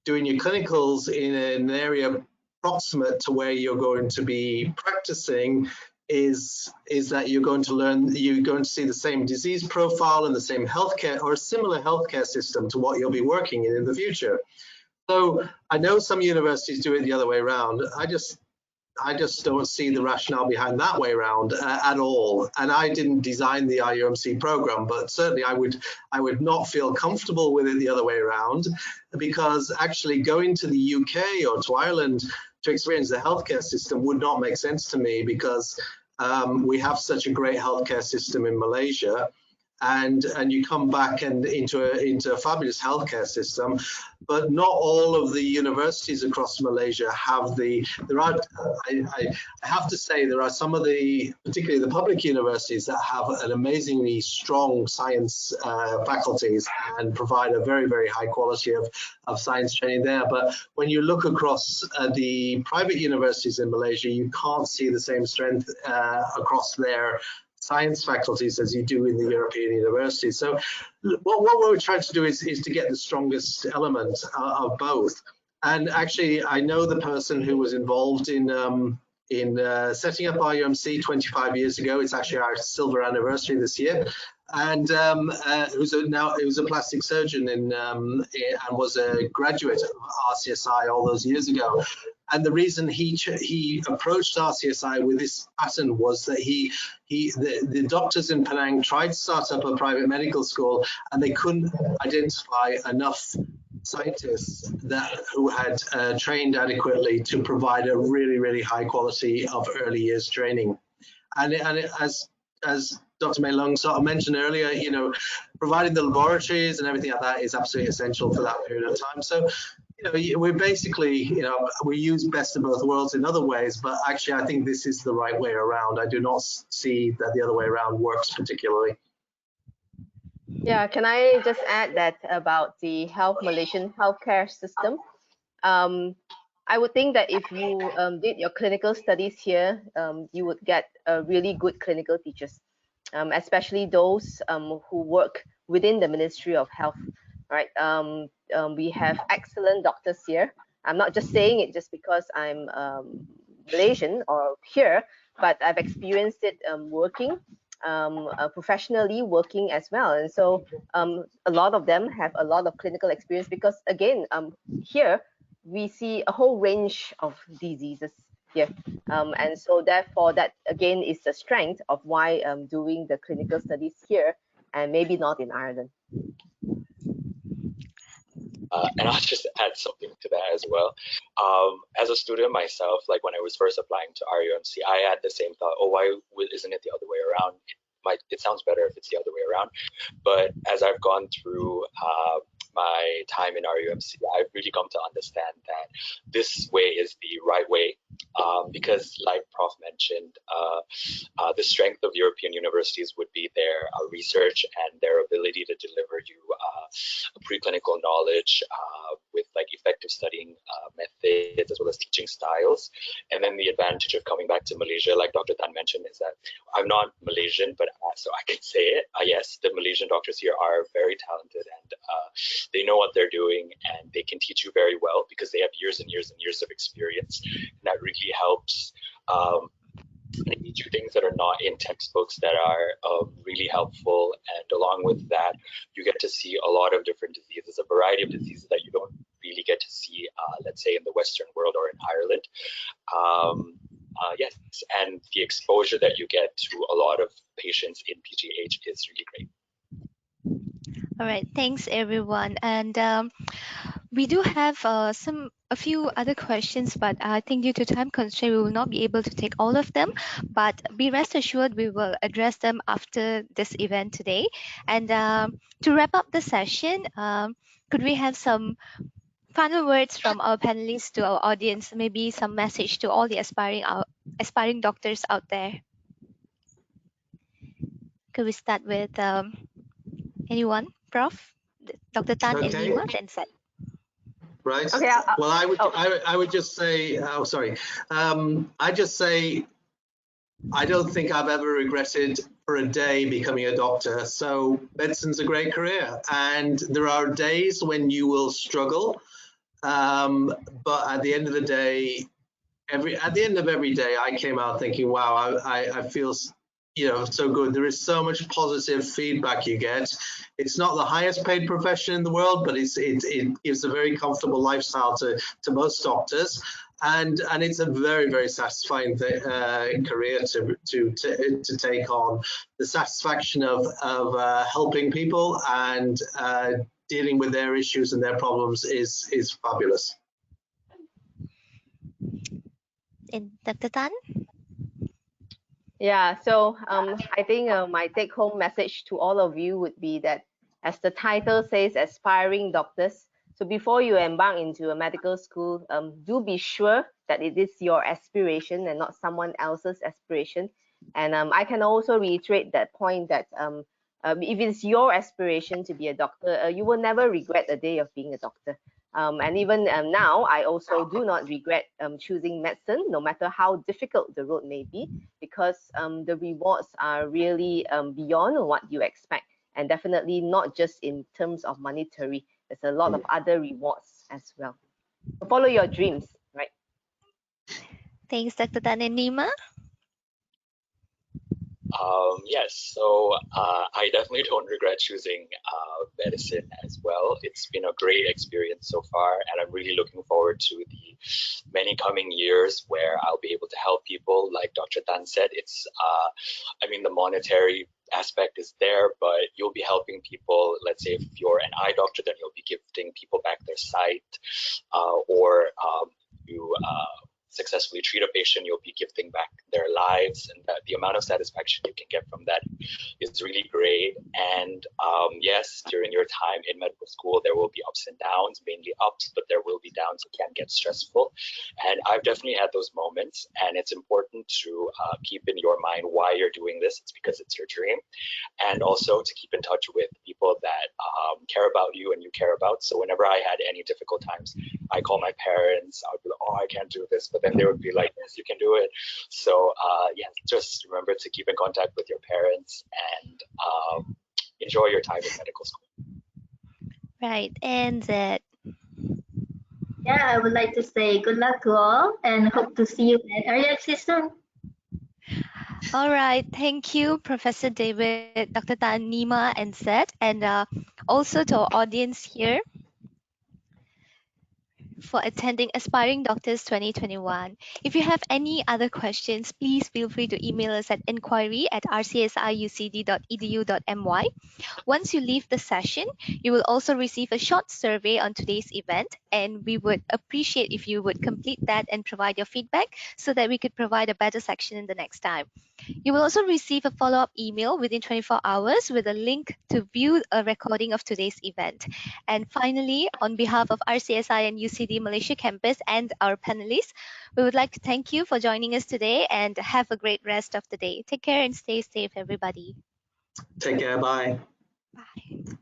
doing your clinicals in an area proximate to where you're going to be practicing is that you're going to see the same disease profile and the same healthcare or a similar healthcare system to what you'll be working in the future. So I know some universities do it the other way around. I just don't see the rationale behind that way around at all. And I didn't design the RUMC program, but certainly I would not feel comfortable with it the other way around, because actually going to the UK or to Ireland to experience the healthcare system would not make sense to me, because we have such a great healthcare system in Malaysia. And you come back and into a fabulous healthcare system, but not all of the universities across Malaysia have I have to say there are some of the, particularly the public universities, that have an amazingly strong science faculties and provide a very, very high quality of science training there. But when you look across the private universities in Malaysia, you can't see the same strength across their science faculties as you do in the European universities. So what we're trying to do is to get the strongest element of both. And actually, I know the person who was involved in setting up RUMC 25 years ago. It's actually our silver anniversary this year. And it was a plastic surgeon and was a graduate of RCSI all those years ago. And the reason he approached RCSI with this pattern was that the doctors in Penang tried to start up a private medical school, and they couldn't identify enough scientists who had trained adequately to provide a really, really high quality of early years training. And as Dr. Mei Leung sort of mentioned earlier, providing the laboratories and everything like that is absolutely essential for that period of time. So, we're basically, we use best of both worlds in other ways, but actually I think this is the right way around. I do not see that the other way around works particularly. Yeah, can I just add that about the Malaysian healthcare system? I would think that if you did your clinical studies here, you would get really good clinical teachers, especially those who work within the Ministry of Health, right? We have excellent doctors here. I'm not just saying it just because I'm Malaysian or here, but I've experienced it working professionally, working as well. And so a lot of them have a lot of clinical experience, because again, here we see a whole range of diseases here. And so therefore that again is the strength of why I'm doing the clinical studies here and maybe not in Ireland. And I'll just add something to that as well. As a student myself, like when I was first applying to RUMC, I had the same thought, oh, why isn't it the other way around? It sounds better if it's the other way around. But as I've gone through my time in RUMC, I've really come to understand that this way is the right way, because like Prof mentioned, the strength of European universities would be their research and their ability to deliver you preclinical knowledge with like effective studying methods as well as teaching styles. And then the advantage of coming back to Malaysia, like Dr. Tan mentioned, is that I'm not Malaysian, but so I can say it. Yes, the Malaysian doctors here are very talented and they know what they're doing and they can teach you very well because they have years and years and years of experience. And that really helps. They teach you things that are not in textbooks that are really helpful. And along with that, you get to see a lot of different diseases, a variety of diseases that you don't really get to see, let's say, in the Western world or in Ireland. Yes, and the exposure that you get to a lot of patients in PGH is really great. All right, thanks everyone. And we do have a few other questions, but I think due to time constraint, we will not be able to take all of them. But be rest assured, we will address them after this event today. And to wrap up the session, could we have some final words from our panelists to our audience? Maybe some message to all the aspiring doctors out there. Could we start with anyone, Prof? Dr. Tan and Nima, then Seth. Right. Okay. Well, I would just say, oh, sorry. I just say, I don't think I've ever regretted for a day becoming a doctor. So medicine's a great career, and there are days when you will struggle. But at the end of the day, at the end of every day, I came out thinking, wow, I feel, so good. There is so much positive feedback you get. It's not the highest paid profession in the world, but it gives a very comfortable lifestyle to most doctors. And it's a very, very satisfying career to take on. The satisfaction of helping people and dealing with their issues and their problems is fabulous. And Dr. Tan? Yeah, so I think my take-home message to all of you would be that, as the title says, aspiring doctors. So before you embark into a medical school, do be sure that it is your aspiration and not someone else's aspiration. And I can also reiterate that point that if it's your aspiration to be a doctor, you will never regret a day of being a doctor. And even now, I also do not regret choosing medicine, no matter how difficult the road may be, because the rewards are really beyond what you expect, and definitely not just in terms of monetary. There's a lot of other rewards as well. So follow your dreams, right? Thanks, Dr. Tan and Nima. Yes, so I definitely don't regret choosing medicine as well. It's been a great experience so far, and I'm really looking forward to the many coming years where I'll be able to help people. Like Dr. Tan said, it's, I mean, the monetary aspect is there, but you'll be helping people. Let's say if you're an eye doctor, then you'll be gifting people back their sight, or you successfully treat a patient, you'll be gifting back their lives, and the amount of satisfaction you can get from that is really great. And yes, during your time in medical school, there will be ups and downs, mainly ups, but there will be downs. It can get stressful, and I've definitely had those moments. And it's important to keep in your mind why you're doing this. It's because it's your dream, and also to keep in touch with people that care about you and you care about. So whenever I had any difficult times, I call my parents. I would be like, oh, I can't do this, but then they would be like, yes, you can do it. So yeah, just remember to keep in contact with your parents and enjoy your time in medical school. Right, and that. Yeah, I would like to say good luck to all and hope to see you at RFC soon. All right, thank you, Professor David, Dr. Tan, Nima, and Seth, and also to our audience here for attending Aspiring Doctors 2021. If you have any other questions, please feel free to email us at inquiry@rcsiucd.edu.my. Once you leave the session, you will also receive a short survey on today's event, and we would appreciate if you would complete that and provide your feedback so that we could provide a better section in the next time. You will also receive a follow-up email within 24 hours with a link to view a recording of today's event. And finally, on behalf of RCSI and UCD Malaysia campus and our panelists, we would like to thank you for joining us today and have a great rest of the day. Take care and stay safe, everybody. Take care. Bye. Bye.